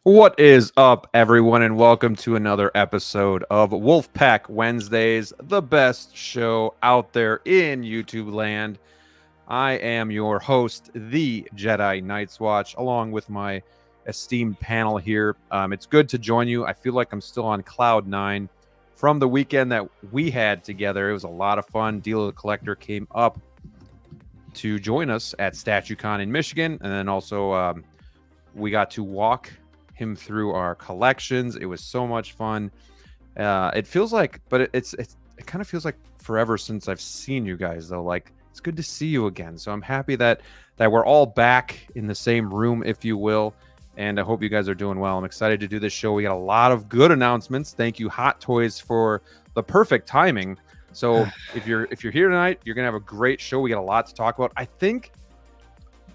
What is up, everyone, and welcome to another episode of Wolfpack Wednesdays, the best show out there in YouTube land. I am your host, the Jedi Night's Watch, along with my esteemed panel here. It's good to join you. I feel like I'm still on cloud nine from the weekend that we had together. It was a lot of fun. Deal the Collector came up to join us at STATUECON in Michigan, and then also we got to walk him through our collections. It was so much fun. It feels like, but it kind of feels like forever since I've seen you guys, though. Like, it's good to see you again. So I'm happy that we're all back in the same room, if you will. And I hope you guys are doing well. I'm excited to do this show. We got a lot of good announcements. Thank you, Hot Toys, for the perfect timing. So if you're here tonight, you're gonna have a great show. We got a lot to talk about. I think,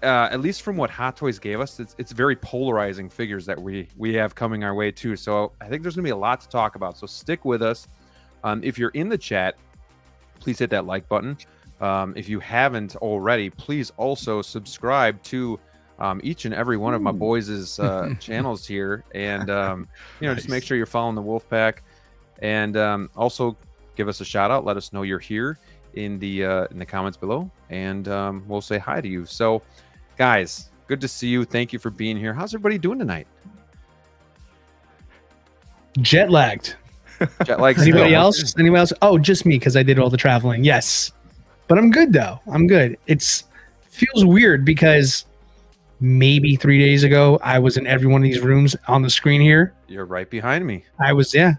at least from what Hot Toys gave us, it's very polarizing figures that we have coming our way too. So I think there's gonna be a lot to talk about. So stick with us. If you're in the chat, please hit that like button. If you haven't already, please also subscribe to each and every one of my boys' channels here, and just make sure you're following the Wolfpack, and also give us a shout out. Let us know you're here in the comments below, and we'll say hi to you. So, guys, good to see you. Thank you for being here. How's everybody doing tonight? Jet lagged. Anybody else? Anyone else? Oh, just me, because I did all the traveling. Yes, but I'm good though. I'm good. It feels weird because maybe 3 days ago I was in every one of these rooms on the screen here. You're right behind me. I was, yeah.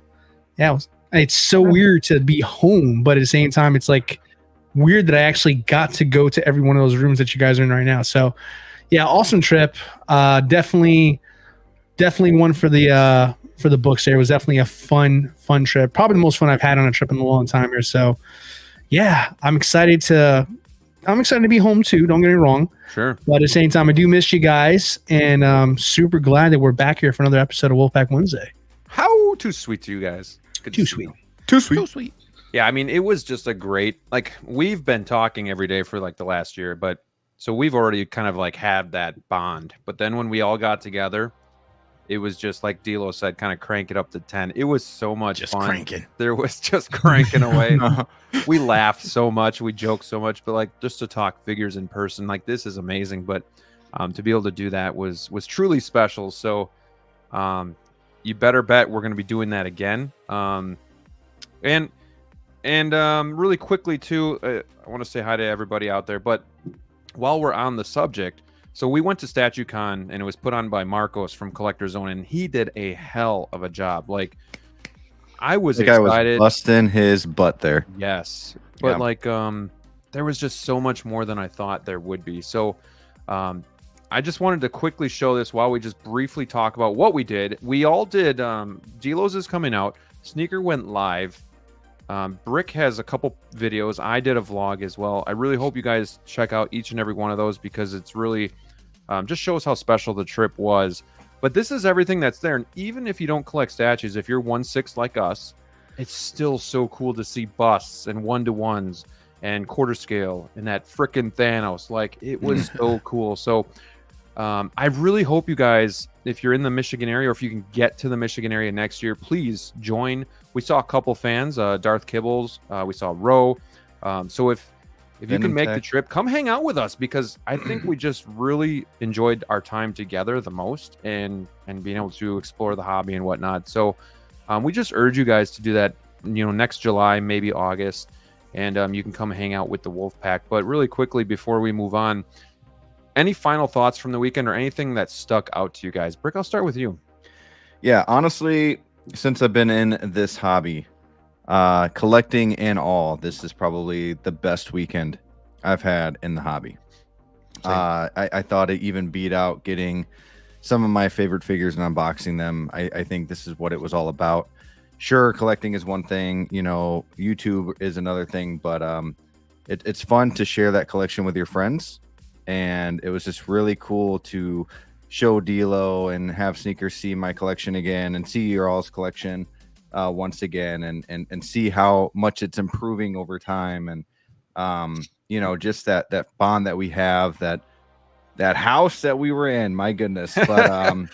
It's so weird to be home, but at the same time, it's like weird that I actually got to go to every one of those rooms that you guys are in right now. So, yeah, awesome trip. Definitely one for the books. There was definitely a fun trip. Probably the most fun I've had on a trip in a long time here. So, yeah, I'm excited to be home too. Don't get me wrong. Sure. But at the same time, I do miss you guys, and I'm super glad that we're back here for another episode of Wolfpack Wednesday. How too sweet to you guys. Good Too to see sweet. you. Too sweet. So sweet. Yeah, I mean, it was just a great, like, we've been talking every day for like the last year, but so we've already kind of like had that bond. But then when we all got together, it was just like D'Lo said, kind of crank it up to 10. It was so much fun. Cranking. There was just cranking away. We laughed so much, we joked so much, but like just to talk figures in person, like this is amazing. But to be able to do that was truly special. So you better bet we're going to be doing that again. And really quickly too, I want to say hi to everybody out there. But while we're on the subject, so we went to STATUECON, and it was put on by Marcos from Collector Zone, and he did a hell of a job. Like, I was excited. Guy was busting his butt there. Yes, but like there was just so much more than I thought there would be. So I just wanted to quickly show this while we just briefly talk about what we did. We all did. Delo's is coming out. Sneaker went live. Brick has a couple videos. I did a vlog as well. I really hope you guys check out each and every one of those, because it's really just shows how special the trip was. But this is everything that's there. And even if you don't collect statues, if you're 1/6 like us, it's still so cool to see busts and 1-to-1s and quarter scale and that frickin' Thanos. Like, it was so cool. So I really hope you guys, if you're in the Michigan area, or if you can get to the Michigan area next year, please join. We saw a couple fans, Darth Kibbles, we saw Roe. So if you can make the trip, come hang out with us, because I think we just really enjoyed our time together the most, and being able to explore the hobby and whatnot. So we just urge you guys to do that, next July, maybe August, and you can come hang out with the Wolfpack. But really quickly, before we move on, any final thoughts from the weekend or anything that stuck out to you guys? Brick, I'll start with you. Yeah, honestly, since I've been in this hobby, collecting and all, this is probably the best weekend I've had in the hobby. I thought it even beat out getting some of my favorite figures and unboxing them. I think this is what it was all about. Sure, collecting is one thing, YouTube is another thing, but it's fun to share that collection with your friends. And it was just really cool to show D'Lo and have Sneakers see my collection again, and see your all's collection once again, and see how much it's improving over time. And just that bond that we have, that house that we were in, my goodness. But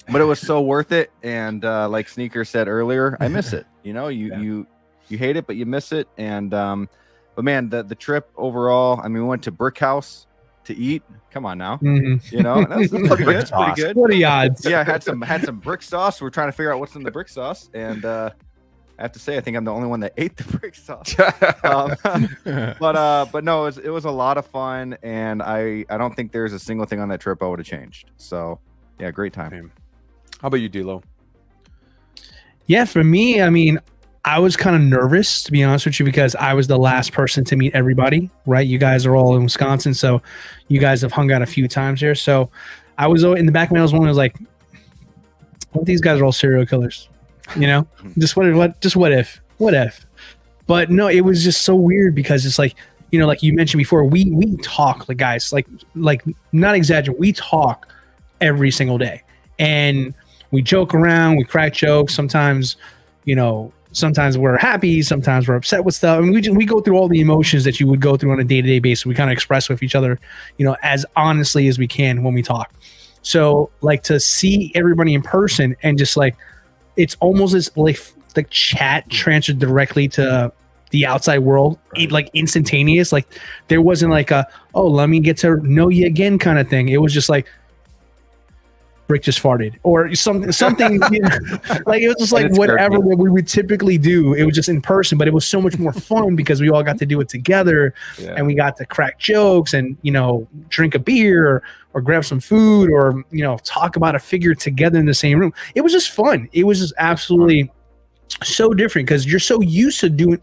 but it was so worth it. And like Sneaker said earlier, I miss it. You know, you hate it, but you miss it. And but man, the trip overall, I mean, we went to Brick House to eat. Come on now, you know, that's pretty good. Pretty good. What are the odds? Yeah, had some brick sauce. We're trying to figure out what's in the brick sauce, and I have to say, I think I'm the only one that ate the brick sauce. But no, it was a lot of fun, and I don't think there's a single thing on that trip I would have changed. So yeah, great time. How about you, D'Lo? Yeah, for me, I mean, I was kind of nervous, to be honest with you, because I was the last person to meet everybody, right? You guys are all in Wisconsin, so you guys have hung out a few times here. So I was in the back of my mind, I was like, what if these guys are all serial killers? You know, just what if? But no, it was just so weird because it's like, you know, like you mentioned before, we talk, like guys, like not exaggerate, we talk every single day, and we joke around, we crack jokes. Sometimes, you know, sometimes we're happy, sometimes we're upset with stuff. I mean, we go through all the emotions that you would go through on a day-to-day basis. We kind of express with each other, you know, as honestly as we can when we talk. So like to see everybody in person and just like, it's almost as like the chat transferred directly to the outside world, like instantaneous. Like there wasn't like oh, let me get to know you again kind of thing. It was just like, Rick just farted or something you know, like it was just like whatever that we would typically do. It was just in person, but it was so much more fun because we all got to do it together, and we got to crack jokes and, you know, drink a beer or grab some food or, you know, talk about a figure together in the same room. It was just fun. It was just absolutely so different because you're so used to doing,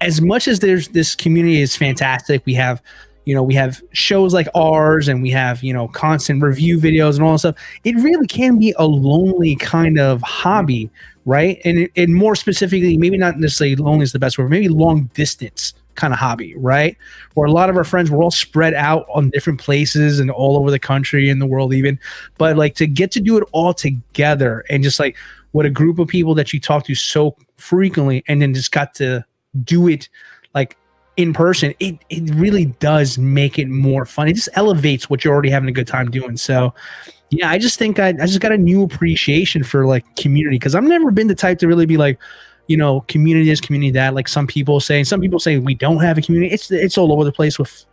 as much as there's this community is fantastic. We have, you know, we have shows like ours and we have, you know, constant review videos and all that stuff. It really can be a lonely kind of hobby, right? And more specifically, maybe not necessarily lonely is the best word, maybe long distance kind of hobby, right? Where a lot of our friends were all spread out on different places and all over the country and the world even. But like to get to do it all together and just like what a group of people that you talk to so frequently and then just got to do it like in person, it really does make it more fun. It just elevates what you're already having a good time doing. So yeah, I just think I just got a new appreciation for like community because I've never been the type to really be like, you know, community this, community that. Like some people say we don't have a community. It's all over the place with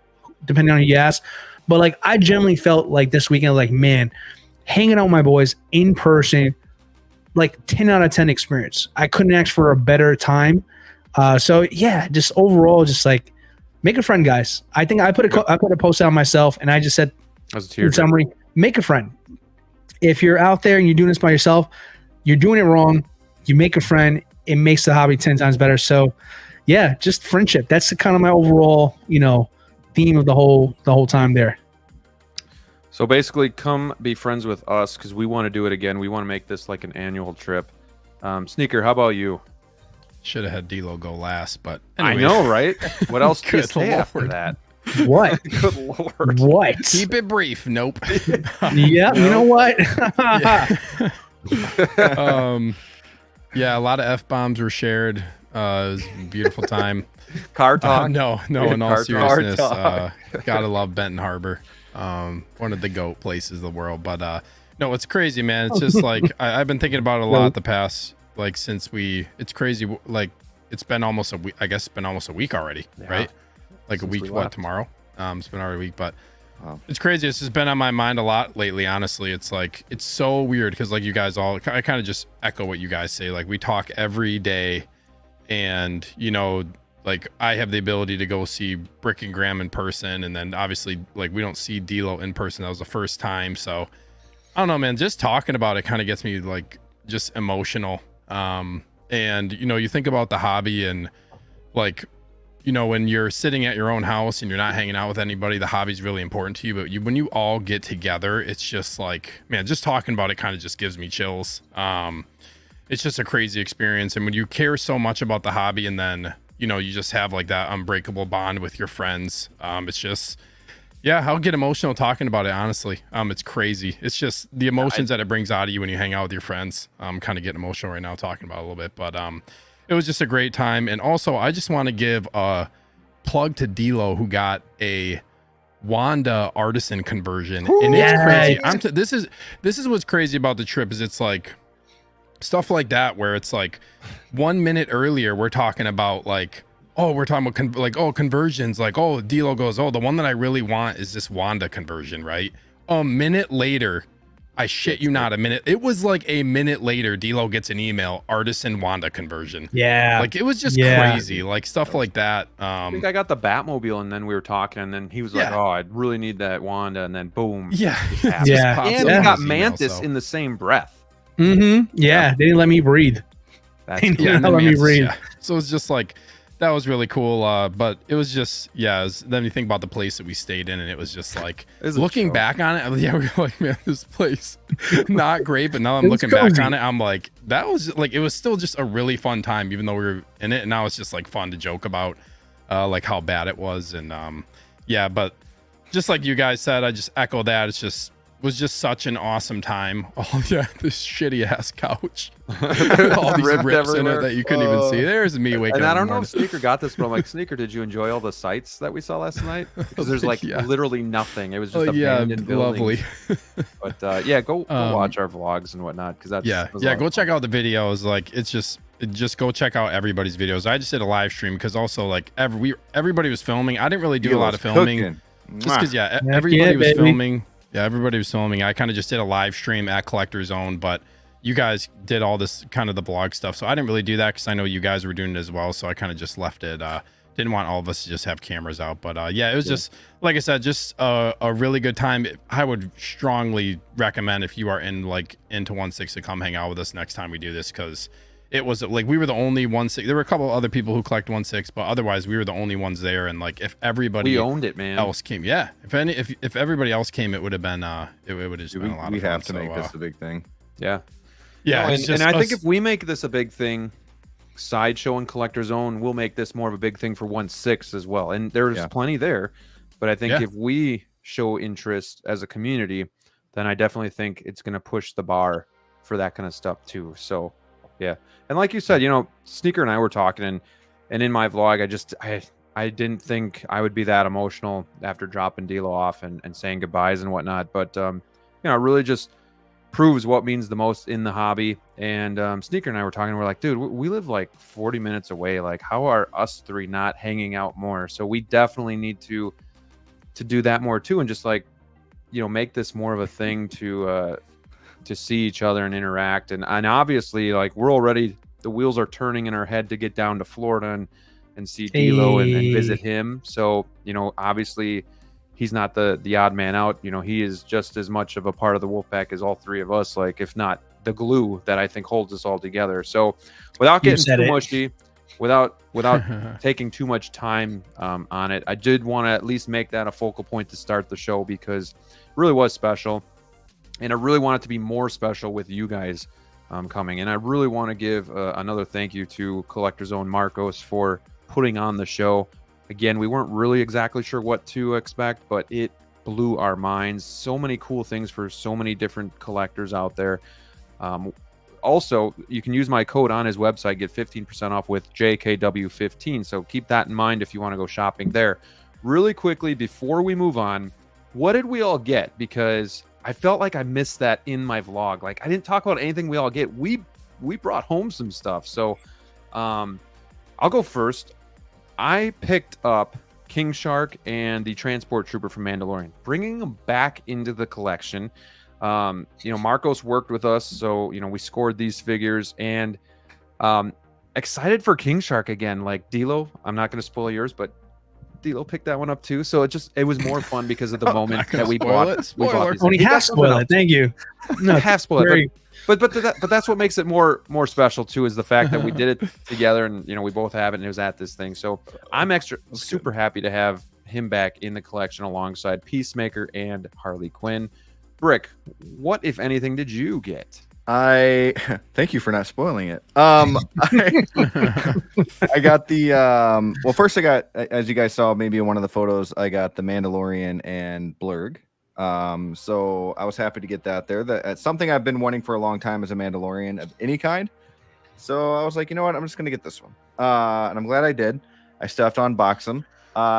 depending on who you ask. But like I generally felt like this weekend, like, man, hanging out with my boys in person, like 10 out of 10 experience. I couldn't ask for a better time. So yeah, just overall, just like make a friend, guys. I think I put a post out myself, and I just said, in summary, make a friend. If you're out there and you're doing this by yourself, you're doing it wrong. You make a friend, it makes the hobby 10 times better. So yeah, just friendship. That's kind of my overall, you know, theme of the whole time there. So basically, come be friends with us because we want to do it again. We want to make this like an annual trip. Sneaker, how about you? Should have had D'Lo go last, but anyway. I know, right? What else could say after that? What? Good Lord. What? Keep it brief. Nope. Yeah, you know what? Yeah, a lot of F-bombs were shared. It was a beautiful time. Car talk? No, in all seriousness. Gotta love Benton Harbor. One of the GOAT places in the world. But no, it's crazy, man. It's just like I've been thinking about it a lot the past, like since it's crazy. Like it's been almost a week. I guess it's been almost a week already, right? Like since a week. What tomorrow? It's been already a week, but it's crazy. It's just been on my mind a lot lately. Honestly, it's like it's so weird because like you guys all, I kind of just echo what you guys say. Like we talk every day, and you know, like I have the ability to go see Brick and Graham in person, and then obviously like we don't see D'Lo in person. That was the first time, so I don't know, man. Just talking about it kind of gets me like just emotional. And you know, you think about the hobby and like, you know, when you're sitting at your own house and you're not hanging out with anybody, the hobby's really important to you. But when you all get together, it's just like, man, just talking about it kind of just gives me chills. It's just a crazy experience. And when you care so much about the hobby and then, you know, you just have like that unbreakable bond with your friends. It's just, yeah, I'll get emotional talking about it, honestly. It's crazy. It's just the emotions that it brings out of you when you hang out with your friends. I'm kind of getting emotional right now talking about it a little bit, but it was just a great time. And also, I just want to give a plug to D'Lo, who got a Wanda artisan conversion, and it's crazy. This is what's crazy about the trip is it's like stuff like that where it's like 1 minute earlier we're talking about like, oh, we're talking about conversions, like, oh, D'Lo goes, oh, the one that I really want is this Wanda conversion, right? A minute later, I shit you not, it was like a minute later, D'Lo gets an email, artisan Wanda conversion. Yeah. Like it was just crazy, like stuff like that. I think I got the Batmobile, and then we were talking, and then he was like, "Oh, I really need that Wanda," and then boom. Yeah. And we got Mantis in the same breath. Mm-hmm. Yeah, they didn't let me breathe. That's They cool. didn't let me breathe. So it's just like that was really cool. But it was just then you think about the place that we stayed in, and it was just like looking back on it. Yeah, we were like, man, this place not great. But now I'm looking back on it, I'm like, that was like it was still just a really fun time, even though we were in it. And now it's just like fun to joke about, like how bad it was. And but just like you guys said, I just echo that. Was just such an awesome time. Oh yeah, this shitty ass couch. All these rips in it that you couldn't even see. There's me waking up. And I don't know if Sneaker got this, but I'm like, Sneaker, did you enjoy all the sights that we saw last night? Because there's like literally nothing. It was just abandoned buildings. Lovely. But go watch our vlogs and whatnot, because that's go check out the videos. Like it's just go check out everybody's videos. I just did a live stream because also like everybody was filming. I didn't really do a lot of filming, just because everybody was filming. Yeah, everybody was filming. I kind of just did a live stream at Collector Zone, but you guys did all this kind of the blog stuff. So I didn't really do that because I know you guys were doing it as well. So I kind of just left it. Didn't want all of us to just have cameras out. But it was just, like I said, just a really good time. I would strongly recommend if you are into 1/6 to come hang out with us next time we do this, because it was like we were the only 1/6. There were a couple other people who collect 1/6, but otherwise we were the only ones there. And like if everybody owned it, man, else came, if everybody else came, it would have been it would have just been a lot of fun. We have to make this a big thing. Yeah. And I think if we make this a big thing, Sideshow and Collector Zone, we'll make this more of a big thing for 1/6 as well. And there's plenty there, but I think if we show interest as a community, then I definitely think it's going to push the bar for that kind of stuff too. So yeah. And like you said, Sneaker and I were talking, and in my vlog, I didn't think I would be that emotional after dropping D'Lo off and saying goodbyes and whatnot. But, it really just proves what means the most in the hobby. And Sneaker and I were talking, we're like, dude, we live like 40 minutes away. Like, how are us three not hanging out more? So we definitely need to do that more too. And just like, make this more of a thing to see each other and interact. And obviously, like, we're already, the wheels are turning in our head to get down to Florida and see D'Lo and visit him. So, obviously he's not the odd man out. He is just as much of a part of the Wolfpack as all three of us, like, if not the glue that I think holds us all together. So without getting too mushy, without taking too much time on it, I did want to at least make that a focal point to start the show, because it really was special. And I really want it to be more special with you guys coming. And I really want to give another thank you to Collector Zone Marcos for putting on the show. Again, we weren't really exactly sure what to expect, but it blew our minds. So many cool things for so many different collectors out there. Also, you can use my code on his website, get 15% off with JKW15. So keep that in mind if you want to go shopping there. Really quickly, before we move on, what did we all get? Because I felt like I missed that in my vlog. Like, I didn't talk about anything we all get. We brought home some stuff. So I'll go first. I picked up King Shark and the Transport Trooper from Mandalorian, bringing them back into the collection. Marcos worked with us, so we scored these figures, and excited for King Shark again. Like, D'Lo, I'm not going to spoil yours, but D'Lo picked that one up too. So it was more fun because of the moment that we bought. Only half spoil it. Thank you. No, half spoil it. But that's what makes it more special too, is the fact that we did it together, and we both have it, and it was at this thing. So I'm super happy to have him back in the collection alongside Peacemaker and Harley Quinn. Brick, what if anything did you get? I thank you for not spoiling it. I got the well, first I got, as you guys saw maybe in one of the photos, I got the Mandalorian and Blurg. So I was happy to get that there. That's something I've been wanting for a long time as a Mandalorian of any kind. So I was like, you know what, I'm just gonna get this one. And I'm glad I did. I still have to unbox them.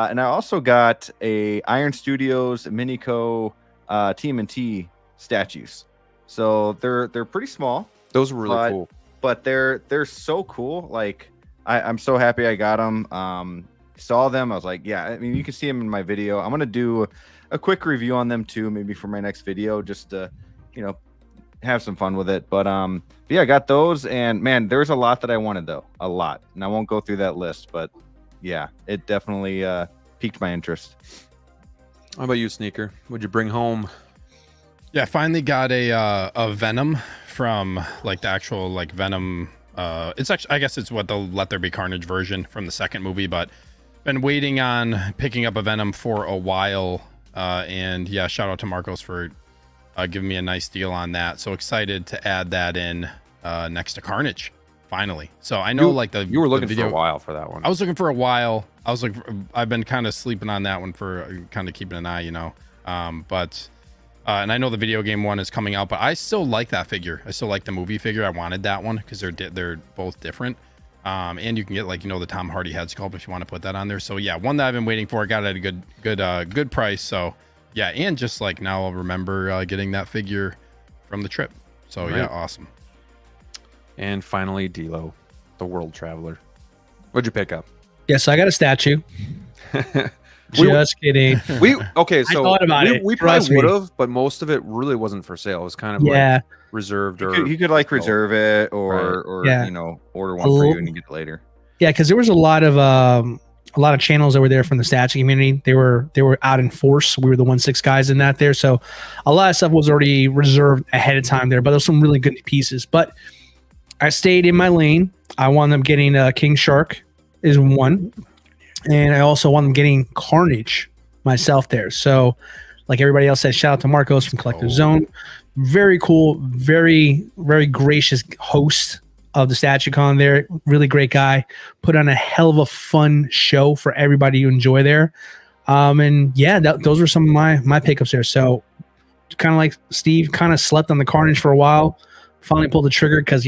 And I also got a Iron Studios Minico TMNT statues. So they're pretty small. Those were really cool. But they're so cool. Like I'm so happy I got them. Saw them. I was like, yeah. I mean, you can see them in my video. I'm gonna do a quick review on them too, maybe for my next video, just to, have some fun with it. But yeah, I got those, and man, there's a lot that I wanted though, a lot, and I won't go through that list, but yeah, it definitely piqued my interest. How about you, Sneaker? What'd you bring home? Yeah, I finally got a Venom from like the actual like Venom. It's actually, I guess it's what the Let There Be Carnage version from the second movie, but been waiting on picking up a Venom for a while. And yeah, shout out to Marcos for giving me a nice deal on that. So excited to add that in next to Carnage finally. So I know you were looking for a while for that one. I was looking for a while. I've been kind of sleeping on that one for kind of keeping an eye, but and I know the video game one is coming out, but I still like that figure. I still like the movie figure. I wanted that one because they're both different. And you can get the Tom Hardy head sculpt if you want to put that on there. So yeah, one that I've been waiting for. I got it at a good price. So yeah, and just like now I'll remember getting that figure from the trip. So right. Yeah, awesome. And finally, D'Lo, the World Traveler. What'd you pick up? Yes, I got a statue. Just kidding. Okay, so I thought about it. We probably would have, but most of it really wasn't for sale. It was kind of like reserved, or you could reserve it, or order one for you and you get it later. Yeah, because there was a lot of channels that were there from the statue community. They were out in force. We were the 1-6 guys in that there, so a lot of stuff was already reserved ahead of time there. But there's some really good pieces. But I stayed in my lane. I wound up getting King Shark is one. And I also wound up getting Carnage myself there. So, like everybody else said, shout out to Marcos from Collective Zone. Very cool, very, very gracious host of the STATUECON there. Really great guy. Put on a hell of a fun show for everybody to enjoy there. And yeah, those were some of my pickups there. So, kind of like Steve, kind of slept on the Carnage for a while. Finally pulled the trigger because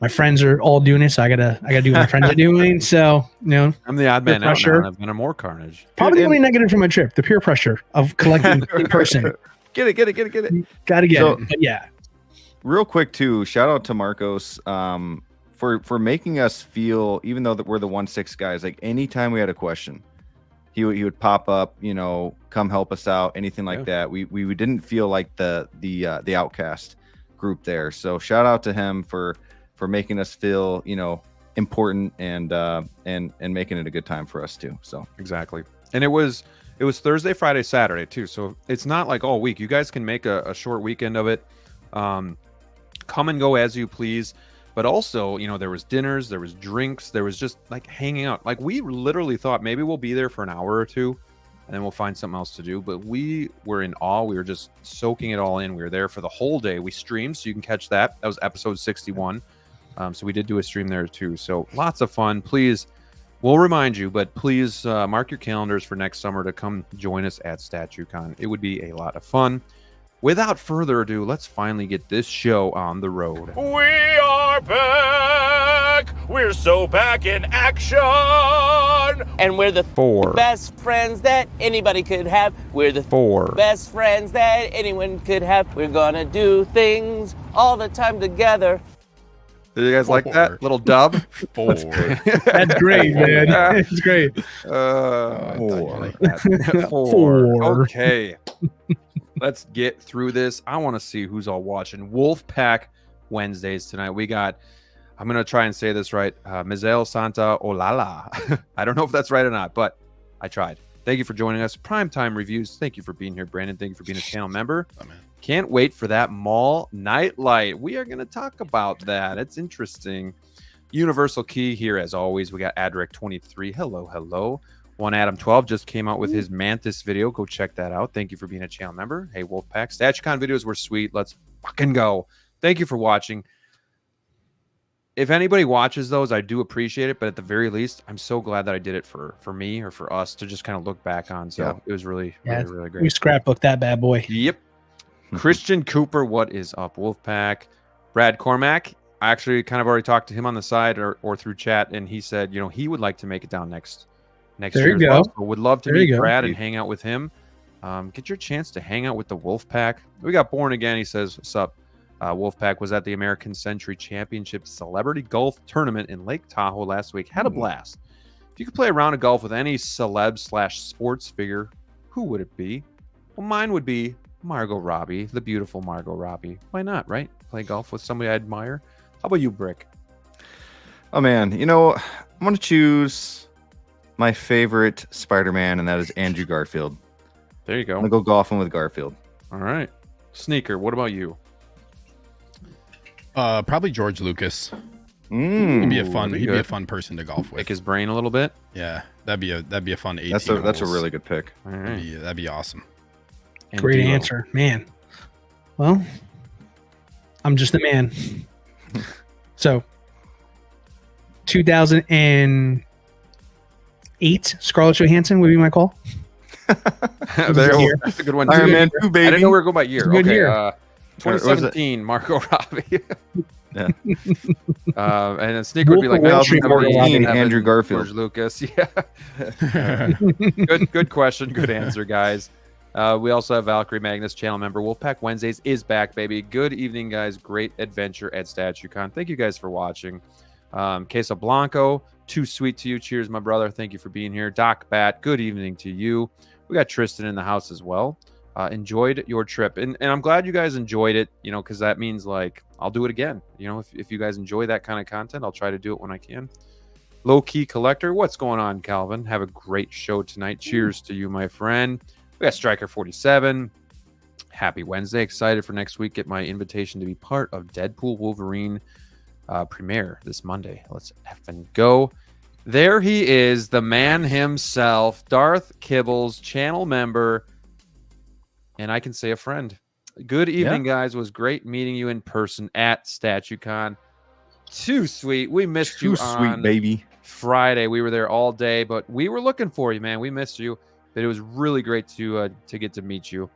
my friends are all doing it, so I gotta do what my friends are doing. So I'm the odd man out now. I've been more Carnage. Probably the only negative from my trip: the peer pressure of collecting in person. Get it. Gotta get it. But yeah. Real quick too, shout out to Marcos for making us feel, even though that we're the 1-6 guys, like anytime we had a question, he would pop up, come help us out, anything like that. We didn't feel like the outcast group there. So shout out to him for making us feel, important and making it a good time for us too. So exactly. And it was Thursday, Friday, Saturday too. So it's not like all week. You guys can make a short weekend of it. Come and go as you please. But also, there was dinners, there was drinks, there was just like hanging out. Like we literally thought maybe we'll be there for an hour or two and then we'll find something else to do. But we were in awe. We were just soaking it all in. We were there for the whole day. We streamed, so you can catch that. That was episode 61. So we did do a stream there too. So lots of fun. Please, we'll remind you, but please mark your calendars for next summer to come join us at STATUECON. It would be a lot of fun. Without further ado, let's finally get this show on the road. We are back. We're so back in action. And we're the Four. best friends that anybody could have. We're the Four. best friends that anyone could have. We're gonna do things all the time together. Did you guys like that little dub? Four. That's great, man. That's great. Four. Okay. Let's get through this. I want to see who's all watching Wolfpack Wednesdays tonight. We got, I'm going to try and say this right, Mizel Santa Olala. I don't know if that's right or not, but I tried. Thank you for joining us. Primetime Reviews. Thank you for being here, Brandon. Thank you for being a channel member. Oh, man. Can't wait for that mall nightlight. We are going to talk about that. It's interesting. Universal Key here, as always. We got Adric23. Hello. One Adam 12 just came out with his Mantis video. Go check that out. Thank you for being a channel member. Hey, Wolfpack. STATUECON videos were sweet. Let's fucking go. Thank you for watching. If anybody watches those, I do appreciate it. But at the very least, I'm so glad that I did it for me or for us to just kind of look back on. So it was really great. We scrapbooked that bad boy. Yep. Christian Cooper, what is up, Wolfpack? Brad Cormack, I actually kind of already talked to him on the side or through chat, and he said, he would like to make it down next next There year. you As well. go. So would love to There you meet go. Brad and hang out with him. Get your chance to hang out with the Wolfpack. We got Born Again. He says, "What's up?" Wolfpack was at the American Century Championship Celebrity Golf Tournament in Lake Tahoe last week. Had a blast. If you could play a round of golf with any celeb/sports figure, who would it be? Well, mine would be Margot Robbie, the beautiful Margot Robbie. Why not, right? Play golf with somebody I admire. How about you, Brick? Oh man, you know, I'm gonna choose my favorite Spider-Man, and that is Andrew Garfield. There you I'm go. gonna go golfing with Garfield. All right. Sneaker, what about you? Probably George Lucas. He'd be a fun person to golf with. Pick his brain a little bit. Yeah, that'd be a fun 18 That's a holes. really good pick. All right. That'd be awesome. And Great D'Lo. answer, man. Well, I'm just a man. So, 2008, Scarlett Johansson would be my call. That's a good one. Iron Man 2, I baby. didn't know we were going by year. It's a good Okay. year. 2017, Margot Robbie. Yeah. And then Sneaker would be like Wolf of Wall Street, 2014, Evan, Andrew Garfield. George Lucas. Yeah. Good question. Good answer, guys. We also have Valkyrie Magnus, channel member. Wolfpack Wednesdays is back, baby. Good evening, guys. Great adventure at StatueCon. Thank you guys for watching. Queso Blanco, too sweet to you. Cheers, my brother. Thank you for being here. Doc Bat, good evening to you. We got Tristan in the house as well. Enjoyed your trip, and I'm glad you guys enjoyed it, you know, because that means like I'll do it again. You know, if you guys enjoy that kind of content, I'll try to do it when I can. Low Key Collector, what's going on, Calvin? Have a great show tonight. Cheers to you, my friend. We got Striker 47. Happy Wednesday. Excited for next week. Get my invitation to be part of Deadpool Wolverine premiere this Monday. Let's effing go. There he is, the man himself, Darth Kibbles, channel member, and I can say a friend. Good evening, guys. Was great meeting you in person at StatueCon. Too sweet. We missed you on baby. Friday. We were there all day, but we were looking for you, man. We missed you, but it was really great to get to meet you.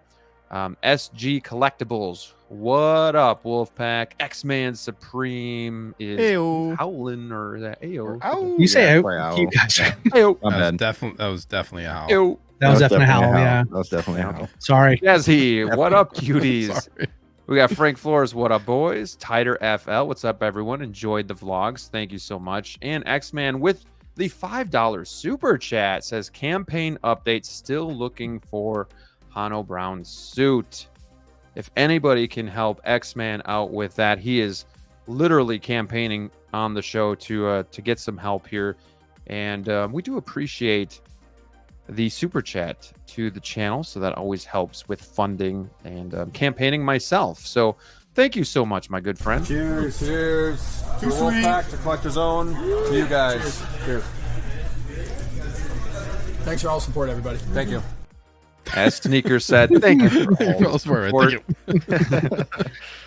SG Collectibles, what up, Wolfpack? X-Man Supreme is Ayo. howling, or is that Ayo? You say Yeah, out. play out. You guys. Ayo. I'm bad. That was definitely a howl. Ayo. That was definitely a howl. a Yeah. That was definitely a howl. Sorry. Jazzy, what up, cuties? Sorry. We got Frank Flores, what up, boys? Tighter FL, what's up, everyone? Enjoyed the vlogs. Thank you so much. And X-Man with the $5 super chat says, campaign update, still looking for Hano Brown's suit. If anybody can help X-Man out with that, he is literally campaigning on the show to get some help here. And we do appreciate the super chat to the channel, so that always helps with funding and campaigning myself. So thank you so much, my good friend. Cheers. Cheers. To Wolfpack, to Collector's Own, to you guys. Cheers. Thanks for all the support, everybody. Thank you. As Sneaker said, thank you for all the Support. support. Thank you.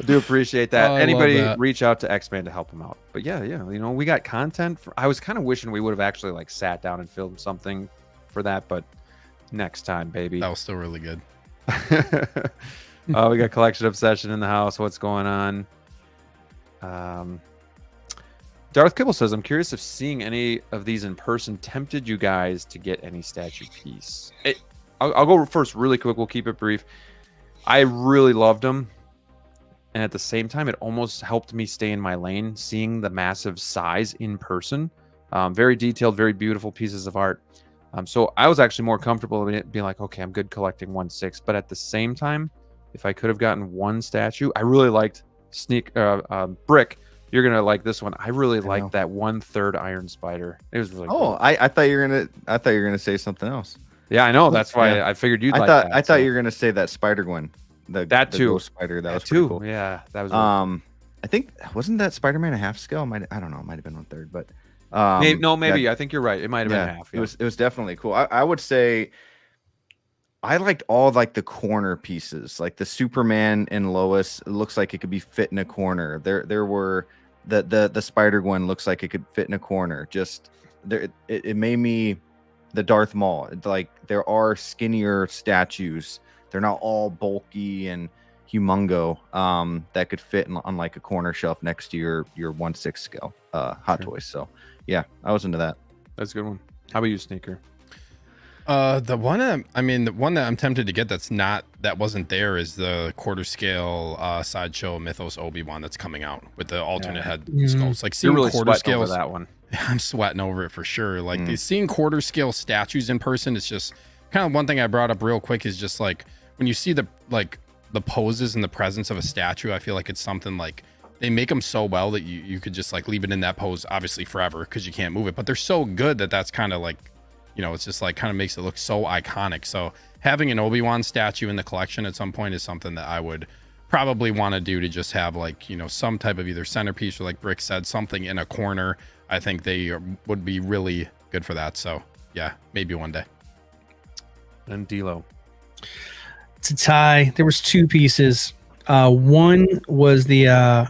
I do appreciate that. Oh, I love Anybody that. reach out to X-Man to help him out. But yeah, you know, we got content. I was kind of wishing we would have actually like sat down and filmed something for that, but next time, baby. That was still really good. We got Collection Obsession in the house. What's going on? Darth Kibble says, I'm curious if seeing any of these in person tempted you guys to get any statue piece. I'll go first really quick. We'll keep it brief. I really loved them. And at the same time, it almost helped me stay in my lane, seeing the massive size in person. Very detailed, very beautiful pieces of art. So I was actually more comfortable in it being like, okay, I'm good collecting 1/6. But at the same time, if I could have gotten one statue, I really liked Brick. You're gonna like this one. I really liked that 1/3 Iron Spider. It was really cool. I thought you were gonna say something else. Yeah, I know. That's why I figured you'd like that. I thought you were gonna say that Spider-Gwen. The too. ghost spider. That was too. pretty cool. Yeah, that was. Really I think wasn't that Spider-Man a half scale? I don't know. It might have been 1/3, but maybe. I think you're right. It might have been half. Yeah. It was definitely cool. I would say I liked all like the corner pieces, like the Superman and Lois. It looks like it could be fit in a corner. There were the Spider-Gwen looks like it could fit in a corner. Just there, it made me the Darth Maul. Like there are skinnier statues. They're not all bulky and humongo that could fit on like a corner shelf next to your 1/6 scale Hot Toys. So yeah, I was into that. That's a good one. How about you, Sneaker? The one the one that I'm tempted to get that wasn't there is the quarter scale sideshow Mythos Obi-Wan that's coming out with the alternate head sculpts. Like You're seeing really quarter sweating over scales. that one. I'm sweating over it for sure. Like seeing quarter scale statues in person, it's just kind of one thing I brought up real quick is just like when you see the poses and the presence of a statue, I feel like it's something like they make them so well that you could just like leave it in that pose obviously forever because you can't move it, but they're so good that's kind of like, it's just like kind of makes it look so iconic. So having an Obi-Wan statue in the collection at some point is something that I would probably want to do, to just have like, some type of either centerpiece or like Brick said, something in a corner. I think they would be really good for that. So yeah, maybe one day. And D'Lo. It's a tie. There was two pieces. One was the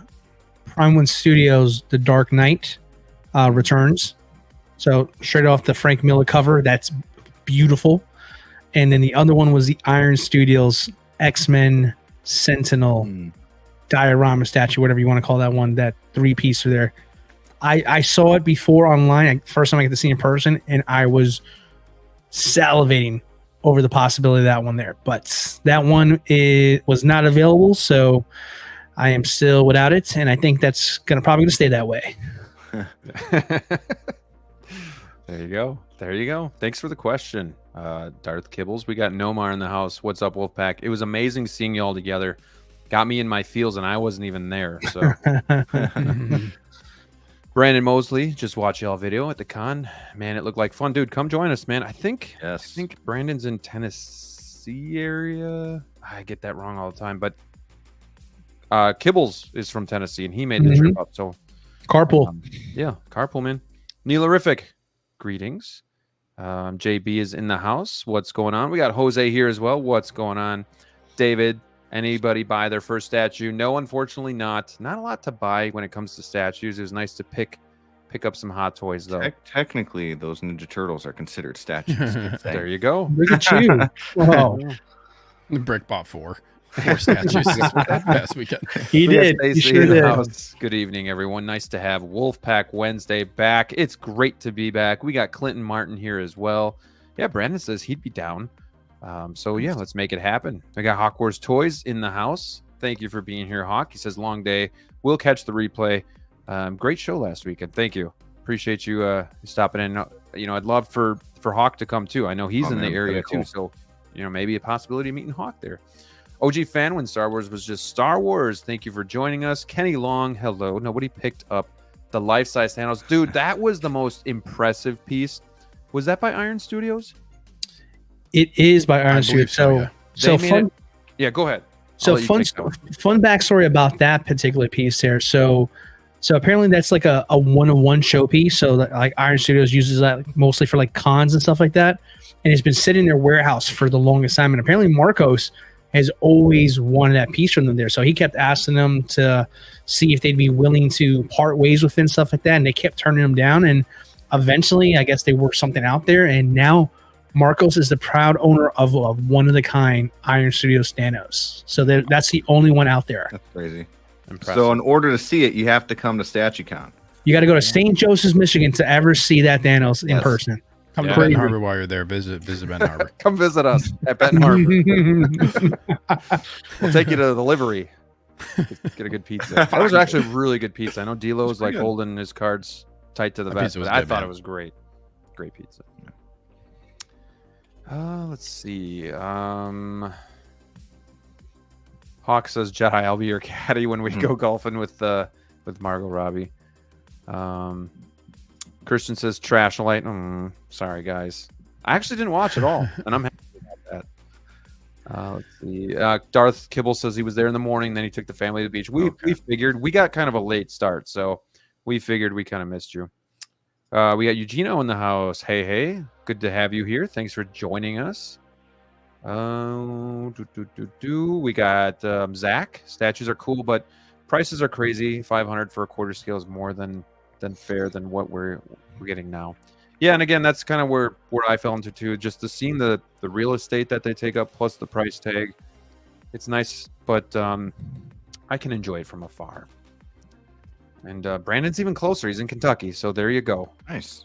Prime One Studios The Dark Knight Returns. So straight off the Frank Miller cover, that's beautiful. And then the other one was the Iron Studios X-Men Sentinel diorama statue, whatever you want to call that one, that 3-piece there. I saw it before online. First time I get to see it in person, and I was salivating over the possibility of that one there. But that one was not available, so I am still without it, and I think that's probably going to stay that way. There you go. There you go. Thanks for the question, Darth Kibbles. We got Nomar in the house. What's up, Wolfpack? It was amazing seeing you all together. Got me in my feels, and I wasn't even there. So, Brandon Mosley, just watch y'all video at the con. Man, it looked like fun, dude. Come join us, man. I think Brandon's in Tennessee area. I get that wrong all the time, but Kibbles is from Tennessee, and he made the trip up. So, carpool. Yeah, carpool, man. Neilorific. Greetings. JB is in the house. What's going on? We got Jose here as well. What's going on? David, anybody buy their first statue? No, unfortunately not. Not a lot to buy when it comes to statues. It was nice to pick up some hot toys, though. Technically, those Ninja Turtles are considered statues. There you go. Look at you. Wow. The Brick bought 4 statues this past weekend. He did. He sure did. Good evening, everyone. Nice to have Wolfpack Wednesday back. It's great to be back. We got Clinton Martin here as well. Yeah, Brandon says he'd be down. So yeah, let's make it happen. I got Hawk Wars Toys in the house. Thank you for being here, Hawk. He says long day. We'll catch the replay. Great show last weekend. Thank you. Appreciate you stopping in. I'd love for Hawk to come too. I know he's in the area too. So maybe a possibility of meeting Hawk there. OG fan when Star Wars was just Star Wars. Thank you for joining us. Kenny Long, hello. Nobody picked up the life-size Thanos. Dude, that was the most impressive piece. Was that by Iron Studios? It is by Iron Studios. So fun. Yeah, go ahead. So fun backstory about that particular piece there. So apparently that's like a one-on-one showpiece. So like Iron Studios uses that mostly for like cons and stuff like that. And it's been sitting in their warehouse for the longest time. And apparently Marcos has always wanted that piece from them there. So he kept asking them to see if they'd be willing to part ways with it and stuff like that. And they kept turning them down. And eventually, I guess they worked something out there. And now Marcos is the proud owner of a one-of-the-kind Iron Studios Thanos. So that's the only one out there. That's crazy. Impressive. So in order to see it, you have to come to STATUECON. You got to go to St. Joseph's, Michigan to ever see that Thanos in person. Come to Benton Harbor while you're there. Visit Benton Harbor. Come visit us at Benton Harbor. We'll take you to the livery. Get a good pizza. That was actually really good pizza. I know D'Lo's like holding his cards tight to the vest, but I thought it was great. Great pizza. Let's see. Hawk says, Jedi, I'll be your caddy when we go golfing with Margot Robbie. Christian says, trash light. Sorry, guys. I actually didn't watch it all, and I'm happy about that. Let's see. Darth Kibble says he was there in the morning, then he took the family to the beach. We figured we got kind of a late start, so we figured we kind of missed you. We got Eugenio in the house. Hey. Good to have you here. Thanks for joining us. We got Zach. Statues are cool, but prices are crazy. 500 for a quarter scale is more than fair than what we're getting now. Yeah, and again, that's kind of where I fell into too. Just the seeing the real estate that they take up plus the price tag. It's nice, but I can enjoy it from afar. And Brandon's even closer. He's in Kentucky, so there you go. Nice.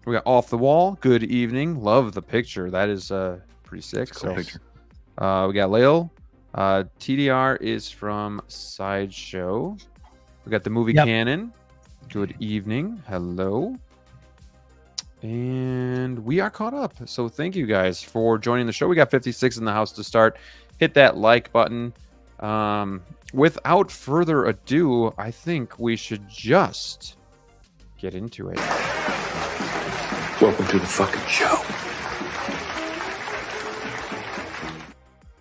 We got Off the Wall. Good evening. Love the picture. That is pretty sick. Cool picture. We got Lale. TDR is from Sideshow. We got the movie Canon. Good evening. Hello. And we are caught up. So thank you guys for joining the show. We got 56 in the house to start. Hit that like button. Without further ado, I think we should just get into it. Welcome to the fucking show.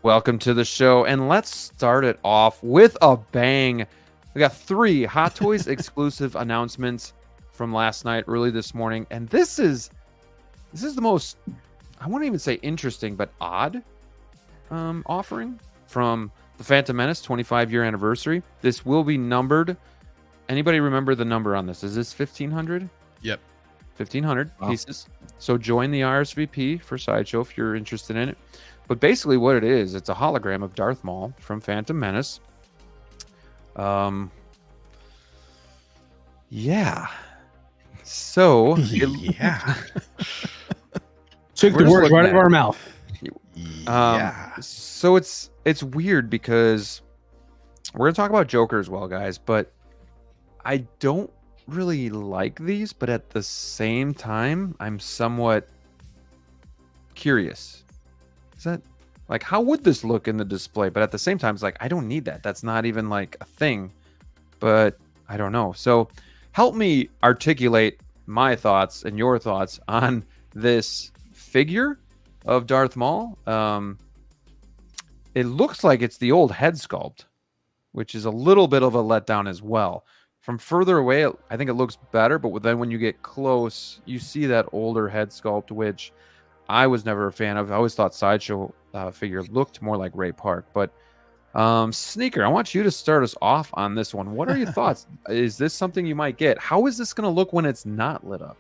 Welcome to the show, and let's start it off with a bang. We got 3 Hot Toys exclusive announcements from last night, early this morning, and this is the most, I won't even say interesting, but odd offering from the Phantom Menace 25-year anniversary. This will be numbered. Anybody remember the number on this? Is this 1,500? Yep. 1,500 pieces. So join the RSVP for Sideshow if you're interested in it. But basically what it is, it's a hologram of Darth Maul from Phantom Menace. Yeah. So yeah. Took the words right out of our mouth. So it's weird because we're gonna talk about Joker as well, guys, but I don't really like these, but at the same time, I'm somewhat curious. Is that like, how would this look in the display? But at the same time, it's like, I don't need that. That's not even like a thing, but I don't know. So help me articulate my thoughts and your thoughts on this figure of Darth Maul. It looks like it's the old head sculpt, which is a little bit of a letdown as well. From further away, I think it looks better, but then when you get close, you see that older head sculpt, which I was never a fan of. I always thought Sideshow figure looked more like Ray Park. But Sneaker, I want you to start us off on this one. What are your thoughts? Is this something you might get? How is this going to look when it's not lit up?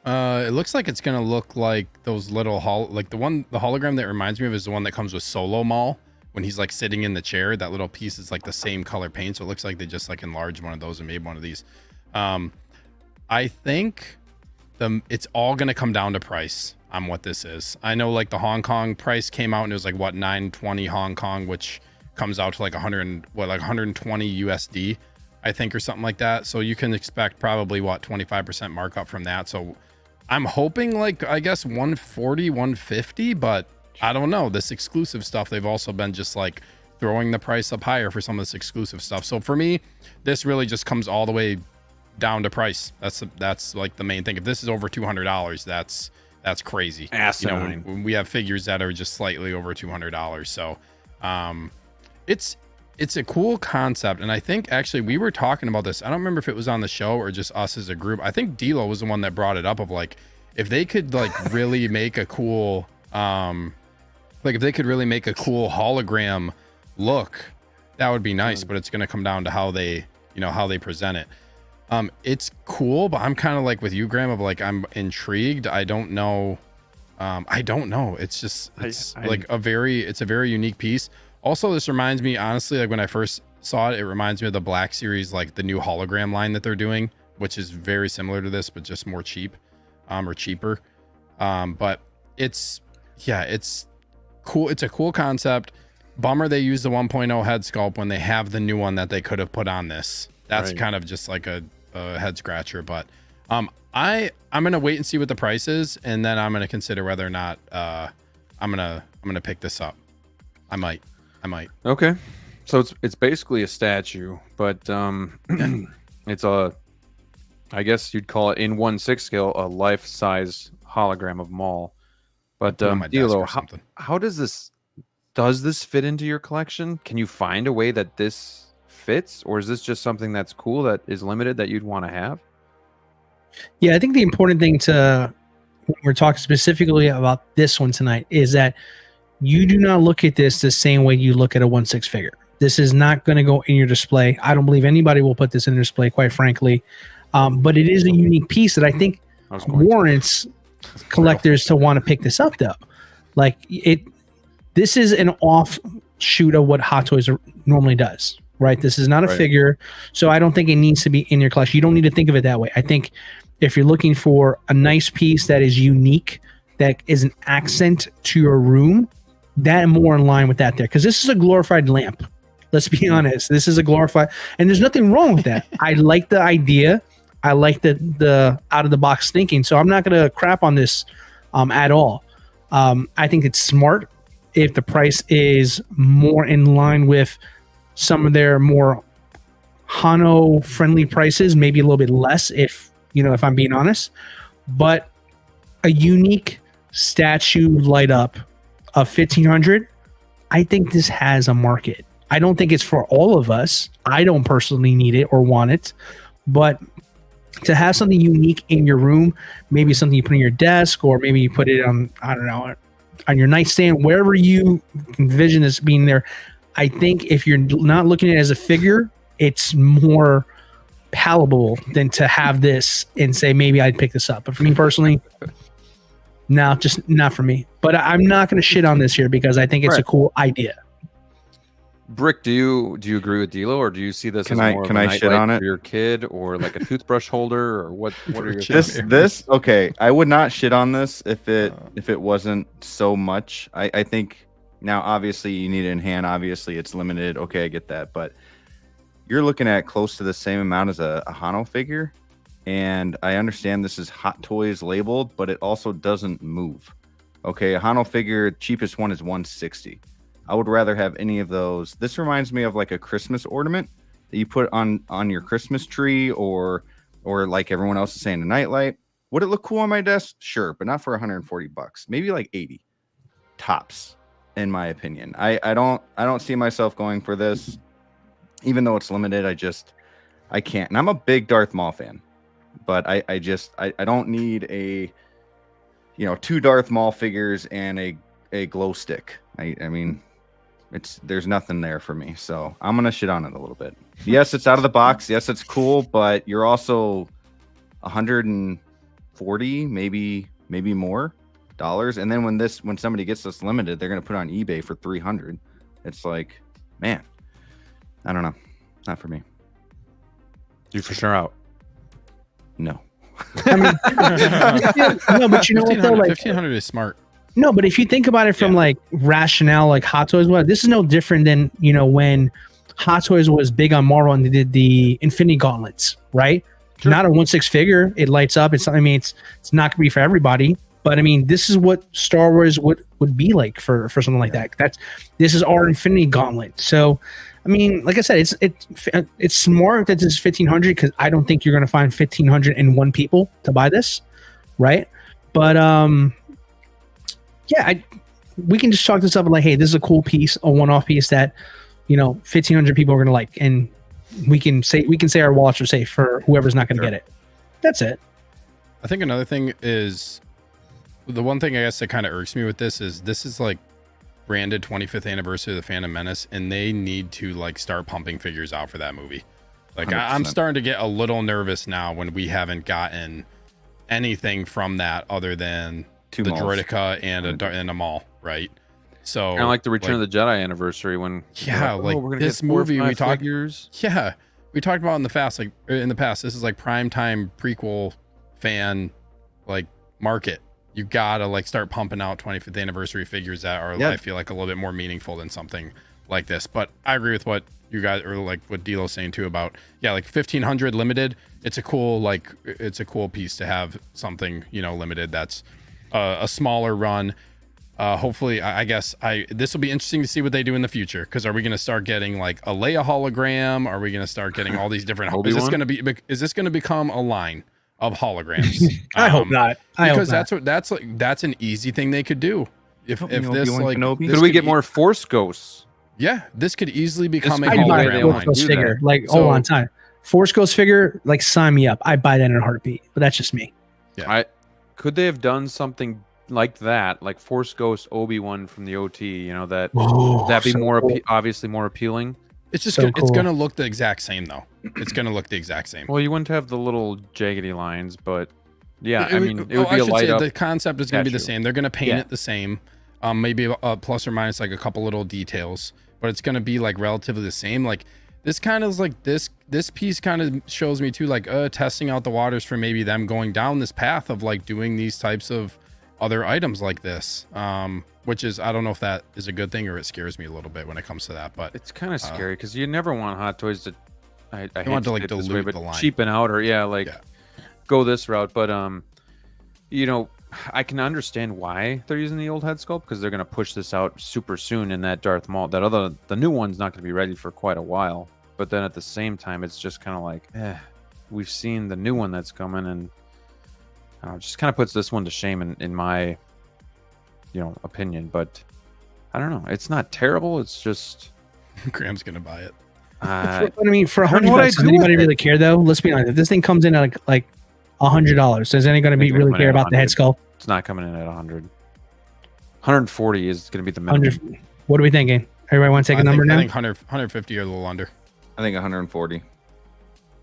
It looks like it's going to look like those little the hologram that reminds me of is the one that comes with Solo Maul. When he's like sitting in the chair, that little piece is like the same color paint. So it looks like they just like enlarged one of those and made one of these. I think it's all going to come down to price on what this is. I know like the Hong Kong price came out and it was like what, 920 Hong Kong, which comes out to like 120 USD, I think, or something like that. So you can expect probably what, 25% markup from that. So I'm hoping like, I guess 140, 150, but I don't know. This exclusive stuff, they've also been just like throwing the price up higher for some of this exclusive stuff. So for me, this really just comes all the way down to price. That's like the main thing. If this is over $200, that's crazy. Asinine. You know, when we have figures that are just slightly over $200. So it's a cool concept. And I think actually we were talking about this. I don't remember if it was on the show or just us as a group. I think D'Lo was the one that brought it up of like, if they could like really make a cool hologram look, that would be nice. But it's going to come down to how they present it. It's cool, but I'm kind of like with you, Graham, of like, I'm intrigued. I don't know. It's just, it's a very unique piece. Also, this reminds me, honestly, like when I first saw it, it reminds me of the Black Series, like the new hologram line that they're doing, which is very similar to this, but just more cheap, or cheaper. But it's cool. It's a cool concept. Bummer they use the 1.0 head sculpt when they have the new one that they could have put on this. That's kind of just like a head scratcher. But I'm gonna wait and see what the price is, and then I'm gonna consider whether or not I'm gonna pick this up. I might. Okay, so it's basically a statue, but it's I guess you'd call it in 1/6 scale a life-size hologram of Maul. But D'Lo, how does this fit into your collection? Can you find a way that this fits, or is this just something that's cool that is limited that you'd want to have? Yeah, I think the important thing when we're talking specifically about this one tonight is that you do not look at this the same way you look at a 1/6 figure. This is not going to go in your display. I don't believe anybody will put this in their display, quite frankly. But it is a unique piece that I think warrants collectors to want to pick this up, though. Like this is an offshoot of what Hot Toys normally does, right? This is not a figure, so I don't think it needs to be in your collection. You don't need to think of it that way. I think if you're looking for a nice piece that is unique, that is an accent to your room, that I'm more in line with that there. Because this is a glorified lamp. Let's be honest. This is a glorified, and there's nothing wrong with that. I like the idea. I like the out of the box thinking. So I'm not going to crap on this at all. I think it's smart if the price is more in line with some of their more Hano friendly prices, maybe a little bit less if I'm being honest. But a unique statue light up of 1500, I think this has a market. I don't think it's for all of us. I don't personally need it or want it, but to have something unique in your room, maybe something you put on your desk, or maybe you put it on, I don't know, on your nightstand, wherever you envision this being there. I think if you're not looking at it as a figure, it's more palatable than to have this and say, maybe I'd pick this up. But for me personally, no, just not for me. But I'm not going to shit on this here because I think it's a cool idea. Brick, do you agree with D'Lo, or do you see this Can as I- more can of a I shit nightlight on it? for your kid, or like a toothbrush holder, or what are your This okay. I would not shit on this if it wasn't so much. I think now obviously you need it in hand. Obviously it's limited. Okay, I get that, but you're looking at close to the same amount as a Hano figure, and I understand this is Hot Toys labeled, but it also doesn't move. Okay, a Hano figure, cheapest one is 160. I would rather have any of those. This reminds me of like a Christmas ornament that you put on your Christmas tree, or like everyone else is saying, a nightlight. Would it look cool on my desk? Sure, but not for 140 bucks. Maybe like 80 tops, in my opinion. I don't see myself going for this, even though it's limited. I can't. And I'm a big Darth Maul fan, but I don't need a 2 Darth Maul figures and a glow stick. I mean, there's nothing there for me, so I'm gonna shit on it a little bit. Yes, it's out of the box. Yes, it's cool, but you're also 140, maybe more dollars. And then when somebody gets this limited, they're gonna put it on eBay for 300. It's like, man, I don't know, not for me. You for sure out? No. I mean, no, but you know what though, like 1500 is smart. No, but if you think about it from like rationale, like Hot Toys, this is no different than when Hot Toys was big on Marvel and they did the Infinity Gauntlets, right? Sure. Not a 1/6 figure. It lights up. It's not gonna be for everybody, but I mean, this is what Star Wars would be like for something like that. This is our Infinity Gauntlet. So, I mean, like I said, it's smart that this is 1500 because I don't think you're gonna find 1501 people to buy this, right? But yeah, we can just chalk this up and like, hey, this is a cool piece, a one-off piece that 1,500 people are gonna like, and we can say our wallets are safe for whoever's not gonna get it. That's it. I think another thing is the one thing I guess that kind of irks me with this is like branded 25th anniversary of the Phantom Menace, and they need to like start pumping figures out for that movie. Like I'm starting to get a little nervous now when we haven't gotten anything from that other than the Droideka and a Maul, right? So kind of like the Return of the Jedi anniversary when we're gonna this movie we talked we talked about in the past. This is like prime time prequel fan like market. You gotta like start pumping out 25th anniversary figures that are I feel like a little bit more meaningful than something like this. But I agree with what you guys, or like what D'Lo's saying too about like 1500 limited. It's a cool piece to have something limited that's a smaller run. Hopefully, I guess this will be interesting to see what they do in the future. Because are we going to start getting like a Leia hologram? Are we going to start getting all these different? Is this going to become a line of holograms? I hope not. Because that's an easy thing they could do. If this like, could we get more Force Ghosts? Yeah, this could easily become a hologram line. Figure. Like, hold on, time. Force Ghost figure, like, sign me up. I buy that in a heartbeat. But that's just me. Yeah. Could they have done something like that, like Force Ghost Obi-Wan from the OT? That'd be more obviously more appealing. It's just it's gonna look the exact same though. It's gonna look the exact same. Well, you wouldn't have the little jaggedy lines, but yeah, it would be a light up. The concept is gonna be the same. They're gonna paint it the same. Maybe plus or minus like a couple little details, but it's gonna be like relatively the same. Like This kind of is like this piece kind of shows me too, like testing out the waters for maybe them going down this path of like doing these types of other items like this. Which is, I don't know if that is a good thing or it scares me a little bit when it comes to that, but it's kind of scary because you never want Hot Toys to I hate want to like say it this dilute way, the but line. cheapen out or go this route. But you know, I can understand why they're using the old head sculpt because they're going to push this out super soon. And that Darth Maul, the new one's not going to be ready for quite a while. But then at the same time, it's just kind of like, we've seen the new one that's coming, and it just kind of puts this one to shame in my, opinion. But I don't know. It's not terrible. It's just Graham's gonna buy it. I mean, for $100, what I does do anybody with it. really care though? Let's be honest. If this thing comes in at like $100, does anyone think really they're care coming about the at head sculpt? it's not coming in at 100. 140 is going to be the minimum. 100. What are we thinking? Everybody want to take a number I now? think 150 or a little under. I think 140.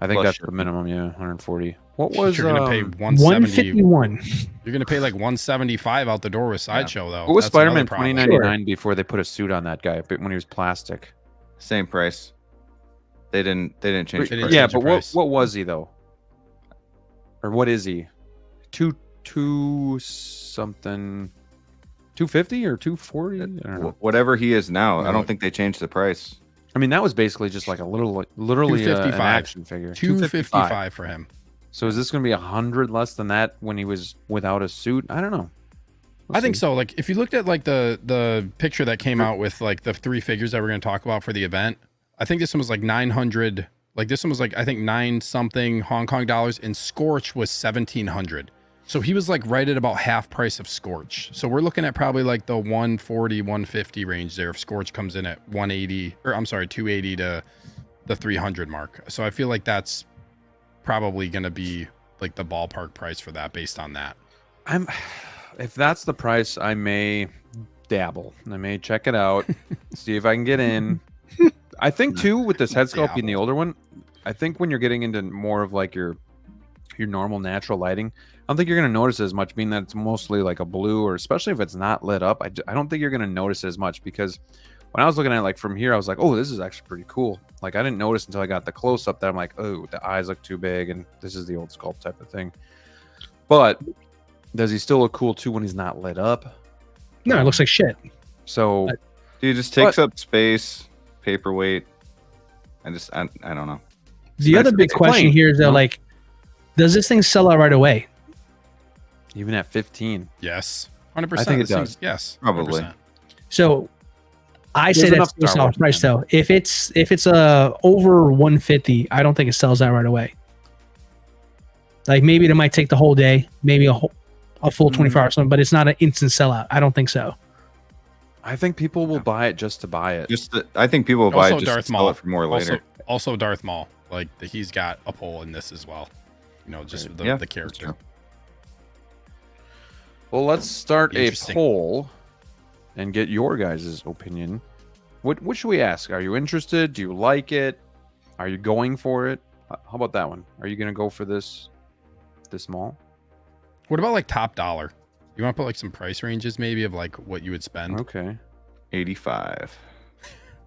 I think Plus that's the shipping. minimum. Yeah, 140. What was You're gonna pay 170. 151. You're gonna pay like 175 out the door with Sideshow though. what was That's another Spider-Man problem. 2099 before they put a suit on that guy? But when he was plastic. Same price. They didn't change. They the didn't price. Yeah, change the but price. what was he though? Or what is he? Two something. 250 or 240? I don't know. Whatever he is now, I No. don't think they changed the price. I mean, that was basically just like literally an 255. action figure. 255 for him. So is this going to be 100 less than that when he was without a suit? I don't know. I think so. Like if you looked at like the picture that came out with like the 3 figures that we're going to talk about for the event, I think this one was like 900. Like this one was like I think 9 something Hong Kong dollars, and Scorch was 1700. So he was like right at about half price of Scorch. So we're looking at probably like the 140, 150 range there if Scorch comes in at 180 or I'm sorry, 280 to the 300 mark. So I feel like that's probably going to be like the ballpark price for that based on that. If that's the price, I may dabble. I may check it out, see if I can get in. I think too with this head sculpt being the older one, I think when you're getting into more of like your normal natural lighting, I don't think you're going to notice as much, being that it's mostly like a blue, or especially if it's not lit up. I don't think you're going to notice as much, because when I was looking at it like from here, I was like, oh, this is actually pretty cool. Like I didn't notice until I got the close up that I'm like, oh, the eyes look too big, and this is the old sculpt type of thing. But does he still look cool too when he's not lit up? No, it looks like shit. So Dude, just takes up space, paperweight. I don't know. The other big question here is though, like, does this thing sell out right away? even at 15, Yes. 100%. I think it This does. thing's- Yes. Probably. 100%. So I There's say enough that's Star a Wars, price man. though. If it's over 150, I don't think it sells out right away. Like maybe it might take the whole day, maybe a full 24 hours, but it's not an instant sellout. I don't think so. I think people will buy it just to buy it. I think people will buy it Also just Darth to Maul. sell it for more later. Also Darth Maul. Like he's got a pull in this as well. You know, just the Yeah, that's character. true. Well, let's start a Interesting. poll and get your guys' opinion. What should we ask? Are you interested? Do you like it? Are you going for it? How about that one? Are you going to go for this mall? What about like top dollar? You want to put like some price ranges maybe of like what you would spend? Okay. 85.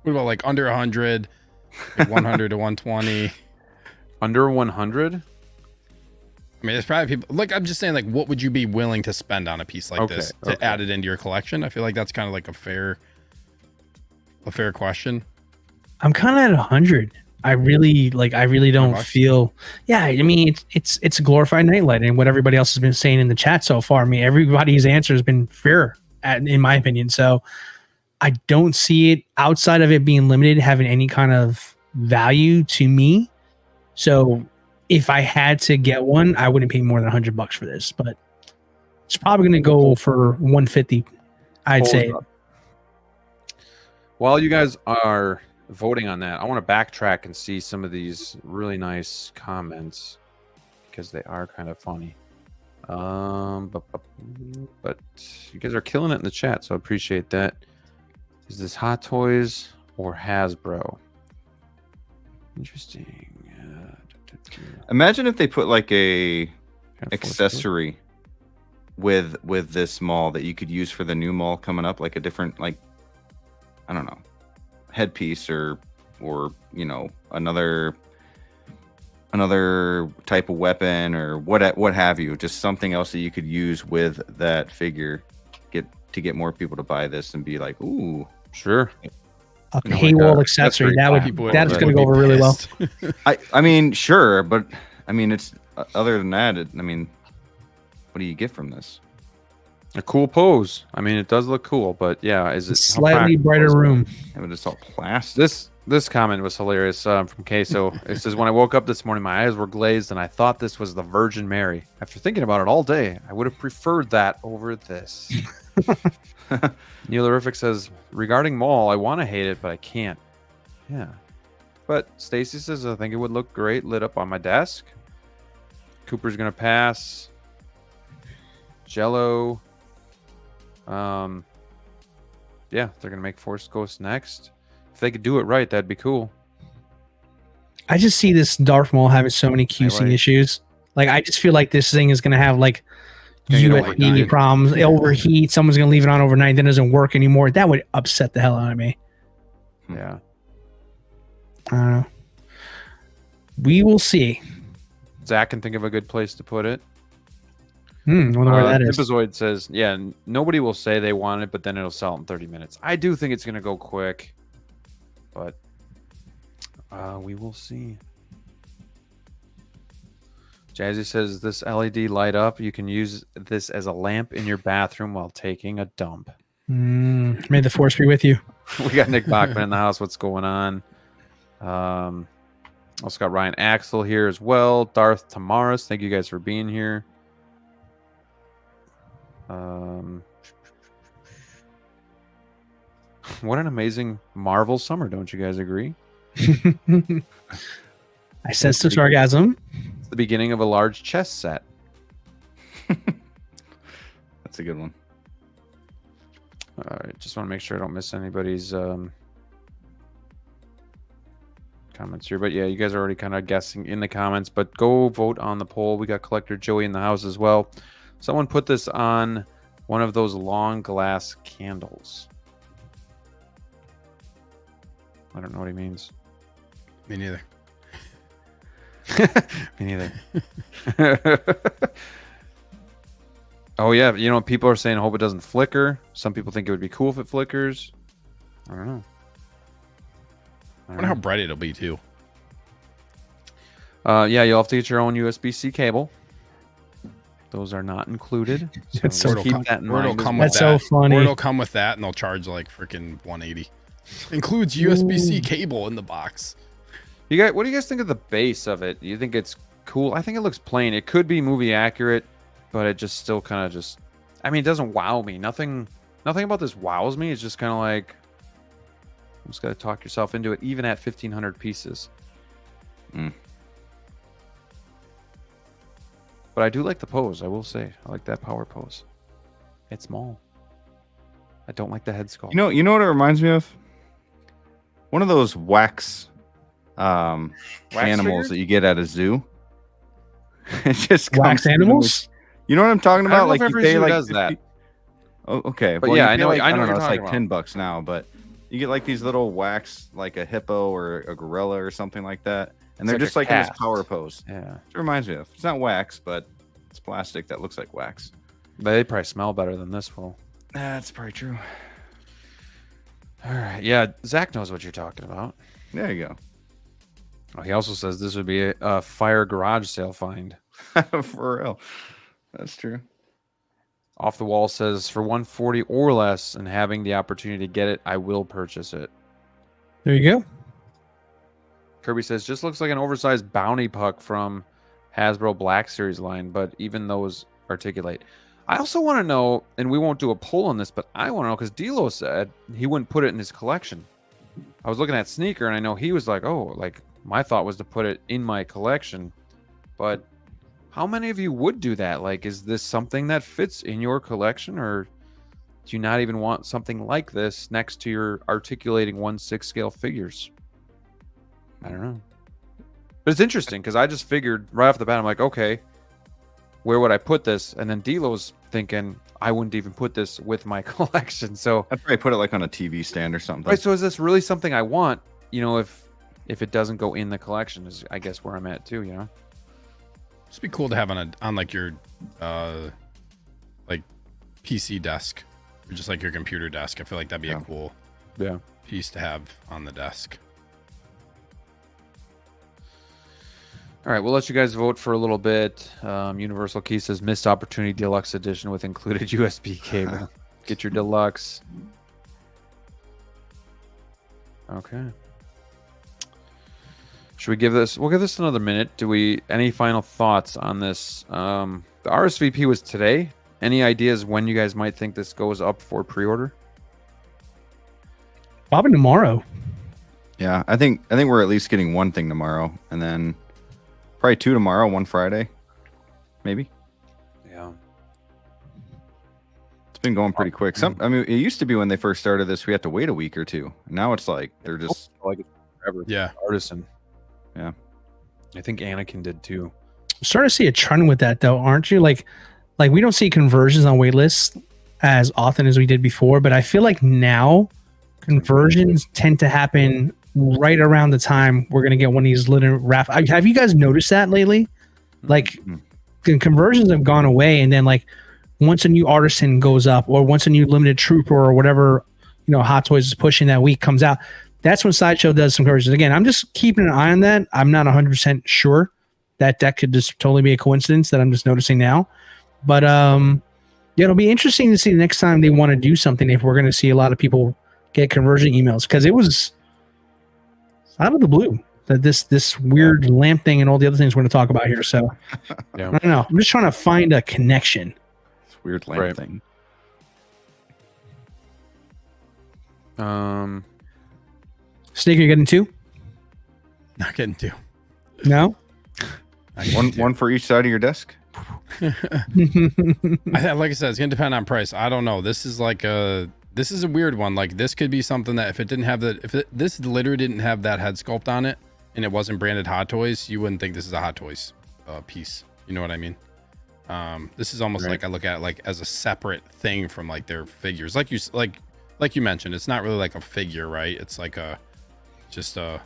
What about like under 100, like 100 to 120? Under 100? I mean, there's probably people like I'm just saying, like, what would you be willing to spend on a piece like this to add it into your collection? I feel like that's kind of like a fair question. I'm kind of at 100. I really don't $100? feel. Yeah, I mean it's a glorified nightlight, and what everybody else has been saying in the chat so far. I mean, everybody's answer has been fair, in my opinion. So I don't see it outside of it being limited having any kind of value to me. So if I had to get one, I wouldn't pay more than $100 for this, but it's probably going to go for 150. I'd Hold say. up. While you guys are voting on that, I want to backtrack and see some of these really nice comments because they are kind of funny. But you guys are killing it in the chat, so I appreciate that. Is this Hot Toys or Hasbro? Interesting. Imagine if they put like a Kind of accessory with this mall that you could use for the new mall coming up, like a different, like, I don't know, headpiece or or another type of weapon or what have you, just something else that you could use with that figure to get more people to buy this and be like, ooh, sure. A paywall accessory that is going to go over really well. I mean, sure, but I mean, it's other than that. I mean, what do you get from this? A cool pose. I mean, it does look cool, but yeah, is it slightly brighter room? Yeah, but it's all plastic. This comment was hilarious from Queso. It says, when I woke up this morning, my eyes were glazed and I thought this was the Virgin Mary. After thinking about it all day, I would have preferred that over this. Neil Horrific says, regarding Maul, I want to hate it, but I can't. Yeah. But Stacy says, I think it would look great lit up on my desk. Cooper's going to pass. Jello. Yeah, they're going to make Force Ghost next. If they could do it right, that'd be cool. I just see this Darth Maul having so many QC issues. Like, I just feel like this thing is going to have like USB problems. It overheats. Someone's going to leave it on overnight. Then it doesn't work anymore. That would upset the hell out of me. Yeah. I don't know. We will see. Zach can think of a good place to put it. I wonder where that is. Impozoid says, yeah, nobody will say they want it, but then it'll sell in 30 minutes. I do think it's going to go quick, but we will see. Jazzy says, this LED light up. You can use this as a lamp in your bathroom while taking a dump. May the force be with you. We got Nick Bachman in the house. What's going on? Also got Ryan Axel here as well. Darth Tamaris, thank you guys for being here. What an amazing Marvel summer, don't you guys agree? I sense the sarcasm. It's the beginning of a large chess set. That's a good one. All right, just want to make sure I don't miss anybody's comments here. But yeah, you guys are already kind of guessing in the comments, but go vote on the poll. We got Collector Joey in the house as well. Someone put this on one of those long glass candles. I don't know what he means. Me neither. Me neither. Oh yeah, people are saying I hope it doesn't flicker. Some people think it would be cool if it flickers. I don't know. I wonder how bright it'll be too. Yeah, you'll have to get your own USB-C cable. Those are not included. So keep that in mind. That's so funny. Or it'll come with that, and they'll charge like freaking $180. Includes USB-C cable in the box. What do you guys think of the base of it? Do you think it's cool? I think it looks plain. It could be movie accurate, but it just still kind of just. I mean, it doesn't wow me. Nothing about this wows me. It's just kind of like. You just got to talk yourself into it, even at 1,500 pieces. But I do like the pose, I will say. I like that power pose. It's small. I don't like the head sculpt. You know what it reminds me of? One of those wax animals figures? that you get at a zoo. It just wax animals? You know what I'm talking about? Like you pay like does that. Oh, okay. But yeah, I know I don't know. it's It's like about. $10 now, but you get like these little wax, like a hippo or a gorilla or something like that. And they're just like in this power pose. Yeah. It reminds me of. It's not wax, but it's plastic that looks like wax. But they probably smell better than this will. That's probably true. All right. Yeah, Zach knows what you're talking about. There you go. Oh, he also says this would be a fire garage sale find. For real. That's true. Off the Wall says for 140 or less and having the opportunity to get it, I will purchase it. There you go. Kirby says just looks like an oversized bounty puck from Hasbro Black Series line, but even those articulate. I also want to know, and we won't do a poll on this, but I want to know because D'Lo said he wouldn't put it in his collection. I was looking at Sneaker, and I know he was like, "Oh, like my thought was to put it in my collection," but how many of you would do that? Like, is this something that fits in your collection, or do you not even want something like this next to your articulating 1/6 scale figures? I don't know. But it's interesting because I just figured right off the bat, I'm like, okay, where would I put this? And then D'Lo's thinking I wouldn't even put this with my collection. So I'd probably put it like on a TV stand or something. right. So is this really something I want? if it doesn't go in the collection is, I guess, where I'm at too, you know? Just be cool to have on like your like PC desk, or just like your computer desk. I feel like that'd be a cool piece to have on the desk. All right, we'll let you guys vote for a little bit. Universal Key says missed opportunity deluxe edition with included USB cable. Get your deluxe. Okay. Should we give this? We'll give this another minute. Any final thoughts on this? The RSVP was today. Any ideas when you guys might think this goes up for pre-order? Probably tomorrow. Yeah, I think we're at least getting one thing tomorrow, and then probably 2 tomorrow, 1 Friday, maybe. Yeah, it's been going pretty quick. I mean, it used to be when they first started this, we had to wait a week or 2. Now it's like they're just like it's forever. Yeah, Artisan. Yeah, I think Anakin did too. I'm starting to see a trend with that, though, aren't you? Like we don't see conversions on waitlists as often as we did before, but I feel like now conversions tend to happen right around the time we're going to get one of these limited raffle. Have you guys noticed that lately? Like conversions have gone away, and then like once a new artisan goes up, or once a new limited trooper or whatever, you know, Hot Toys is pushing that week comes out, that's when Sideshow does some conversions. Again, I'm just keeping an eye on that. I'm not 100% sure that could just totally be a coincidence that I'm just noticing now. But yeah, it'll be interesting to see the next time they want to do something, if we're going to see a lot of people get conversion emails, because it was out of the blue that this weird lamp thing and all the other things we're going to talk about here. So yeah. I don't know. I'm just trying to find a connection. It's weird lamp thing. Snake, are you getting 2? Not getting 2. No. One for each side of your desk. Like I said, it's gonna depend on price. I don't know. This is a weird one. Like, this could be something that if it didn't have this literally didn't have that head sculpt on it, and it wasn't branded Hot Toys, you wouldn't think this is a Hot Toys piece. You know what I mean? This is almost like I look at it like as a separate thing from like their figures. Like you mentioned, it's not really like a figure, right? It's like just a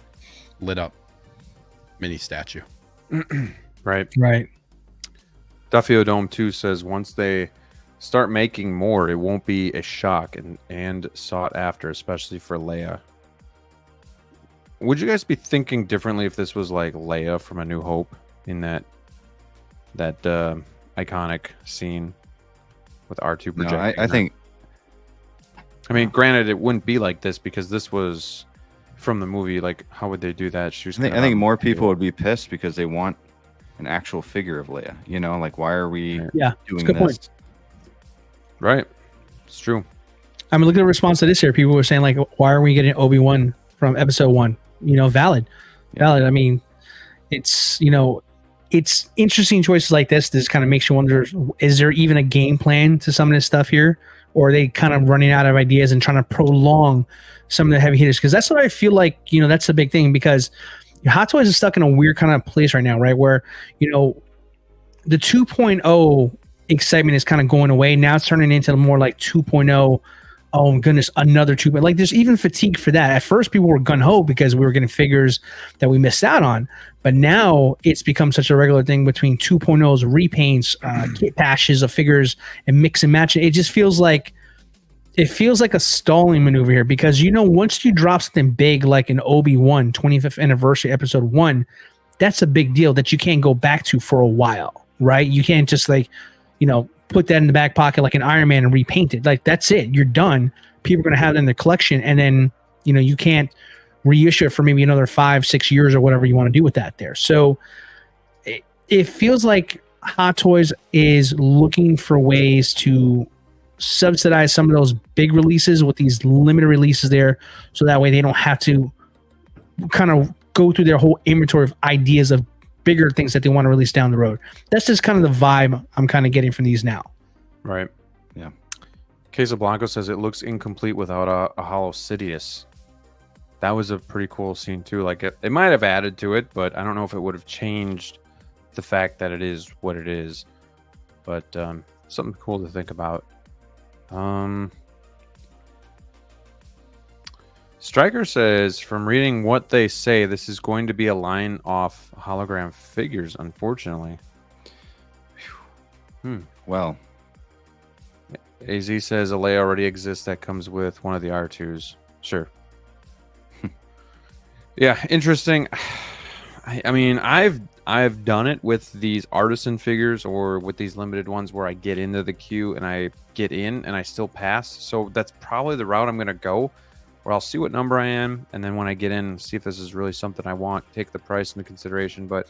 lit up mini statue. Right. Right. Dome 2 says once they start making more, it won't be a shock and sought after, especially for Leia. Would you guys be thinking differently if this was like Leia from A New Hope in that iconic scene with R2 projecting? No, I think. I mean, granted, it wouldn't be like this because this was from the movie. Like, how would they do that? She was I think more people would be pissed because they want an actual figure of Leia. You know, like, why are we doing this? Point. Right. It's true. I mean, look at the response to this here. People were saying, like, why are we getting Obi-Wan from episode 1? You know, valid. I mean, it's, you know, it's interesting choices like this. This kind of makes you wonder, is there even a game plan to some of this stuff here? Or are they kind of running out of ideas and trying to prolong some of the heavy hitters? Because that's what I feel like, you know, that's the big thing, because Hot Toys is stuck in a weird kind of place right now, right? Where, you know, the 2.0 excitement is kind of going away. Now it's turning into more like 2.0. Oh goodness, another 2. But like, there's even fatigue for that. At first, people were gung-ho because we were getting figures that we missed out on. But now it's become such a regular thing between 2.0s, repaints, kit patches of figures, and mix and match. It just feels like a stalling maneuver here, because, you know, once you drop something big like an Obi-Wan 25th anniversary episode 1, that's a big deal that you can't go back to for a while, right? You can't just, like, you know, put that in the back pocket like an Iron Man and repaint it. Like, that's it. You're done. People are going to have it in their collection, and then, you know, you can't reissue it for maybe another 5-6 years or whatever you want to do with that there. So it feels like Hot Toys is looking for ways to subsidize some of those big releases with these limited releases there, so that way they don't have to kind of go through their whole inventory of ideas of bigger things that they want to release down the road. That's just kind of the vibe I'm kind of getting from these now. Right. Yeah. Casablanca says it looks incomplete without a Hollow Sidious. That was a pretty cool scene too. Like, it might have added to it, but I don't know if it would have changed the fact that it is what it is. But something cool to think about. Striker says, from reading what they say, this is going to be a line off hologram figures, unfortunately. Well, AZ says a Leia already exists that comes with one of the R2s. Sure. Yeah, interesting. I mean, I've done it with these artisan figures or with these limited ones where I get into the queue and I get in and I still pass. So that's probably the route I'm going to go, where I'll see what number I am, and then when I get in, see if this is really something I want, take the price into consideration. But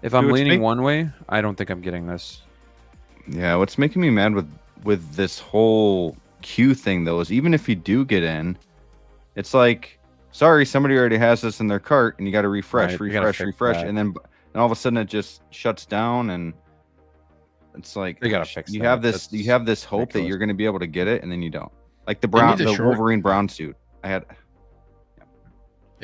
if I'm leaning one way, I don't think I'm getting this. Yeah, what's making me mad with this whole queue thing, though, is even if you do get in, it's like, sorry, somebody already has this in their cart, and you got to refresh, and all of a sudden it just shuts down, and it's like they gotta fix you that. have this hope that you're going to be able to get it, and then you don't. Like the Wolverine brown suit, They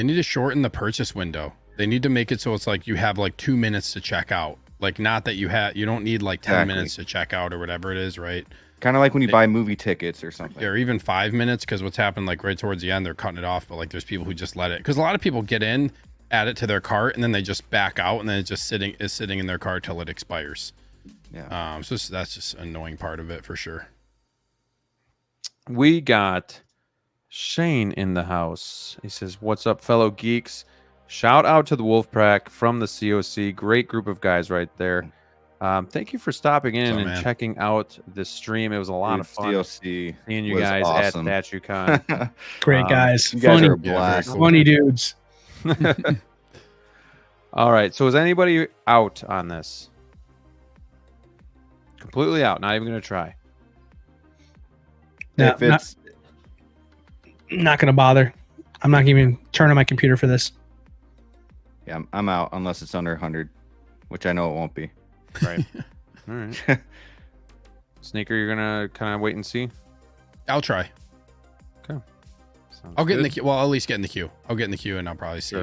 need to shorten the purchase window. They need to make it so it's like you have like 2 minutes to check out. Like, not that you don't need like 10 minutes to check out or whatever it is, right? Kind of like when you buy movie tickets or something. Or even 5 minutes, because what's happened, like right towards the end, they're cutting it off, but like there's people who just let it. Because a lot of people get in, add it to their cart, and then they just back out, and then it's just sitting in their cart till it expires. Yeah. So that's just an annoying part of it for sure. We got Shane in the house. He says, "What's up, fellow geeks? Shout out to the Wolfpack from the COC. Great group of guys right there. Thank you for stopping in and checking out the stream. It was a lot of fun COC seeing you guys awesome. at STATUECON. Great guys. You guys are a blast. Funny dudes. All right. So is anybody out on this? Completely out. Not even going to try. No, If it's not going to bother. I'm not even turning my computer for this. Yeah, I'm out unless it's under 100, which I know it won't be. Right. All right. Sneaker, you're gonna kind of wait and see. I'll try. Okay. I'll get in the queue. Well, I'll at least get in the queue. I'll get in the queue and I'll probably see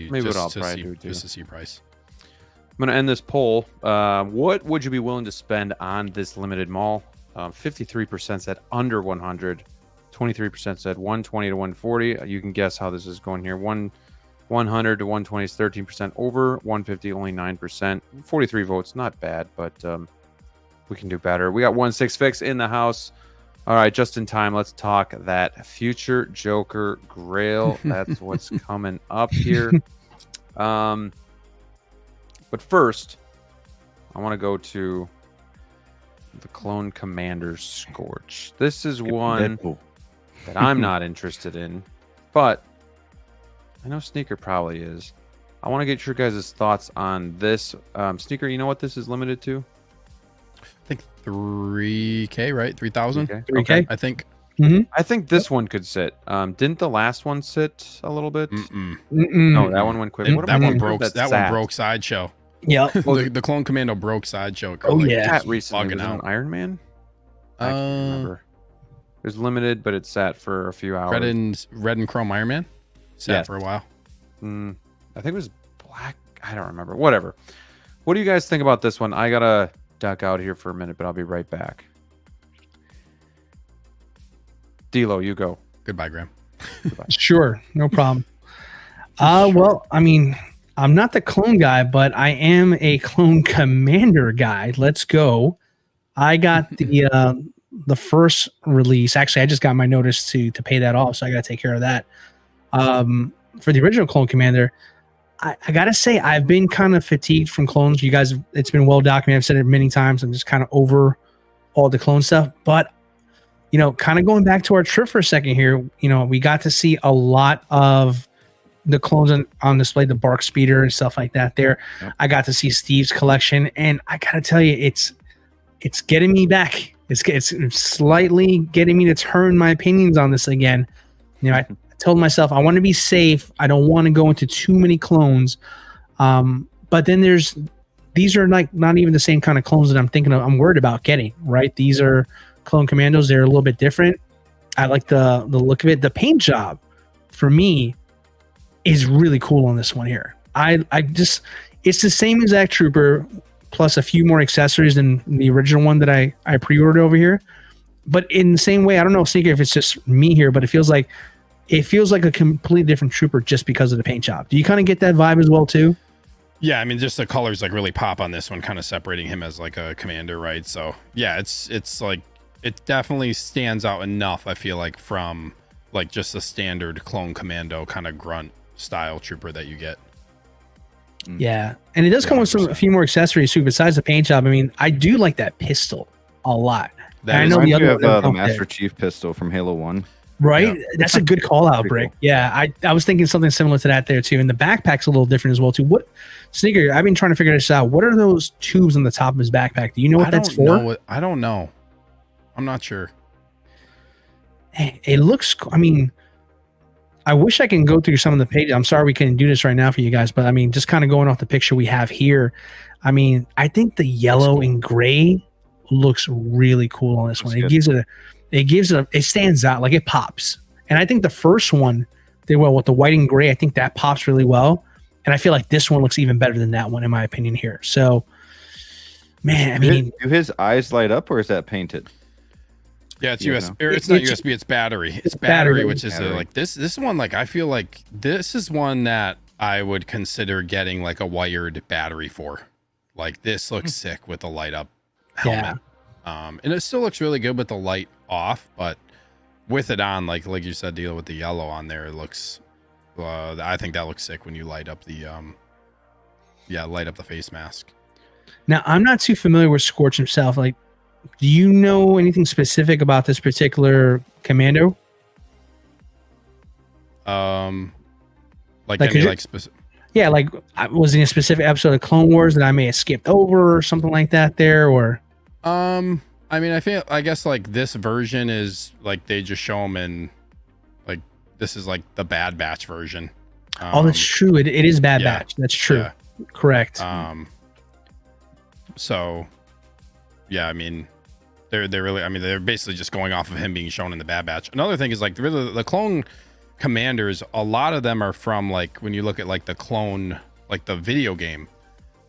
maybe just, what I'll to probably see, do too. just to see price. I'm gonna end this poll. What would you be willing to spend on this limited mall? 53% said under 100. 23% said 120 to 140. You can guess how this is going here. 100 to 120 is 13% over. 150 only 9%. 43 votes, not bad, but we can do better. We got 1-6 in the house. All right, just in time. Let's talk that future Joker Grail. That's what's coming up here. But first, I want to go to the Clone Commander Scorch. This is one that I'm not interested in, but I know Sneaker probably is. I want to get your guys' thoughts on this. Sneaker, you know what this is limited to? I think 3K, right? 3,000? 3K? I think. Mm-hmm. I think this one could sit. Didn't the last one sit a little bit? Mm-mm. No, that one went quick. That one broke. That one broke Sideshow. Yep. the Clone Commando broke Sideshow. Oh, yeah. Sat recently. Was it on Iron Man? I can't remember. It was limited, but it sat for a few hours. Red and Chrome Iron Man sat for a while. I think it was black. I don't remember. Whatever. What do you guys think about this one? I gotta duck out here for a minute, but I'll be right back. D'Lo, you go. Goodbye, Graham. Goodbye. Sure, no problem. Well, I mean, I'm not the clone guy, but I am a Clone Commander guy. Let's go. I got the first release. Actually, I just got my notice to pay that off, so I got to take care of that. For the original Clone Commander, I got to say I've been kind of fatigued from clones. You guys, it's been well documented. I've said it many times. I'm just kind of over all the clone stuff. But, you know, kind of going back to our trip for a second here, you know, we got to see a lot of the clones on display, the Bark Speeder and stuff like that there. Yep. I got to see Steve's collection, and I got to tell you, it's getting me back. It's slightly getting me to turn my opinions on this again. You know, I told myself I want to be safe. I don't want to go into too many clones. But then these are like not even the same kind of clones that I'm worried about getting, right? These are Clone Commandos. They're a little bit different. I like the look of it. The paint job for me is really cool on this one here. It's the same exact trooper plus a few more accessories than the original one that I pre-ordered over here. But in the same way, I don't know, Sneaker, if it's just me here, but it feels like it feels like a completely different trooper just because of the paint job. Do you kind of get that vibe as well too? Yeah, I mean, just the colors like really pop on this one, kind of separating him as like a commander, right? So yeah, it's like it definitely stands out enough, I feel like, from like just the standard clone commando kind of grunt style trooper that you get. Yeah, and it does come with a few more accessories too. Besides the paint job, I mean, I do like that pistol a lot. I know the other the Master Chief pistol from Halo 1. Right, Yeah. that's a good call out, Brick. Cool. Yeah, I was thinking something similar to that there too. And the backpack's a little different as well too. What, Sneaker? I've been trying to figure this out. What are those tubes on the top of his backpack? Do you know what that's for? I don't know. I'm not sure. It looks. I mean, I wish I can go through some of the pages. I'm sorry we couldn't do this right now for you guys, but I mean, just kind of going off the picture we have here. I mean, I think the yellow and gray looks really cool on this one. It stands out, like it pops. And I think the first one did well with the white and gray. I think that pops really well. And I feel like this one looks even better than that one, in my opinion here. So, man, I mean, do his eyes light up or is that painted? Yeah, it's USB. Or it's not USB. It's battery. It's battery, which is like this one. Like I feel like this is one that I would consider getting like a wired battery for. Like this looks sick with the light up helmet. Yeah. And it still looks really good with the light off, but with it on, like you said, deal with the yellow on there, it looks. I think that looks sick when you light up the light up the face mask. Now I'm not too familiar with Scorch himself. Like, do you know anything specific about this particular commando? Like any like specific. Yeah, like was in a specific episode of Clone Wars that I may have skipped over or something like that there, or. I mean, I guess like this version is like they just show them in like this is like the Bad Batch version. Oh, that's true. It is Bad Batch. That's true. Yeah. Correct. So, yeah, I mean, they're really, I mean, they're basically just going off of him being shown in the Bad Batch. Another thing is like really the clone commanders. A lot of them are from like when you look at like the clone, like the video game.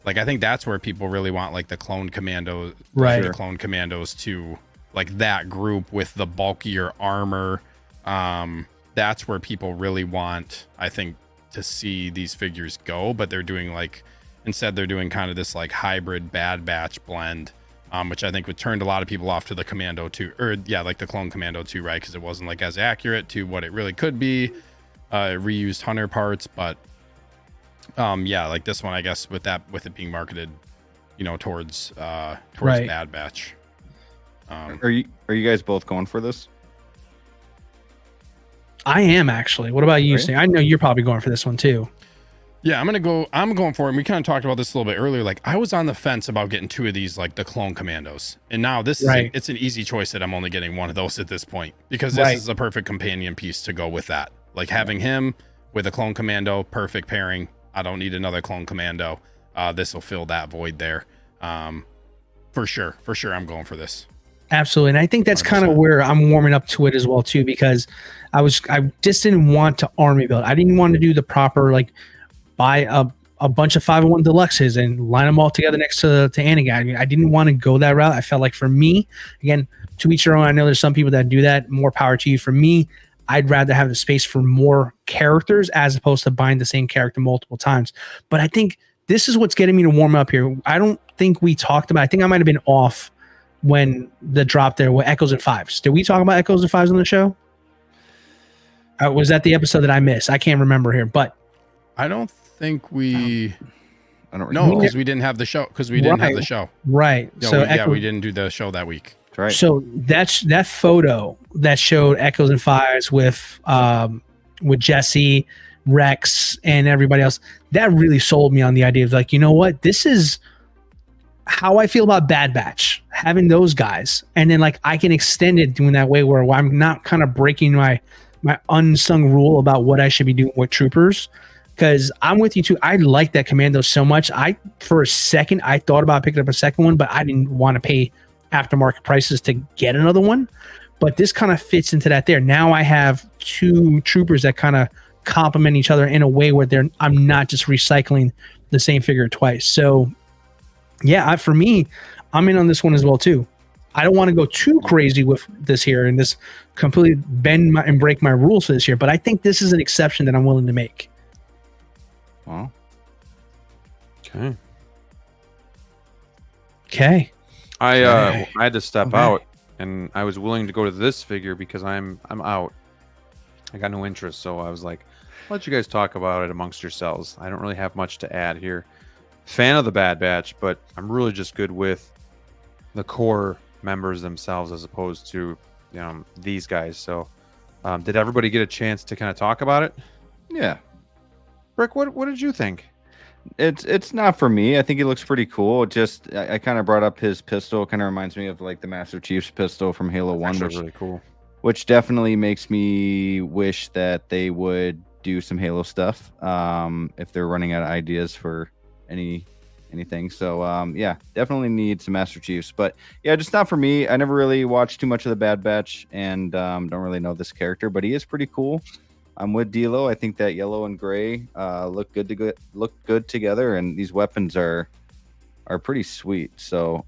Like I think that's where people really want like the clone commandos, right? The clone commandos to like that group with the bulkier armor. That's where people really want, I think, to see these figures go. But they're doing like instead they're doing kind of this like hybrid Bad Batch blend, which I think would turn a lot of people off to the Commando 2, or like the Clone Commando 2, right? Because it wasn't like as accurate to what it really could be. Reused Hunter parts, but. Like this one, I guess with it being marketed, towards right. Bad Batch. Are you guys both going for this? I am actually. What about you, Sting? I know you're probably going for this one too. Yeah, I'm going for it. And we kind of talked about this a little bit earlier. Like I was on the fence about getting two of these, like the clone commandos, and now this is it's an easy choice that I'm only getting one of those at this point because this is a perfect companion piece to go with that. Like having him with a clone commando, perfect pairing. I don't need another clone commando. This will fill that void there. For sure. I'm going for this. Absolutely. And I think that's kind of where I'm warming up to it as well too, because I just didn't want to army build. I didn't want to do the proper, like buy a bunch of 501 deluxes and line them all together next to Anakin. I mean, I didn't want to go that route. I felt like for me, again, to each their own. I know there's some people that do that. More power to you. For me, I'd rather have the space for more characters as opposed to buying the same character multiple times. But I think this is what's getting me to warm up here. I don't think we talked about, I think I might have been off when the drop there with Echoes and Fives. Did we talk about Echoes and Fives on the show? Was that the episode that I missed? I can't remember here, but I don't think we. I don't know because we didn't have the show. Right. Yeah, so we didn't do the show that week. Right. So that's that photo that showed Echoes and Fives with Jesse, Rex, and everybody else. That really sold me on the idea of like, you know what, this is how I feel about Bad Batch, having those guys, and then like I can extend it doing that way where I'm not kind of breaking my unsung rule about what I should be doing with troopers. Because I'm with you too. I like that commando so much. For a second I thought about picking up a second one, but I didn't want to pay aftermarket prices to get another one. But this kind of fits into that there. Now I have two troopers that kind of complement each other in a way where I'm not just recycling the same figure twice. So yeah, for me, I'm in on this one as well too. I don't want to go too crazy with this here and this completely bend and break my rules for this year, but I think this is an exception that I'm willing to make. Well, okay. I had to step out, and I was willing to go to this figure because I'm out. I got no interest, so I was like, I'll let you guys talk about it amongst yourselves. I don't really have much to add here. Fan of the Bad Batch, but I'm really just good with the core members themselves as opposed to these guys. So did everybody get a chance to kind of talk about it? Yeah. Rick, what did you think? It's not for me. I think he looks pretty cool. Just I kind of brought up his pistol. Kind of reminds me of like the Master Chief's pistol from Halo 1, which really cool. Which definitely makes me wish that they would do some Halo stuff. If they're running out of ideas for anything. So yeah, definitely need some Master Chiefs. But yeah, just not for me. I never really watched too much of the Bad Batch and don't really know this character, but he is pretty cool. I'm with D'Lo. I think that yellow and gray look good together, and these weapons are pretty sweet. So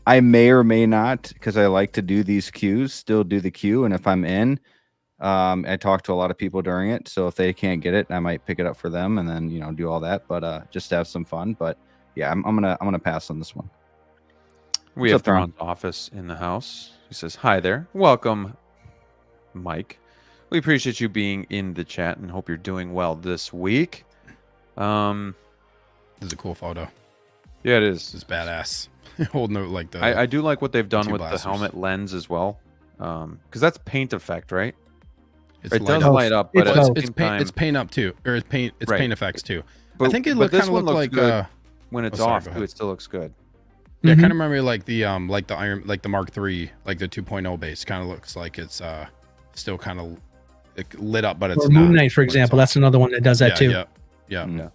I may or may not, because I like to do these queues, still do the queue, and if I'm in, I talk to a lot of people during it. So if they can't get it, I might pick it up for them, and then do all that. But just to have some fun. But yeah, I'm gonna pass on this one. We have Thrawn's office in the house. He says, "Hi there, welcome, Mike. We appreciate you being in the chat and hope you're doing well this week." This is a cool photo. Yeah, it is. It's badass. Holding it like the. I do like what they've done with blasters. the helmet lens as well, because that's paint effect, right? It's It does light up, but it's paint up too, or it's paint effects too. But, I think it but kind this of one looked looks like good when it's sorry, off. go Too, ahead. it still looks good. Yeah, kind of remember like the iron, like the Mark III, like the 2.0 base. Kind of looks like it's still kind of lit up, but it's or Moon Knight, for example. That's another one that does that too. Yeah.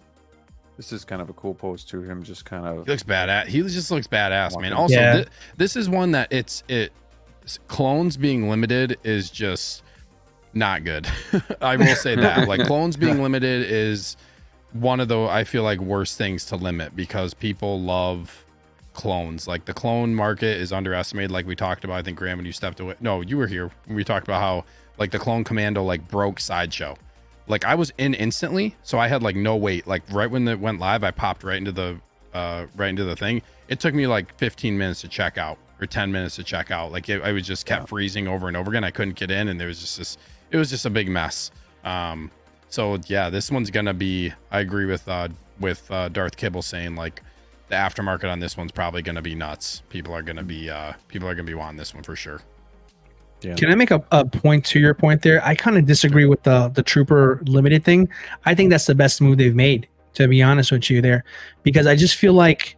This is kind of a cool pose to him. Just kind of He looks badass. He just looks badass, man. Also, this is one that clones being limited is just not good. I will say that. Like clones being limited is one of the I feel like worst things to limit because people love clones. Like the clone market is underestimated. Like we talked about. I think Graham, when you stepped away. No, you were here when we talked about how like the clone commando like broke Sideshow. Like I was in instantly, so I had like no wait. Like right when it went live, I popped right into the thing. It took me like 15 minutes to check out or 10 minutes to check out. Like I was just kept freezing over and over again. I couldn't get in, and there was just this. It was just a big mess. So yeah, this one's gonna be. I agree with Darth Kibble saying like the aftermarket on this one's probably gonna be nuts. People are gonna be wanting this one for sure. Yeah. Can I make a point to your point there? I kind of disagree with the Trooper limited thing. I think that's the best move they've made, to be honest with you there, because I just feel like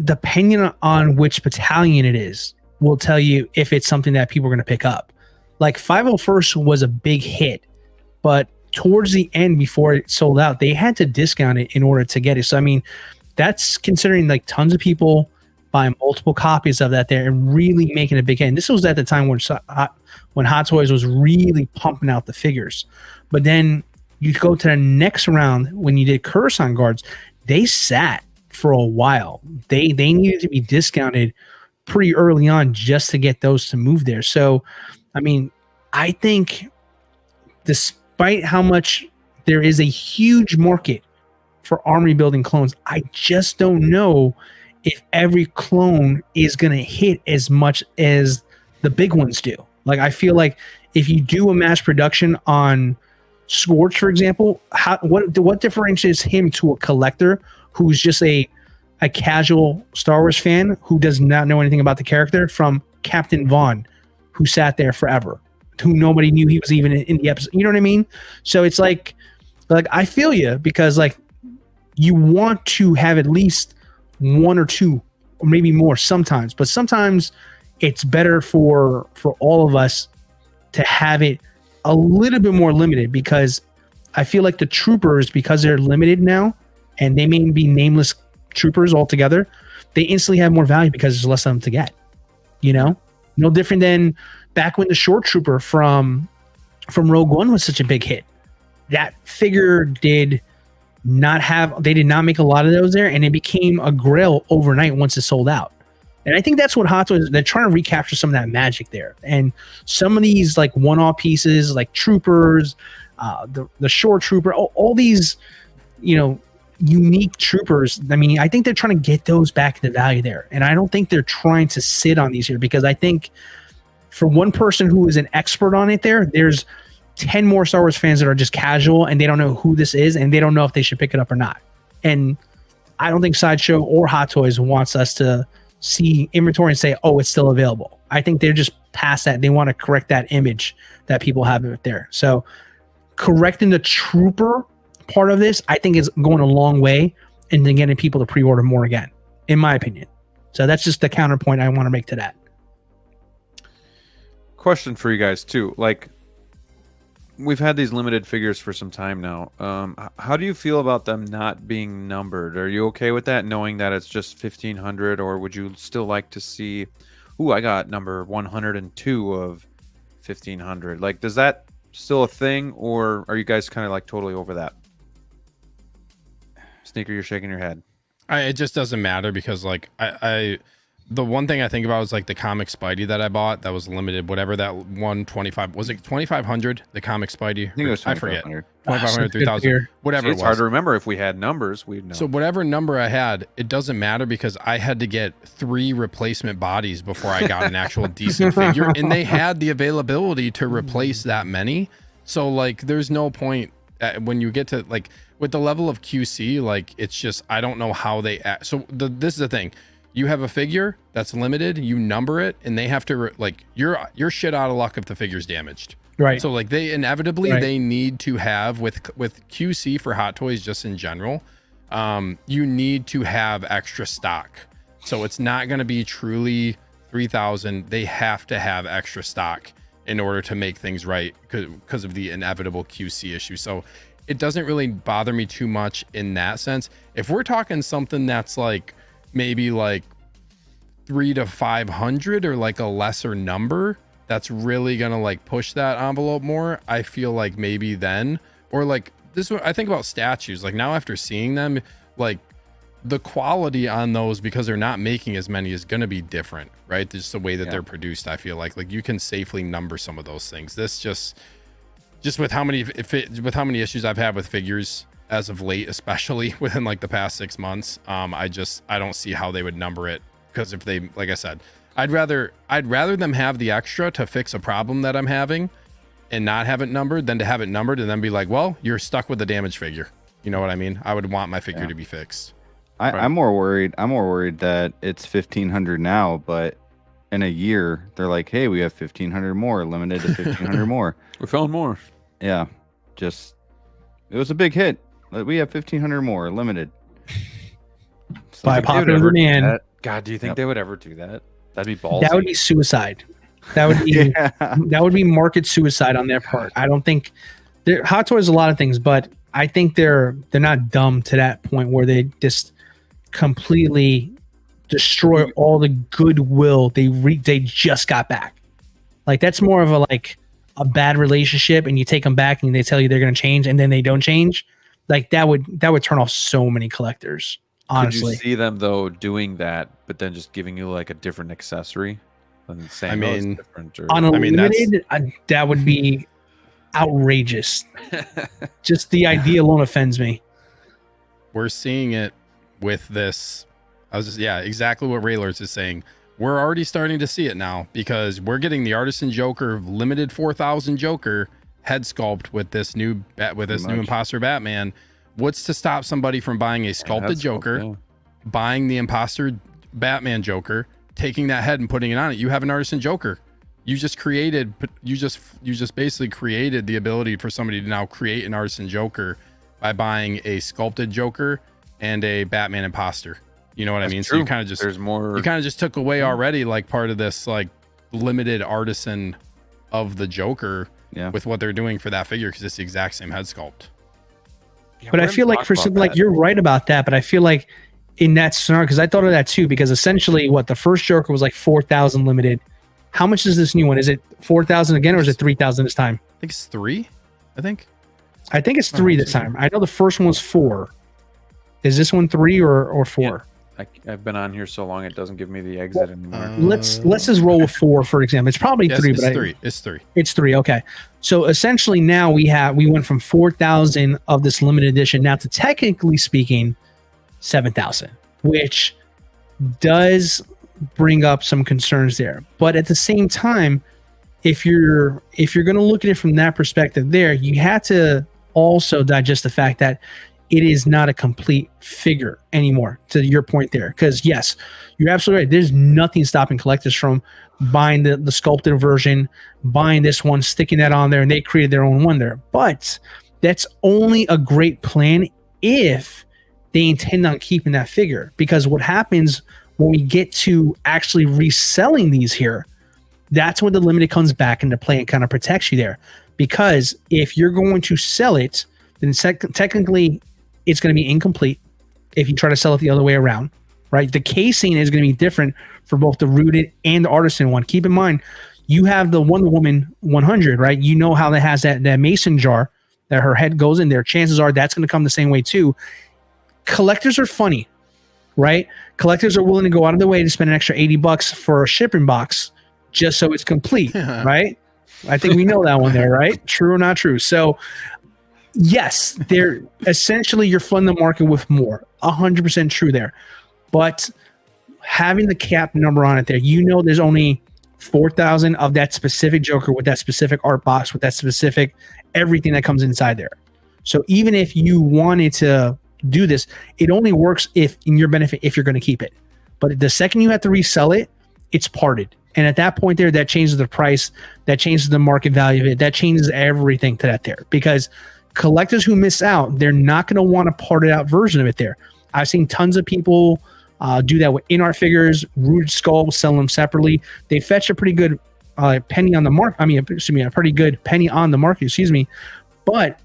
depending on which battalion it is will tell you if it's something that people are going to pick up. Like 501st was a big hit, but towards the end before it sold out, they had to discount it in order to get it. So, I mean, that's considering like tons of people buying multiple copies of that there and really making a big hit. And this was at the time when Hot Toys was really pumping out the figures. But then you go to the next round when you did Coruscant Guards, they sat for a while. They needed to be discounted pretty early on just to get those to move there. So, I mean, I think despite how much there is a huge market for army building clones, I just don't know if every clone is going to hit as much as the big ones do. Like, I feel like if you do a mass production on Scorch, for example, what differentiates him to a collector who's just a casual Star Wars fan who does not know anything about the character from Captain Vaughn, who sat there forever, who nobody knew he was even in the episode. You know what I mean? So it's like I feel you, because like you want to have at least one or two or maybe more sometimes, but sometimes it's better for all of us to have it a little bit more limited, because I feel like the troopers, because they're limited now and they may be nameless troopers altogether, they instantly have more value because there's less of them to get. No different than back when the short trooper from Rogue One was such a big hit. That figure did not make a lot of those there, and it became a grail overnight once it sold out. And I think that's what Hot Toys, they're trying to recapture some of that magic there. And some of these like one-off pieces, like Troopers, the Shore Trooper, all these, unique troopers. I mean, I think they're trying to get those back into value there. And I don't think they're trying to sit on these here, because I think for one person who is an expert on it there's 10 more Star Wars fans that are just casual and they don't know who this is and they don't know if they should pick it up or not. And I don't think Sideshow or Hot Toys wants us to see inventory and say, oh, it's still available. I think they're just past that. They want to correct that image that people have out there. So correcting the trooper part of this, I think, is going a long way and then getting people to pre-order more again, in my opinion. So that's just the counterpoint I want to make to that. Question for you guys too. Like, we've had these limited figures for some time now. How do you feel about them not being numbered? Are you okay with that, knowing that it's just 1,500, or would you still like to see, I got number 102 of 1,500? Like, does that still a thing, or are you guys kind of like totally over that? Sneaker, you're shaking your head. It just doesn't matter, because like the one thing I think about is like the comic Spidey that I bought that was limited, whatever that 125 was, it 2,500, the comic Spidey. I think it was 2,500, 3,000, whatever. It's hard to remember. If we had numbers, we'd know. So whatever number I had, it doesn't matter, because I had to get 3 replacement bodies before I got an actual decent figure, and they had the availability to replace that many. So like, there's no point when you get to like with the level of QC, like it's just, I don't know how they act. So this is the thing. You have a figure that's limited, you number it, and they have to like, you're shit out of luck if the figure's damaged. Right. So like they inevitably they need to have with QC for Hot Toys just in general, you need to have extra stock. So it's not going to be truly 3,000. They have to have extra stock in order to make things right, because of the inevitable QC issue. So it doesn't really bother me too much in that sense. If we're talking something that's like maybe like 300 to 500 or like a lesser number, that's really gonna like push that envelope more, I feel like maybe then, or like this one, I think about statues, like now after seeing them, like the quality on those, because they're not making as many, is going to be different, right? Just the way that they're produced. I feel like you can safely number some of those things. This just with how many issues I've had with figures as of late, especially within like the past 6 months, I don't see how they would number it, because if they, like I said, I'd rather them have the extra to fix a problem that I'm having and not have it numbered than to have it numbered and then be like, well, you're stuck with the damaged figure. You know what I mean? I would want my figure to be fixed. I'm more worried that it's 1,500 now, but in a year they're like, hey, we have 1,500 more, limited to 1,500 more. We found more. Yeah, it was a big hit. We have 1,500 more, limited. By popular demand. God, do you think they would ever do that? That'd be ballsy. That would be suicide. That would be that would be market suicide on their part. I don't think Hot Toys is a lot of things, but I think they're not dumb to that point where they just completely destroy all the goodwill they just got back. Like that's more of a bad relationship, and you take them back and they tell you they're going to change and then they don't change. Like that would turn off so many collectors. Honestly, could you see them though doing that, but then just giving you like a different accessory and saying, I mean, it's different, or, on a limited, that would be outrageous. Just the idea alone offends me. We're seeing it with this. Exactly what Raylords is saying. We're already starting to see it now, because we're getting the Artisan Joker limited 4,000 Joker head sculpt with this new imposter Batman. What's to stop somebody from buying a sculpted Joker, buying the imposter Batman Joker, taking that head and putting it on it? You have an Artisan Joker. You just basically created the ability for somebody to now create an Artisan Joker by buying a sculpted Joker and a Batman imposter. You know what I mean? True. So you kind of just took away already like part of this like limited artisan of the Joker with what they're doing for that figure, because it's the exact same head sculpt. Yeah, but I feel like for something like, you're right about that, but I feel like in that scenario, because I thought of that too, because essentially the first Joker was like 4,000 limited. How much is this new one? Is it 4,000 again, or is it 3,000 this time? I think it's 3. I think it's 3 this time. I know the first one was 4. Is this one 3 or 4? I've been on here so long it doesn't give me the exit anymore. Let's just roll with 4, for example. It's probably 3, it's but three. It's 3. It's 3. Okay. So essentially now we went from 4,000 of this limited edition now to, technically speaking, 7,000, which does bring up some concerns there. But at the same time, if you're going to look at it from that perspective there, you have to also digest the fact that it is not a complete figure anymore, to your point there. Because yes, you're absolutely right. There's nothing stopping collectors from buying the sculpted version, buying this one, sticking that on there, and they created their own one there. But that's only a great plan if they intend on keeping that figure. Because what happens when we get to actually reselling these here, that's when the limited comes back into play and kind of protects you there. Because if you're going to sell it, then technically it's going to be incomplete if you try to sell it the other way around, right? The casing is going to be different for both the rooted and the artisan one. Keep in mind, you have the Wonder Woman 100, right? You know how that has that mason jar that her head goes in there. Chances are that's going to come the same way too. Collectors are funny, right? Collectors are willing to go out of their way to spend an extra $80 for a shipping box just so it's complete, right? I think we know that one there, right? True or not true? So yes, they're essentially you're flooding the market with more. 100% true there. But having the cap number on it there, you know there's only 4,000 of that specific Joker with that specific art box, with that specific everything that comes inside there. So even if you wanted to do this, it only works if in your benefit if you're going to keep it. But the second you have to resell it, it's parted. And at that point there, that changes the price, that changes the market value of it, that changes everything to that there. Because collectors who miss out, they're not going to want a parted out version of it there. I've seen tons of people do that with in-art figures, rooted skulls, sell them separately. They fetch a pretty good penny on the market. A pretty good penny on the market, but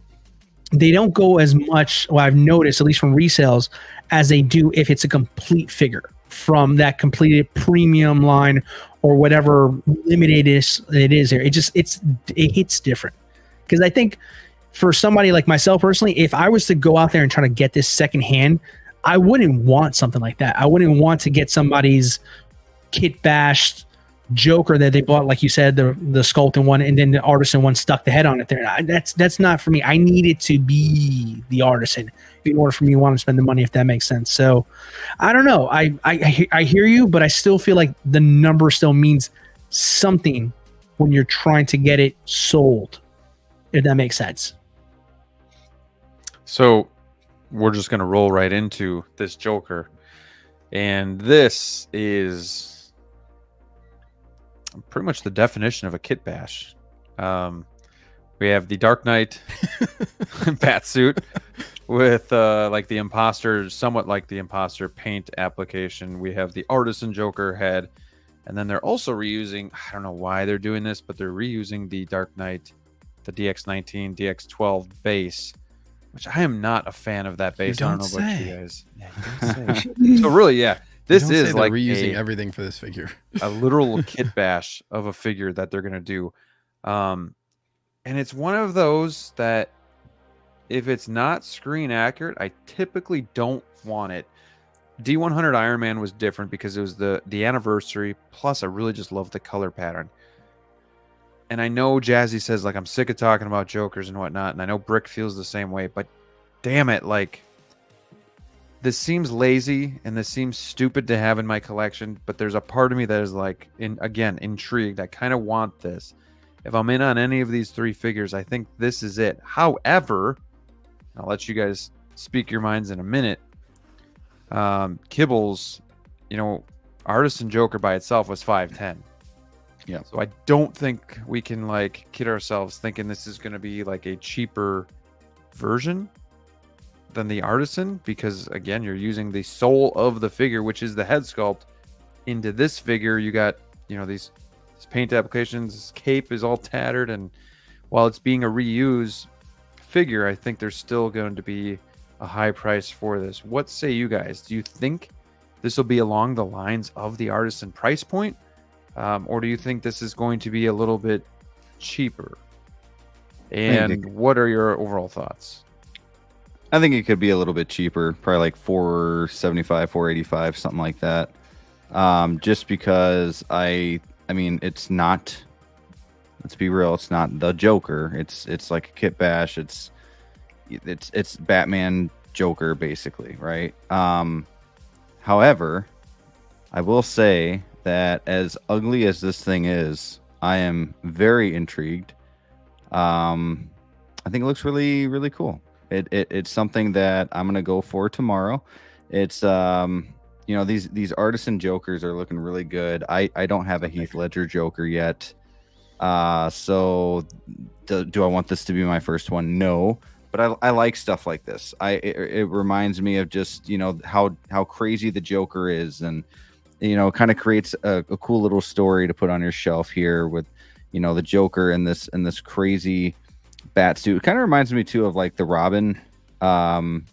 they don't go as much, well, I've noticed, at least from resales, as they do if it's a complete figure from that completed premium line or whatever limited it is there. It hits different. Because I think for somebody like myself personally, if I was to go out there and try to get this secondhand, I wouldn't want something like that. I wouldn't want to get somebody's kit bashed Joker that they bought, like you said, the sculpted one, and then the artisan one stuck the head on it there. That's not for me. I need it to be the artisan in order for me to want to spend the money, if that makes sense. So I don't know. I hear you, but I still feel like the number still means something when you're trying to get it sold, if that makes sense. So we're just going to roll right into this Joker. And this is pretty much the definition of a kit bash. We have the Dark Knight bat suit with like the impostor, somewhat like the impostor paint application. We have the artisan Joker head. And then they're also reusing, I don't know why they're doing this, but they're reusing the Dark Knight, the DX19, DX12 base, which I am not a fan of that base. I don't know about you guys. Yeah, you don't say. So really, yeah, this is like reusing everything for this figure. A literal kit bash of a figure that they're going to do. And it's one of those that if it's not screen accurate, I typically don't want it. D100 Iron Man was different because it was the anniversary. Plus, I really just love the color pattern. And I know Jazzy says, like, I'm sick of talking about Jokers and whatnot. And I know Brick feels the same way. But damn it, like, this seems lazy and this seems stupid to have in my collection. But there's a part of me that is, like, intrigued. I kind of want this. If I'm in on any of these three figures, I think this is it. However, I'll let you guys speak your minds in a minute. Kibbles, Artisan Joker by itself was $510. Yeah. So I don't think we can like kid ourselves thinking this is going to be like a cheaper version than the Artisan, because again, you're using the soul of the figure, which is the head sculpt, into this figure. You got, these paint applications. This cape is all tattered, and while it's being a reuse figure, I think there's still going to be a high price for this. What say you guys? Do you think this will be along the lines of the Artisan price point? Or do you think this is going to be a little bit cheaper? And what are your overall thoughts? I think it could be a little bit cheaper, probably like $475, $485, something like that. Just because I mean, it's not. Let's be real, it's not the Joker. It's like a kit bash. It's Batman Joker basically, right? However, I will say that as ugly as this thing is, I am very intrigued. I think it looks really, really cool. It's something that I'm gonna go for tomorrow. It's these artisan Jokers are looking really good. I don't have a Heath Ledger Joker yet. So do I want this to be my first one? No, but I like stuff like this. It reminds me of just, how crazy the Joker is, and, kind of creates a cool little story to put on your shelf here with, the Joker in this crazy bat suit. It kind of reminds me too of like the Robin, from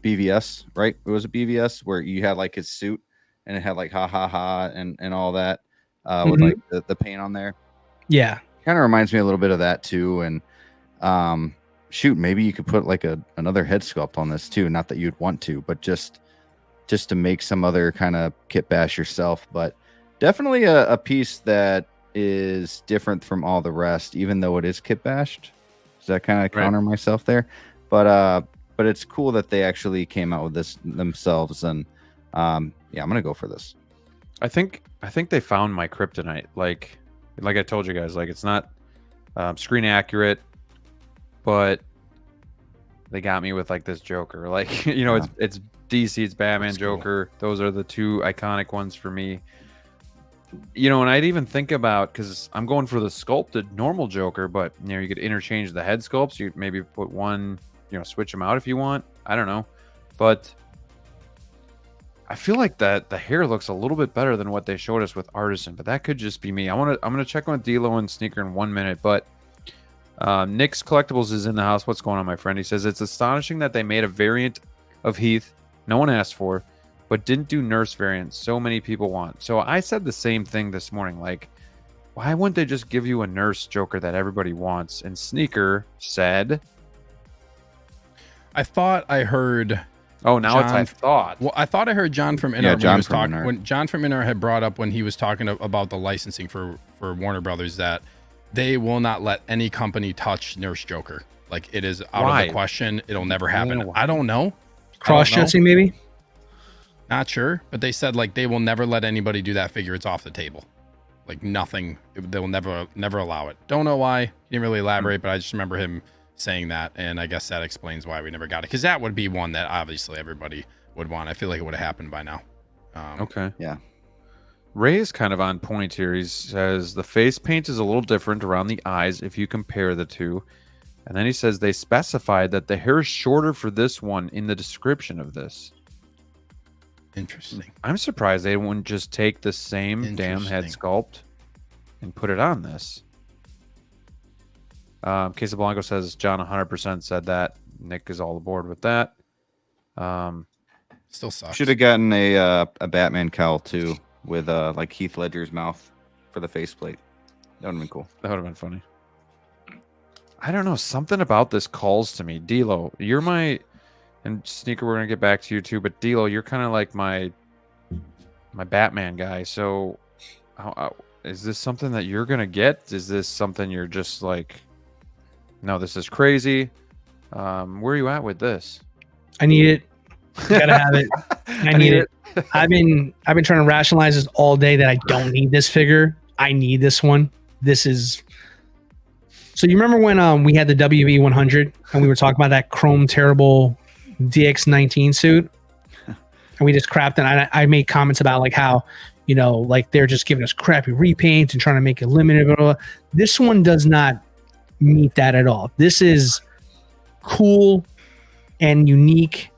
BVS, right? It was a BVS where you had like his suit and it had like ha ha ha and all that, with like the paint on there. Yeah, kind of reminds me a little bit of that too. And shoot, maybe you could put like another head sculpt on this too. Not that you'd want to, but just to make some other kind of kit bash yourself. But definitely a piece that is different from all the rest, even though it is kit bashed. Does that kind of counter myself there? But it's cool that they actually came out with this themselves. And I'm gonna go for this. I think they found my kryptonite. Like I told you guys, like it's not screen accurate, but they got me with like this Joker. Like, it's DC, it's Batman, that's Joker. Cool. Those are the two iconic ones for me. And I'd even think about, because I'm going for the sculpted normal Joker, but you could interchange the head sculpts. You maybe put one, switch them out if you want. I don't know, but I feel like that the hair looks a little bit better than what they showed us with Artisan, but that could just be me. I'm gonna check on D'Lo and Sneaker in 1 minute, but Nick's Collectibles is in the house. What's going on, my friend? He says it's astonishing that they made a variant of Heath no one asked for, but didn't do nurse variants so many people want. So I said the same thing this morning. Like, why wouldn't they just give you a nurse Joker that everybody wants? And Sneaker said, I thought I heard. Oh, now John, it's I thought. Well, I thought I heard John from Inner. When John from Inner had brought up when he was talking about the licensing for Warner Brothers, that they will not let any company touch Nurse Joker. Like, it is out of the question. It'll never happen. I don't know. Cross-dressing, maybe? Not sure, but they said like they will never let anybody do that figure. It's off the table. Like nothing. They will never allow it. Don't know why. He didn't really elaborate, but I just remember him saying that, and I guess that explains why we never got it, because that would be one that obviously everybody would want. I feel like it would have happened by now. Okay. Yeah. Ray is kind of on point here. He says the face paint is a little different around the eyes if you compare the two. And then he says they specified that the hair is shorter for this one in the description of this. Interesting. I'm surprised they wouldn't just take the same damn head sculpt and put it on this. Casablanco says John 100% said that. Nick is all aboard with that. Still sucks. Should have gotten a Batman cowl too, with like Heath Ledger's mouth for the faceplate. That would have been cool. That would have been funny. I don't know. Something about this calls to me. D'Lo, you're my... And Sneaker, we're going to get back to you too. But D'Lo, you're kind of like my Batman guy. So is this something that you're going to get? Is this something you're just like, no, this is crazy? Where are you at with this? I need it. Gotta have it. I need it. I've been trying to rationalize this all day that I don't need this figure. I need this one. This is... So you remember when we had the WV100 and we were talking about that chrome terrible DX19 suit, and we just crapped, and I made comments about like how, like they're just giving us crappy repaint and trying to make it limited. Blah, blah, blah. This one does not meet that at all. This is cool and unique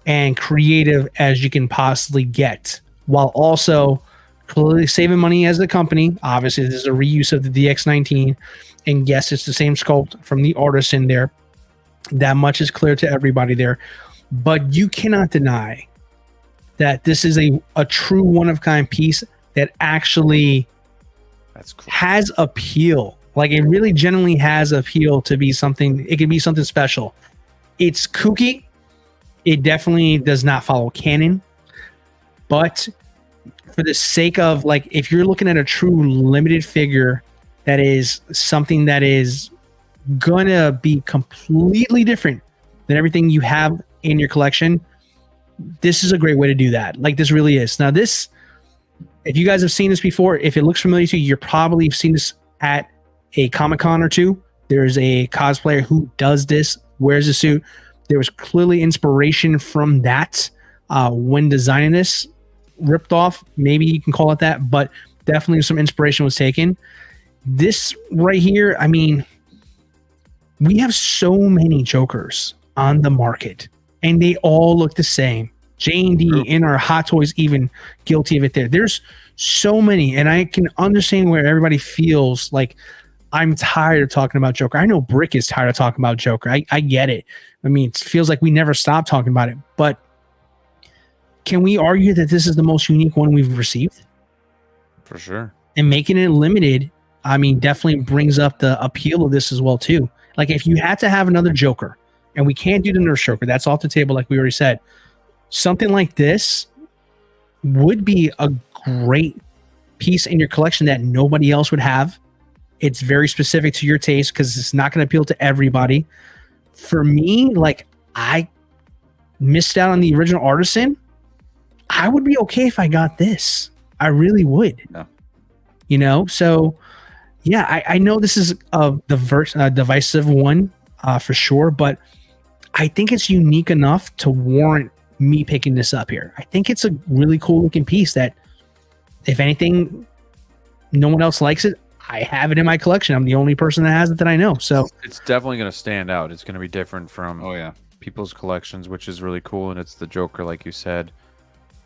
and creative as you can possibly get, while also clearly saving money as a company. Obviously, this is a reuse of the DX19, and yes, it's the same sculpt from the artist in there. That much is clear to everybody there. But you cannot deny that this is a true one-of-kind piece that actually has appeal. Like, it really genuinely has appeal to be something. It can be something special. It's kooky. It definitely does not follow canon. But for the sake of, like, if you're looking at a true limited figure that is something that is gonna be completely different than everything you have in your collection, this is a great way to do that. Like, this really is. Now, this, if you guys have seen this before, if it looks familiar to you, you're probably seen this at a Comic-Con or two. There's a cosplayer who does this, wears a suit. There was clearly inspiration from that when designing this. Ripped off, maybe you can call it that, but definitely some inspiration was taken. This right here, I mean, we have so many Jokers on the market, and they all look the same. J&D in our Hot Toys even guilty of it there. There's so many, and I can understand where everybody feels like, I'm tired of talking about Joker. I know Brick is tired of talking about Joker. I get it. I mean, it feels like we never stop talking about it, but can we argue that this is the most unique one we've received? For sure. And making it limited, I mean, definitely brings up the appeal of this as well, too. Like, if you had to have another Joker, and we can't do the Nurse Joker, that's off the table, like we already said, something like this would be a great piece in your collection that nobody else would have. It's very specific to your taste because it's not going to appeal to everybody. For me, like, I missed out on the original Artisan. I would be okay if I got this. I really would. Yeah. You know, so yeah, I know this is a divisive one for sure, but I think it's unique enough to warrant me picking this up here. I think it's a really cool looking piece that, if anything, no one else likes it. I have it in my collection. I'm the only person that has it that I know. So it's definitely going to stand out. It's going to be different from people's collections, which is really cool. And it's the Joker, like you said.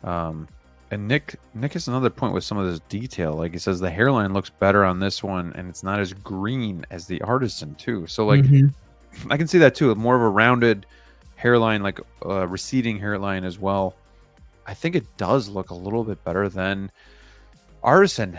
And Nick has another point with some of this detail. Like, he says the hairline looks better on this one, and it's not as green as the Artisan too. So, like, I can see that too. More of a rounded hairline, like receding hairline as well. I think it does look a little bit better than Artisan.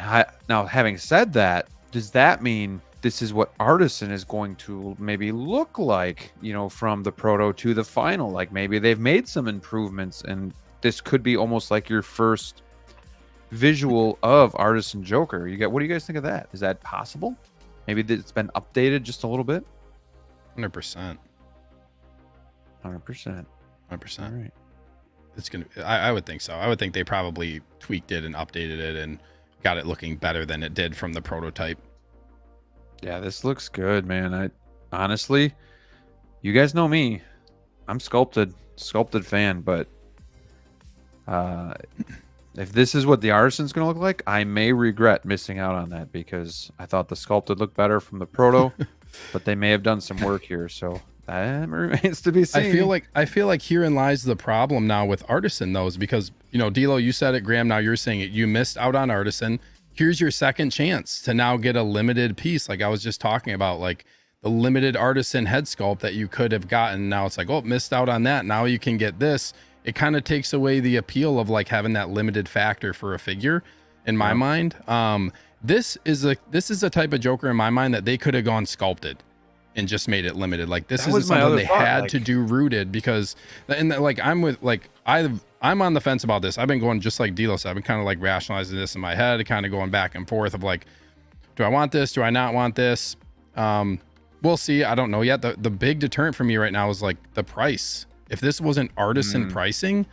Now, having said that, does that mean this is what Artisan is going to maybe look like, you know, from the proto to the final? Like, maybe they've made some improvements, and this could be almost like your first visual of Artisan Joker. What do you guys think of that? Is that possible? Maybe it's been updated just a little bit. 100%. 100%. 100%. All right. It's gonna. I would think so. I would think they probably tweaked it and updated it and got it looking better than it did from the prototype. Yeah, this looks good, man. I honestly, you guys know me. I'm sculpted fan, but if this is what the Artisan's going to look like, I may regret missing out on that, because I thought the sculpted looked better from the proto, but they may have done some work here, so that remains to be seen. I feel like herein lies the problem now with Artisan, though, is because, you know, D'Lo, you said it, Graham, now you're saying it. You missed out on Artisan. Here's your second chance to now get a limited piece. Like I was just talking about, like the limited Artisan head sculpt that you could have gotten. Now it's like, oh, missed out on that. Now you can get this. It kind of takes away the appeal of like having that limited factor for a figure in my mind. This is a type of Joker in my mind that they could have gone sculpted and just made it limited. Like this is something they had to do rooted, because, and like I'm on the fence about this. I've been going just like D'Lo said. I've been kind of like rationalizing this in my head, kind of going back and forth of like, do I want this? Do I not want this? We'll see. I don't know yet. The big deterrent for me right now is like the price. If this wasn't Artisan pricing,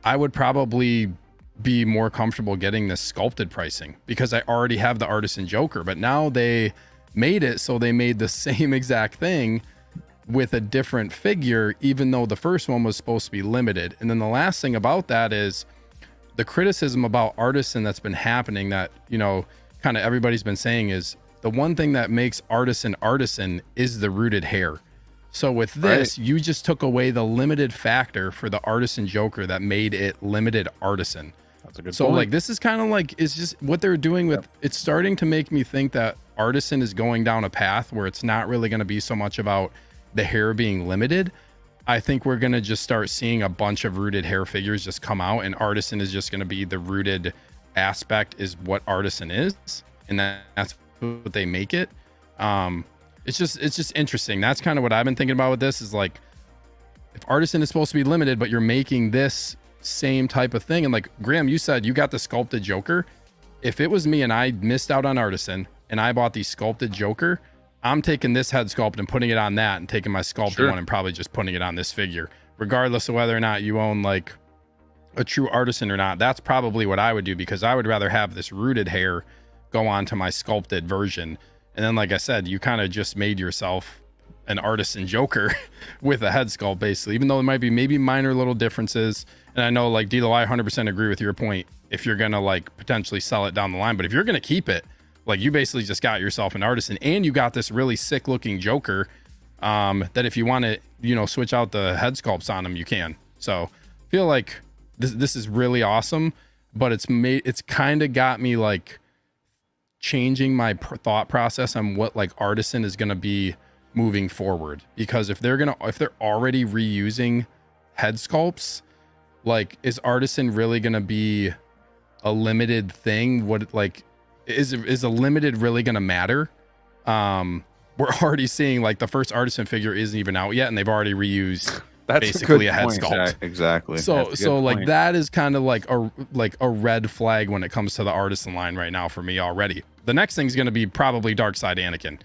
I would probably be more comfortable getting this sculpted pricing, because I already have the Artisan Joker. But now they made it so they made the same exact thing with a different figure, even though the first one was supposed to be limited. And then the last thing about that is the criticism about Artisan that's been happening, that, you know, kind of everybody's been saying, is the one thing that makes Artisan is the rooted hair. So with this, you just took away the limited factor for the Artisan Joker that made it limited Artisan. That's a good so point. Like, this is kind of like, it's just what they're doing with, it's starting to make me think that Artisan is going down a path where it's not really going to be so much about the hair being limited. I think we're going to just start seeing a bunch of rooted hair figures just come out, and Artisan is just going to be the rooted aspect is what Artisan is. And that's what they make it. It's just interesting. That's kind of what I've been thinking about with this, is like, if artisan is supposed to be limited, but you're making this same type of thing, and like Graham, you said you got the sculpted Joker. If it was me and I missed out on artisan and I bought the sculpted Joker, I'm taking this head sculpt and putting it on that, and taking my sculpted one and probably just putting it on this figure, regardless of whether or not you own like a true artisan or not. That's probably what I would do, because I would rather have this rooted hair go on to my sculpted version. And then, like I said, you kind of just made yourself an artisan Joker with a head sculpt, basically, even though there might be maybe minor little differences. And I know, like, Dilo, I 100% agree with your point if you're gonna like potentially sell it down the line, but if you're gonna keep it, like, you basically just got yourself an artisan, and you got this really sick looking Joker that if you want to, you know, switch out the head sculpts on them, you can. So I feel like this is really awesome, but it's kind of got me like changing my thought process on what like artisan is going to be moving forward, because if they're already reusing head sculpts, like, is artisan really going to be a limited thing? What, like, is a limited really going to matter? We're already seeing like the first artisan figure isn't even out yet, and they've already reused basically a head sculpt. Exactly. So like that is kind of like a red flag when it comes to the artisan line right now for me already. The next thing is going to be probably Dark Side Anakin.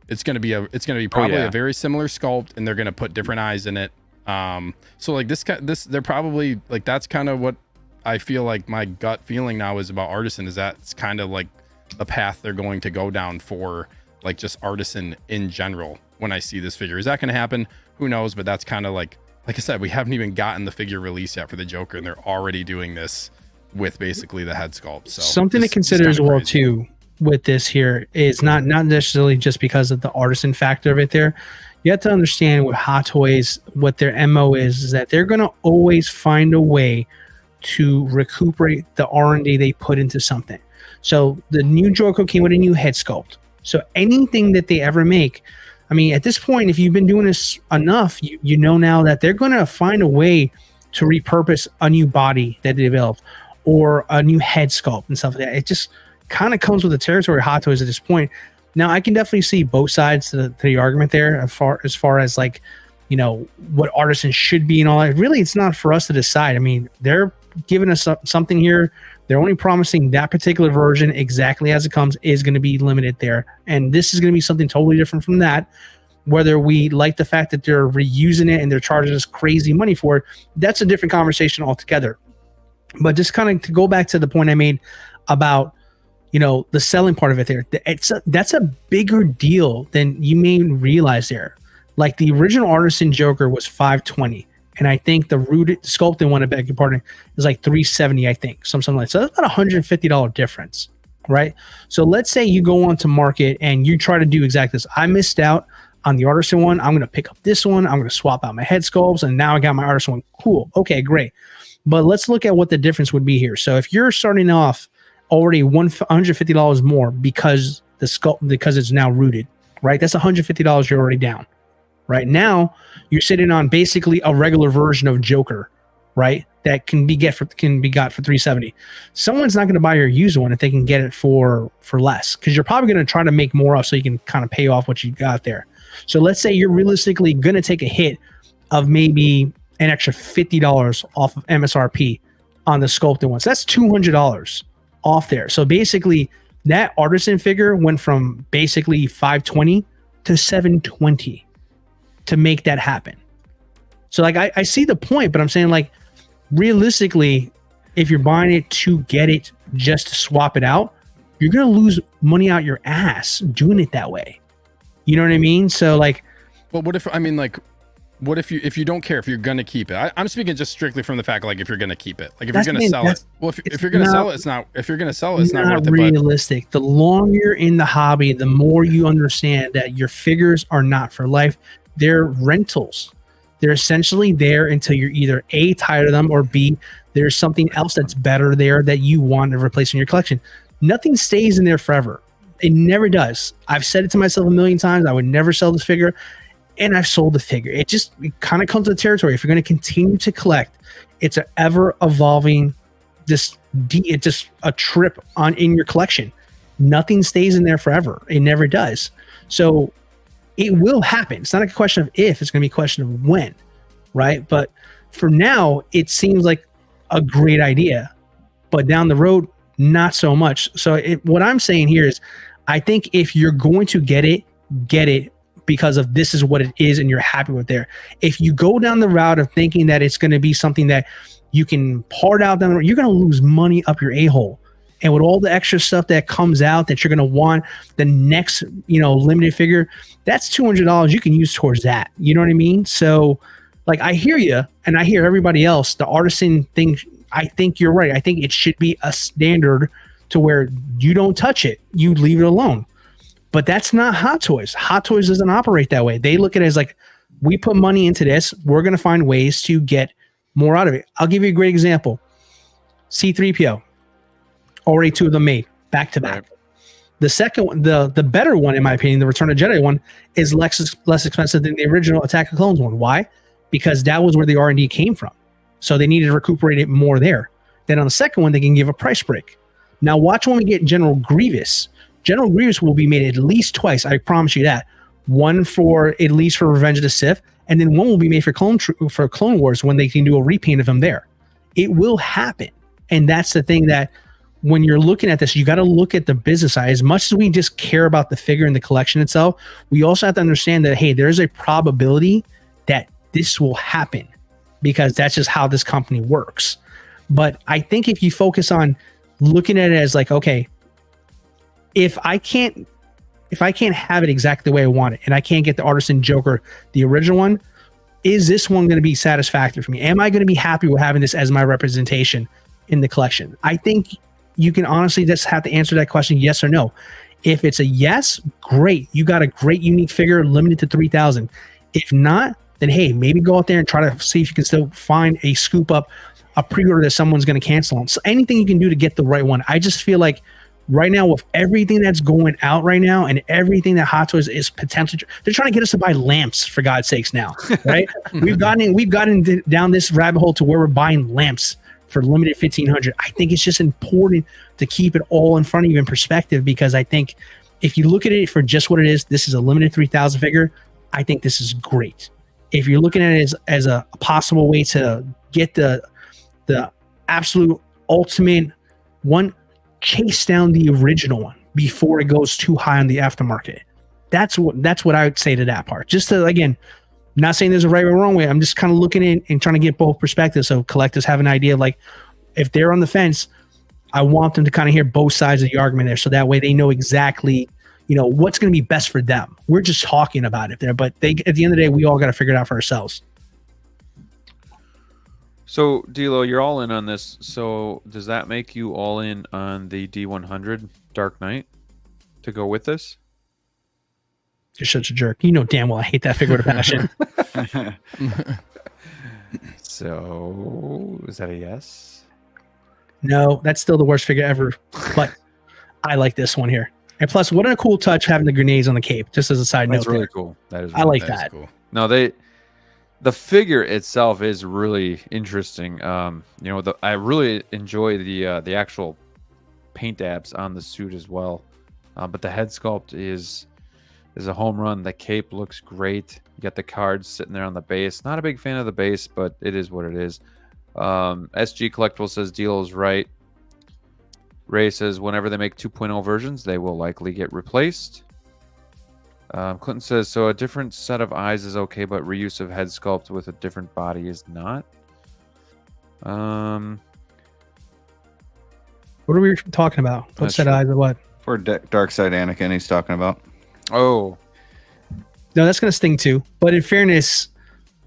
It's going to be probably a very similar sculpt, and they're going to put different eyes in it. So like this they're probably like, that's kind of what I feel like my gut feeling now is about artisan, is that it's kind of like the path they're going to go down for like just artisan in general. When I see this figure, is that going to happen? Who knows? But that's kind of like I said, we haven't even gotten the figure release yet for the Joker, and they're already doing this with basically the head sculpt. So something to consider as well too with this here is not necessarily just because of the artisan factor of it there. You have to understand with Hot Toys, what their MO is that they're going to always find a way to recuperate the R&D they put into something. So the new Joker came with a new head sculpt. So anything that they ever make, I mean, at this point, if you've been doing this enough, you know now that they're going to find a way to repurpose a new body that they developed or a new head sculpt and stuff like that. It just kind of comes with the territory of Hot Toys at this point. Now, I can definitely see both sides to the argument there as far as like, you know, what artisans should be and all that. Really, it's not for us to decide. I mean, they're giving us something here. They're only promising that particular version exactly as it comes is going to be limited there. And this is going to be something totally different from that. Whether we like the fact that they're reusing it and they're charging us crazy money for it, that's a different conversation altogether. But just kind of to go back to the point I made about, you know, the selling part of it there, that's a bigger deal than you may realize there. Like the original Artisan Joker was $520. And I think the rooted sculpted one, I beg your pardon, is like $370, I think. Something like that. So that's about $150 difference, right? So let's say you go on to market and you try to do exactly this. I missed out on the Artisan one. I'm going to pick up this one. I'm going to swap out my head sculpts, and now I got my Artisan one. Cool. Okay, great. But let's look at what the difference would be here. So if you're starting off already $150 more because it's now rooted, right? That's $150 you're already down. Right now, you're sitting on basically a regular version of Joker, right? That can be got for $370. Someone's not going to buy your used one if they can get it for less, because you're probably going to try to make more off so you can kind of pay off what you got there. So let's say you're realistically going to take a hit of maybe an extra $50 off of MSRP on the sculpted ones. That's $200 off there. So basically, that artisan figure went from basically $520 to $720. To make that happen. So like I see the point, but I'm saying like realistically, if you're buying it to get it just to swap it out, you're gonna lose money out your ass doing it that way. You know what I mean? So like, well, what if you don't care if you're gonna keep it? I'm speaking just strictly from the fact like if you're gonna keep it, like if you're gonna sell it. Well, if you're gonna sell it, it's not. If you're gonna sell it, it's not worth it. Realistic. The longer you're in the hobby, the more you understand that your figures are not for life. They're rentals. They're essentially there until you're either A, tired of them, or B, there's something else that's better there that you want to replace in your collection. Nothing stays in there forever. It never does. I've said it to myself a million times. I would never sell this figure, and I've sold the figure. It kind of comes to the territory. If you're going to continue to collect, it's an ever evolving, it's just a trip in your collection. Nothing stays in there forever. It never does. So it will happen. It's not a question of if, it's going to be a question of when. right? But for now, it seems like a great idea, but down the road, not so much. So what I'm saying here is, I think if you're going to get it because of this is what it is and you're happy with there. If you go down the route of thinking that it's going to be something that you can part out down the road, you're going to lose money up your a-hole. And with all the extra stuff that comes out that you're going to want the next, limited figure, that's $200 you can use towards that. You know what I mean? So like, I hear you and I hear everybody else, the artisan thing. I think you're right. I think it should be a standard to where you don't touch it. You leave it alone. But that's not Hot Toys. Hot Toys doesn't operate that way. They look at it as like, we put money into this. We're going to find ways to get more out of it. I'll give you a great example. C-3PO. Already 2 of them made back to back. The second one, the better one, in my opinion, the Return of Jedi one, is less expensive than the original Attack of Clones one. Why? Because that was where the R&D came from. So they needed to recuperate it more there. Then on the second one, they can give a price break. Now watch when we get General Grievous. General Grievous will be made at least twice. I promise you that. One for at least for Revenge of the Sith, and then one will be made for Clone Wars when they can do a repaint of him there. It will happen, and that's the thing that when you're looking at this, you got to look at the business side. As much as we just care about the figure and the collection itself, we also have to understand that hey, there's a probability that this will happen because that's just how this company works. But I think if you focus on looking at it as like, okay, if I can't have it exactly the way I want it, and I can't get the Artisan Joker, the original one, is this one going to be satisfactory for me? Am I going to be happy with having this as my representation in the collection? I think you can honestly just have to answer that question yes or no. If it's a yes, great. You got a great unique figure limited to 3,000. If not, then hey, maybe go out there and try to see if you can still find a scoop up, a pre-order that someone's going to cancel on. So anything you can do to get the right one. I just feel like right now with everything that's going out right now and everything that Hot Toys is potentially, they're trying to get us to buy lamps for God's sakes now, right? We've gotten down this rabbit hole to where we're buying lamps for limited 1,500. I think it's just important to keep it all in front of you in perspective, because I think if you look at it for just what it is, this is a limited 3,000 figure. I think this is great. If you're looking at it as a possible way to get the absolute ultimate one, chase down the original one before it goes too high on the aftermarket. That's what I would say to that part. Just to, again, not saying there's a right or wrong way. I'm just kind of looking at and trying to get both perspectives so collectors have an idea. Like if they're on the fence, I want them to kind of hear both sides of the argument there, so that way they know exactly, what's going to be best for them. We're just talking about it there, but at the end of the day, we all got to figure it out for ourselves. So, D'Lo, you're all in on this. So, does that make you all in on the D100 Dark Knight to go with this? You're such a jerk. You know damn well I hate that figure with a passion. So, is that a yes? No, that's still the worst figure ever. But I like this one here. And plus, what a cool touch having the grenades on the cape. Just as a side note, that's really cool. That is. I like that. Cool. No, the figure itself is really interesting. I really enjoy the actual paint dabs on the suit as well. But the head sculpt is a home run. The cape looks great. You got the cards sitting there on the base. Not a big fan of the base, but it is what it is. SG Collectible says Deal's right. Ray says whenever they make 2.0 versions, they will likely get replaced. Clinton says, so a different set of eyes is okay, but reuse of head sculpt with a different body is not. What are we talking about? What set of eyes or what? For Dark Side Anakin, he's talking about. Oh. No, that's going to sting too. But in fairness,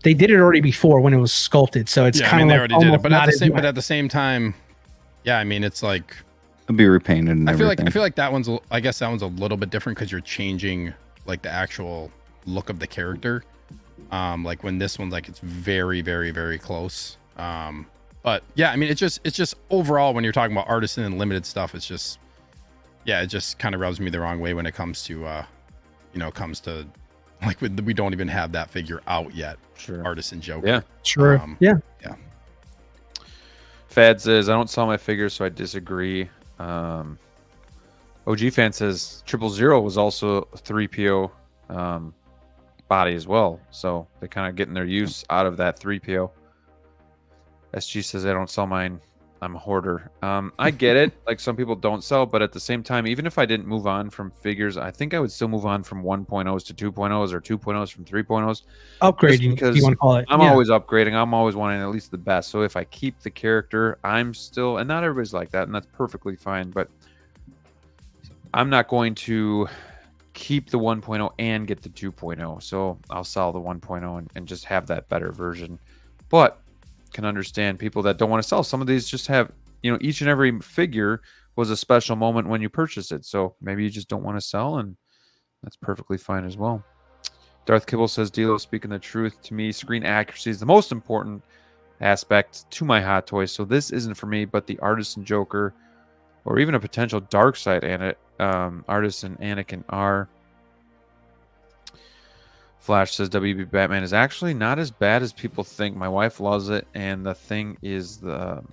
they did it already before when it was sculpted. So it's kind of they like already did it. But at the same time, yeah, I mean, it's like... It'll be repainted and I feel everything. like that one's... I guess that one's a little bit different because you're changing... like the actual look of the character, like when this one's like it's very, very, very close. But yeah, I mean, it's just overall when you're talking about artisan and limited stuff, it's just it just kind of rubs me the wrong way when it comes to comes to like we don't even have that figure out yet. Sure, artisan Joker. Yeah, sure. Yeah. Fad says I don't sell my figures, so I disagree. OG fan says 000 was also 3PO body as well. So they're kind of getting their use out of that 3PO. SG says, I don't sell mine. I'm a hoarder. I get it. Like some people don't sell, but at the same time, even if I didn't move on from figures, I think I would still move on from 1.0s to 2.0s or 2.0s from 3.0s. Upgrading, because you want to call it. I'm always upgrading. I'm always wanting at least the best. So if I keep the character, I'm still, and not everybody's like that, and that's perfectly fine, but I'm not going to keep the 1.0 and get the 2.0. So I'll sell the 1.0 and just have that better version. But can understand people that don't want to sell. Some of these just have, each and every figure was a special moment when you purchased it. So maybe you just don't want to sell, and that's perfectly fine as well. Darth Kibble says, Dilo, speaking the truth, to me, screen accuracy is the most important aspect to my Hot Toys. So this isn't for me, but the Artisan Joker or even a potential dark side Artisan Anakin R. Flash says WB Batman is actually not as bad as people think. My wife loves it, and thinks it's the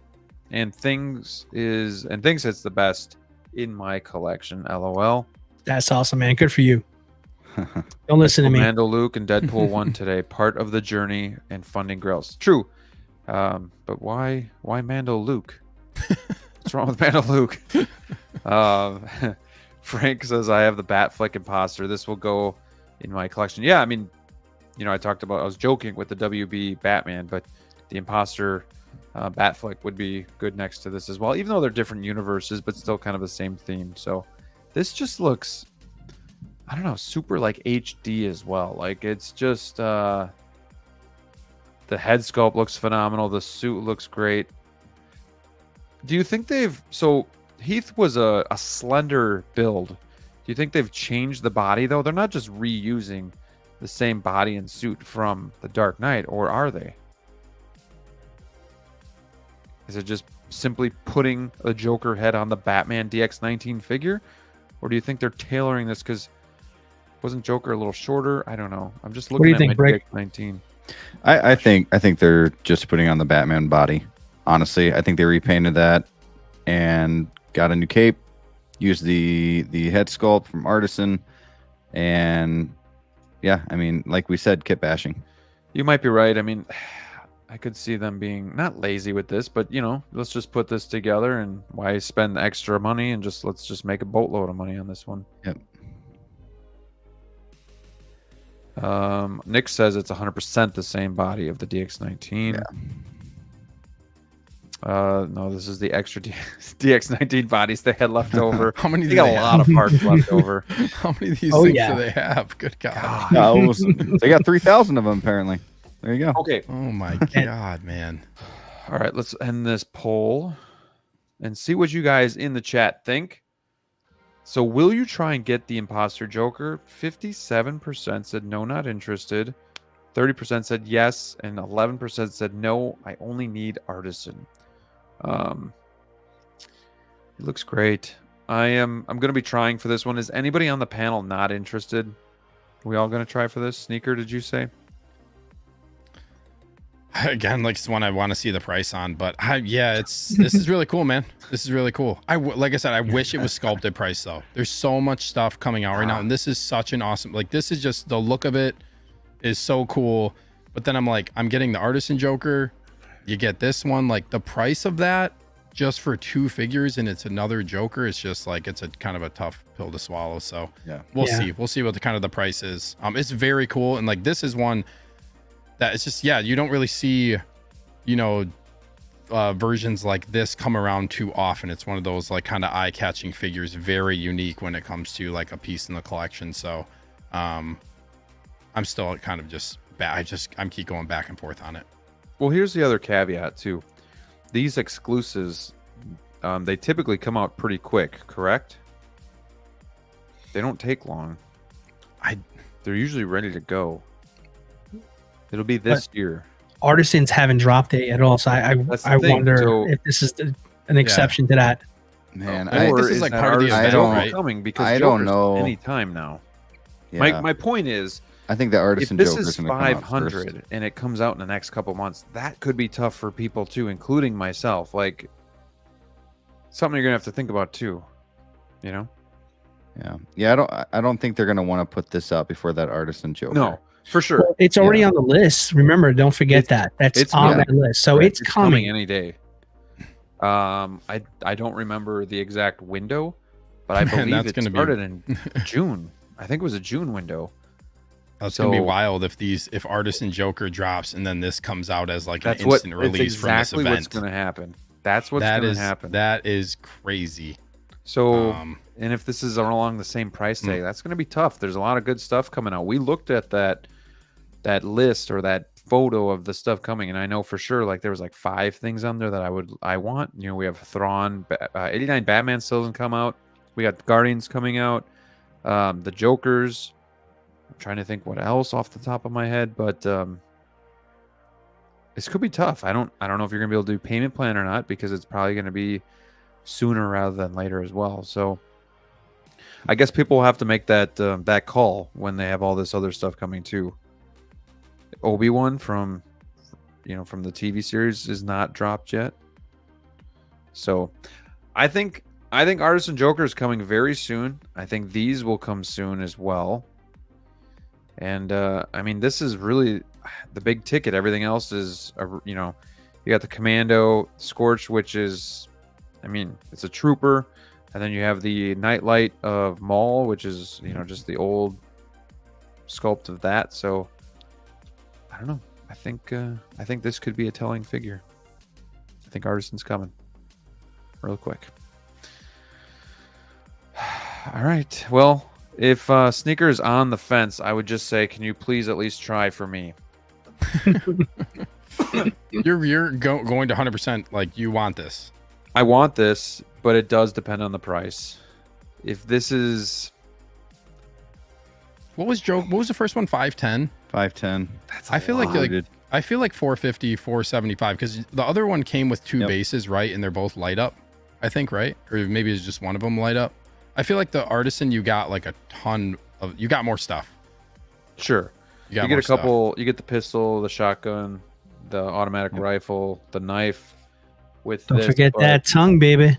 best in my collection. LOL. That's awesome, man. Good for you. Don't listen to me. Mando Luke and Deadpool 1 today. Part of the journey and funding grills. True. But why Mando Luke? What's wrong with Mando Luke? Frank says I have the Batfleck imposter. This will go in my collection. Yeah, I mean, I was joking with the WB Batman, but the imposter Batfleck would be good next to this as well, even though they're different universes, but still kind of the same theme. So this just looks, I don't know, super like HD as well. Like it's just the head sculpt looks phenomenal. The suit looks great. Do you think so Heath was a slender build. Do you think they've changed the body, though? They're not just reusing the same body and suit from The Dark Knight, or are they? Is it just simply putting a Joker head on the Batman DX19 figure? Or do you think they're tailoring this because wasn't Joker a little shorter? I don't know. I'm just looking at my DX19. I think they're just putting on the Batman body. Honestly, I think they repainted that and got a new cape. Use the head sculpt from Artisan, and yeah, I mean, like we said, kit bashing. You might be right. I mean, I could see them being not lazy with this, but let's just put this together, and why spend extra money, and let's just make a boatload of money on this one. Yep. Nick says it's 100% the same body of the DX19. Yeah. No, this is the extra DX19 bodies they had left over. How many? They got a lot of parts left over. How many of these things do they have? Good God. They got 3,000 of them apparently. There you go. Okay. Oh my God, man. All right, let's end this poll and see what you guys in the chat think. So, will you try and get the Imposter Joker? 57% said no, not interested. 30% said yes, and 11% said no, I only need Artisan. It looks great. I'm going to be trying for this one. Is anybody on the panel not interested? Are we all going to try for this? Sneaker, did you say? Again, like it's one I want to see the price on, but this is really cool, man. This is really cool. Like I said, I wish it was sculpted price though. There's so much stuff coming out right now, and this is such an awesome. Like this is just the look of it is so cool. But then I'm like, I'm getting the Artisan Joker. You get this one, like the price of that just for 2 figures, and it's another Joker. It's just like it's a kind of a tough pill to swallow. So we'll see. We'll see what the price is. It's very cool, and like this is one that it's just you don't really see, versions like this come around too often. It's one of those like kind of eye-catching figures, very unique when it comes to like a piece in the collection. So I'm still kind of just I'm keep going back and forth on it. Well, here's the other caveat too. These exclusives, they typically come out pretty quick, correct? They don't take long. They're usually ready to go. It'll be this year. Artisans haven't dropped it at all, so I wonder if this is an exception to that. Man, this is like part of the event, coming because I don't know anytime now. Yeah. My point is, I think the Artisan if Joker this is is 500 and it comes out in the next couple months, that could be tough for people too, including myself. Like something you're gonna have to think about too. Yeah. I don't think they're gonna want to put this up before that Artisan Joker. No, For sure. Well, it's already on the list. Remember, don't forget that. That's on that list. So it's coming any day. I don't remember the exact window, but I believe it started in June. I think it was a June window. That's gonna be wild if Artisan Joker drops and then this comes out as like an instant release from this event. What's gonna happen. That's what's gonna happen. That is crazy. So, and if this is along the same price tag, that's gonna be tough. There's a lot of good stuff coming out. We looked at that list or that photo of the stuff coming, and I know for sure like there was like 5 things on there that I want. You know, we have Thrawn, 89 Batman still doesn't come out. We got Guardians coming out, the Jokers. I'm trying to think what else off the top of my head, but this could be tough. I don't know if you're gonna be able to do payment plan or not, because it's probably gonna be sooner rather than later as well. So I guess people will have to make that call when they have all this other stuff coming too. Obi-Wan from the TV series is not dropped yet. So I think Artisan Joker is coming very soon. I think these will come soon as well. And I mean, this is really the big ticket. Everything else is, you got the Commando, Scorch, which is, I mean, it's a trooper. And then you have the Nightlight of Maul, which is, just the old sculpt of that. So I don't know. I think this could be a telling figure. I think Artisan's coming real quick. All right. Well, if Sneaker's on the fence, I would just say, can you please at least try for me? You're going to 100%. Like, you want this. I want this, but it does depend on the price. If this is, what was the first one? 510. 510. I feel like 450, 475, because the other one came with 2 bases, right? And they're both light up, I think, right? Or maybe it's just one of them light up. I feel like the Artisan, you got like you got more stuff. Sure. You get a couple, you get the pistol, the shotgun, the automatic rifle, the knife. Don't forget that tongue, baby.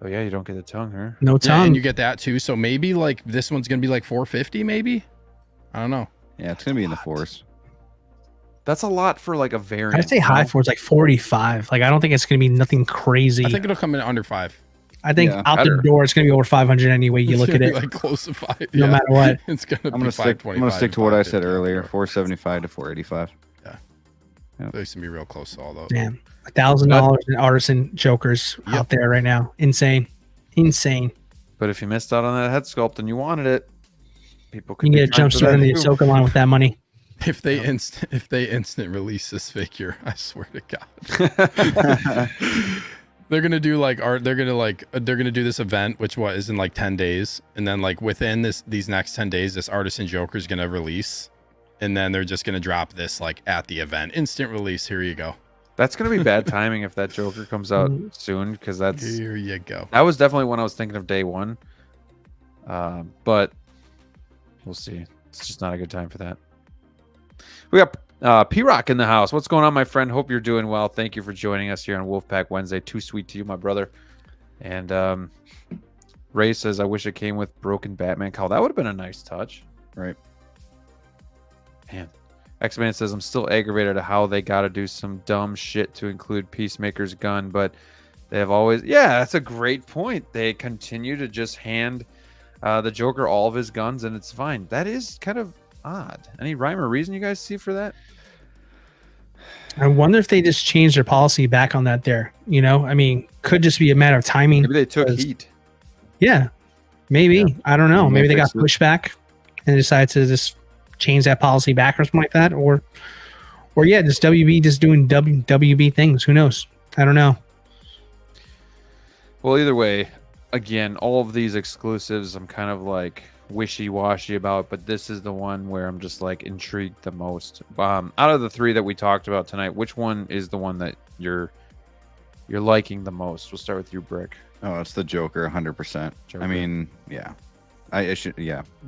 Oh yeah, you don't get the tongue, huh? No tongue. Yeah, and you get that too. So maybe like this one's gonna be like 450, maybe. I don't know. Yeah, it's gonna be in the 4s. That's a lot for like a variant. I'd say high 4s, like 45. Like I don't think it's gonna be nothing crazy. I think it'll come in under 5. I think out the door it's gonna be over 500 anyway. You look at it, like close to 5. No matter what. It's gonna. I'm gonna stick to what I said earlier: 475 to 485. Yeah, it's gonna be real close to all those. Damn, $1,000 in Artisan Jokers out there right now. Insane. But if you missed out on that head sculpt and you wanted it, people can get a jumpsuit in the Ahsoka line with that money. If they instant release this figure, I swear to God. They're gonna do they're gonna do this event, which is in like 10 days, and then like within these next 10 days, this Artisan Joker is gonna release, and then they're just gonna drop this like at the event, instant release. Here you go. That's gonna be bad timing if that Joker comes out soon, because here you go. That was definitely when I was thinking of day one, but we'll see. It's just not a good time for that. We got P-Rock in the house. What's going on, my friend? Hope you're doing well. Thank you for joining us here on Wolfpack Wednesday. Too sweet to you, my brother. And Ray says, I wish it came with broken Batman cowl. That would have been a nice touch. Right. Man. X-Man says, I'm still aggravated at how they got to do some dumb shit to include Peacemaker's gun, but they have always... Yeah, that's a great point. They continue to just hand the Joker all of his guns, and it's fine. That is kind of odd. Any rhyme or reason you guys see for that? I wonder if they just changed their policy back on that there. I mean, could just be a matter of timing. Maybe they took heat. Yeah, maybe. Yeah. I don't know. Maybe they got pushback and decided to just change that policy back or something like that. Or yeah, just WB just doing WB things. Who knows? I don't know. Well, either way, again, all of these exclusives, I'm kind of like wishy-washy about, but this is the one where I'm just like intrigued the most. Out of the 3 that we talked about tonight, which one is the one that you're liking the most? We'll start with you, Brick. Oh, it's the Joker, 100%. I mean, yeah,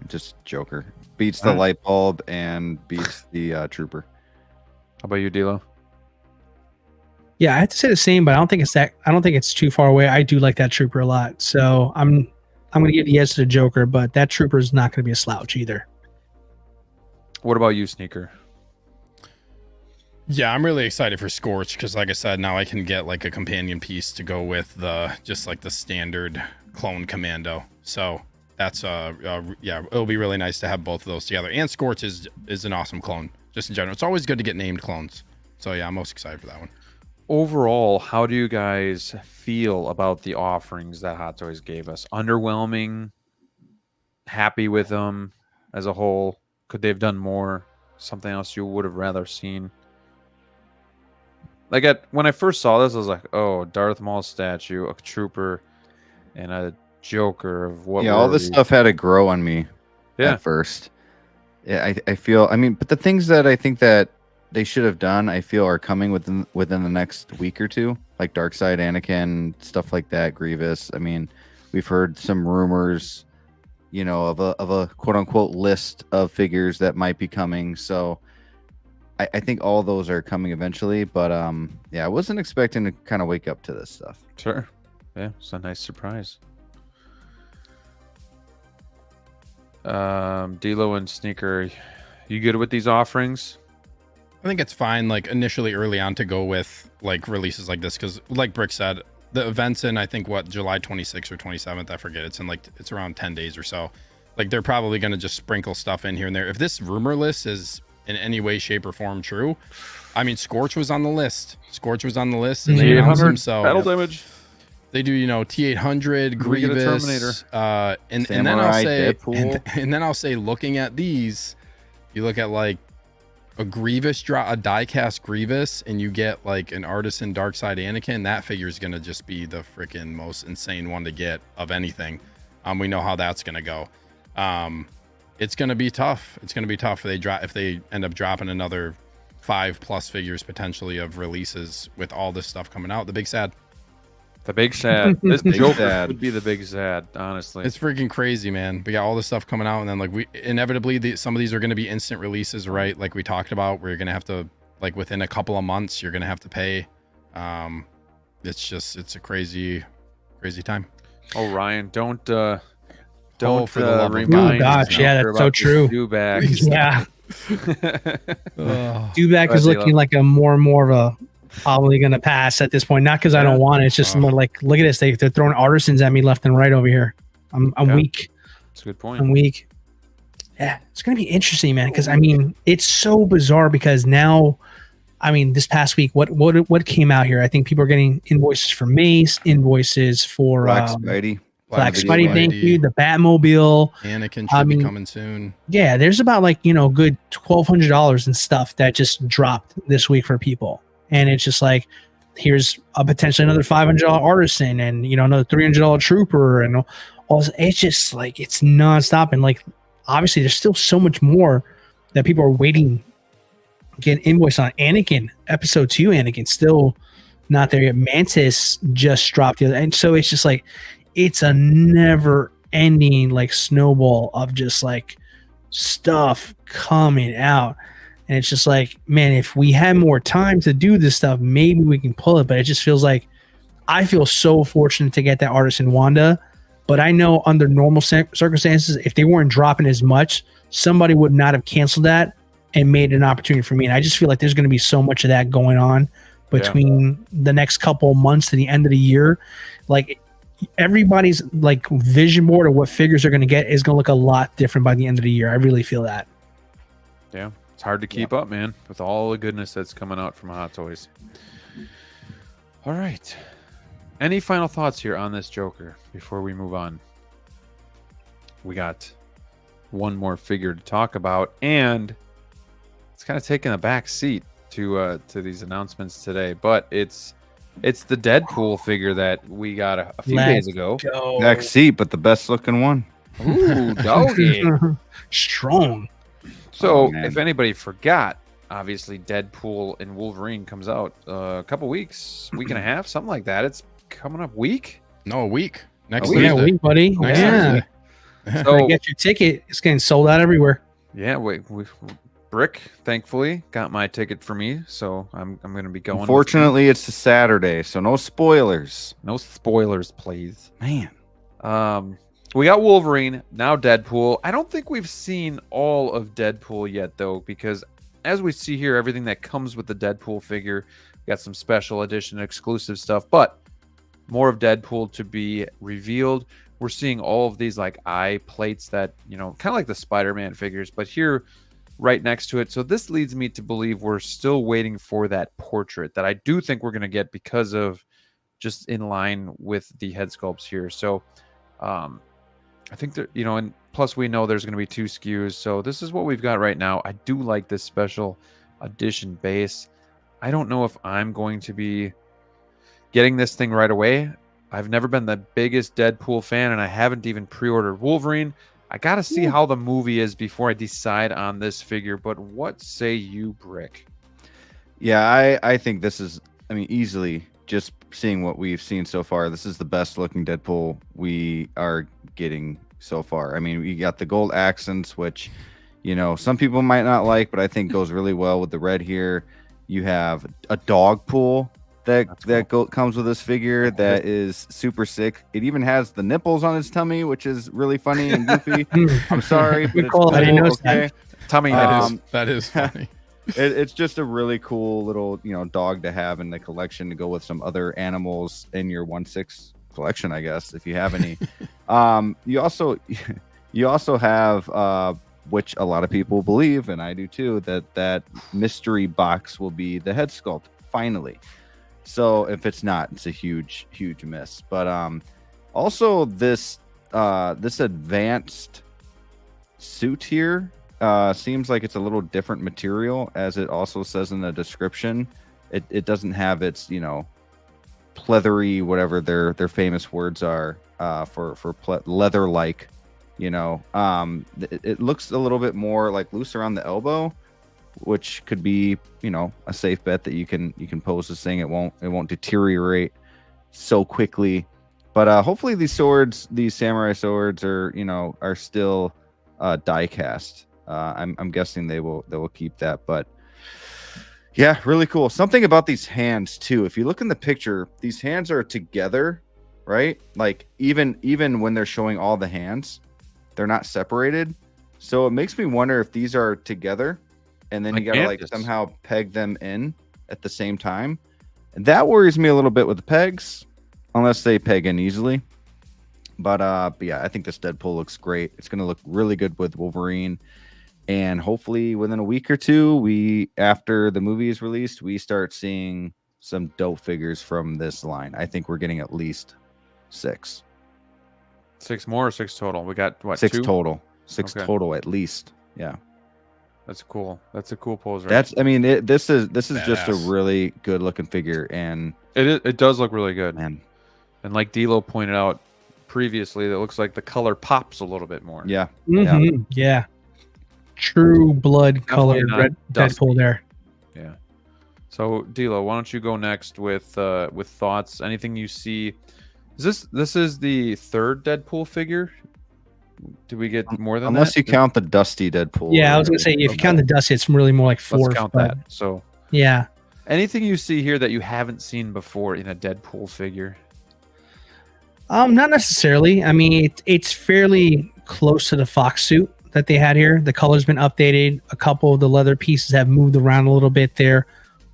just Joker beats the light bulb and beats the Trooper. How about you, D'Lo? Yeah, I have to say the same, but I don't think it's too far away. I do like that Trooper a lot, so I'm going to give the edge to the Joker, but that Trooper is not going to be a slouch either. What about you, Sneaker? Yeah, I'm really excited for Scorch because, like I said, now I can get like a companion piece to go with the standard clone commando. So that's yeah, it'll be really nice to have both of those together. And Scorch is an awesome clone, just in general. It's always good to get named clones. So yeah, I'm most excited for that one. Overall, how do you guys feel about the offerings that Hot Toys gave us? Underwhelming? Happy with them as a whole? Could they have done more? Something else you would have rather seen? Like when I first saw this, I was like, "Oh, Darth Maul statue, a trooper, and a Joker of what?" Yeah, all this stuff had to grow on me. Yeah. At first. Yeah, I feel. I mean, but the things that I think that they should have done, I feel, are coming within the next week or two, like Darkseid, Anakin, stuff like that. Grievous. I mean, we've heard some rumors, you know, of a quote unquote list of figures that might be coming. So. I think all those are coming eventually, but yeah, I wasn't expecting to kind of wake up to this stuff. Sure. Yeah, it's a nice surprise. D'Lo and Sneaker, you good with these offerings? I think it's fine, like initially early on to go with like releases like this because, like Brick said, the event's in I think July 26th or 27th. I forget. It's around 10 days or so. Like they're probably gonna just sprinkle stuff in here and there. If this rumor list is in any way, shape, or form true, I mean, Scorch was on the list. And they announced himself. Battle damage. They do, you know, T800, Grievous, and then I'll say, and then I'll say, looking at these, you look at like a Grievous draw, a diecast Grievous, and you get like an Artisan Darkseid Anakin. That figure is gonna just be the freaking most insane one to get of anything. We know how that's gonna go. It's going to be tough. It's going to be tough if they end up dropping another 5+ figures potentially of releases with all this stuff coming out. The big sad. This Joker would be the big sad, honestly. It's freaking crazy, man. We got all this stuff coming out, and then like we inevitably some of these are going to be instant releases, right? Like we talked about, where you're going to have to, like, within a couple of months, you're going to have to pay. It's a crazy time. Oh, Ryan, don't for the love of remind. Oh gosh, yeah, that's so true. Dewback. Yeah. Dewback is looking like a more and more of a probably going to pass at this point. Not because I don't want it. It's just more like, look at this. They're throwing artisans at me left and right over here. I'm weak. That's a good point. I'm weak. Yeah, it's going to be interesting, man. Because I mean, it's so bizarre because now, I mean, this past week, what came out here? I think people are getting invoices for Mace, invoices for Black Spidey. Black Spidey, thank you. The Batmobile. Anakin should be coming soon. Yeah, there's about like, good $1,200 and stuff that just dropped this week for people. And it's just like, here's a potentially another $500 artisan and, another $300 trooper and all. It's just like, it's nonstop. And like, obviously there's still so much more that people are waiting, get invoiced on. Anakin, episode 2 Anakin, still not there yet. Mantis just dropped the other. And so it's just like, it's a never ending like snowball of just like stuff coming out. And it's just like, man, if we had more time to do this stuff, maybe we can pull it. But it just feels like I feel so fortunate to get that artisan Wanda. But I know under normal circumstances, if they weren't dropping as much, somebody would not have canceled that and made an opportunity for me. And I just feel like there's going to be so much of that going on between the next couple of months to the end of the year. Like, everybody's like vision board of what figures they're going to get is going to look a lot different by the end of the year. I really feel that. Yeah, it's hard to keep up, man, with all the goodness that's coming out from Hot Toys. All right. Any final thoughts here on this Joker before we move on? We got one more figure to talk about, and it's kind of taking a back seat to these announcements today, but it's the Deadpool figure that we got a few days ago. Back seat, but the best looking one. Ooh, doggy. Strong. So, if anybody forgot, obviously Deadpool and Wolverine comes out a couple week and a half, something like that. It's coming up week? No, a week. Next Thursday. Yeah, a week, buddy. Next Thursday. So get your ticket. It's getting sold out everywhere. Yeah, Brick, thankfully, got my ticket for me, so I'm going to be going. Unfortunately, it's a Saturday, so no spoilers. No spoilers, please. Man. We got Wolverine, now Deadpool. I don't think we've seen all of Deadpool yet, though, because as we see here, everything that comes with the Deadpool figure, we got some special edition exclusive stuff, but more of Deadpool to be revealed. We're seeing all of these like eye plates that, you know, kind of like the Spider-Man figures, but here right next to it. So this leads me to believe we're still waiting for that portrait that I do think we're going to get because of just in line with the head sculpts here. So I think that, you know, and plus we know there's going to be 2 SKUs. So this is what we've got right now. I do like this special edition base. I don't know if I'm going to be getting this thing right away. I've never been the biggest Deadpool fan, and I haven't even pre-ordered Wolverine. I got to see how the movie is before I decide on this figure. But what say you, Brick? Yeah, I think this is, I mean, easily, just seeing what we've seen so far, this is the best looking Deadpool we are getting so far. I mean, we got the gold accents, which, you know, some people might not like, but I think goes really well with the red here. You have a dog pool that comes with this figure that is super sick. It even has the nipples on its tummy, which is really funny and goofy. I'm sorry, but I didn't know that. Tummy that is funny. It's just a really cool little, you know, dog to have in the collection to go with some other animals in your 1/6 collection, I guess, if you have any. You also have which a lot of people believe, and I do too, that mystery box will be the head sculpt finally. So if it's not, it's a huge miss. But also this advanced suit here seems like it's a little different material, as it also says in the description. It doesn't have its, you know, pleathery, whatever their famous words are for leather like, you know. It looks a little bit more like loose around the elbow, which could be, you know, a safe bet that you can pose this thing. It won't deteriorate so quickly. But hopefully these samurai swords are still die cast. I'm guessing they will keep that. But yeah, really cool. Something about these hands too. If you look in the picture, these hands are together, right? Like even when they're showing all the hands, they're not separated. So it makes me wonder if these are together, and then you gotta like somehow peg them in at the same time. And that worries me a little bit with the pegs, unless they peg in easily. But yeah, I think this Deadpool looks great. It's gonna look really good with Wolverine. And hopefully within a week or two, after the movie is released, we start seeing some dope figures from this line. I think we're getting at least 6. 6 more or 6 total? We got what? 6 2? total. 6 total at least. Yeah. That's cool. That's a cool pose, right? That's, I mean, this is just a really good looking figure, and it does look really good, man. And like D'Lo pointed out previously, it looks like the color pops a little bit more. Yeah. Mm-hmm. Yeah. True blood color red Deadpool there. Yeah. So D'Lo, why don't you go next with thoughts? Anything you see? This is the 3rd Deadpool figure? Do we get more than unless that? you count the Dusty Deadpool? Yeah, I was gonna say if you count the Dusty, it's really more like 4. Let's count that. So yeah. Anything you see here that you haven't seen before in a Deadpool figure? Not necessarily. I mean, it's fairly close to the Fox suit that they had here. The color's been updated. A couple of the leather pieces have moved around a little bit there.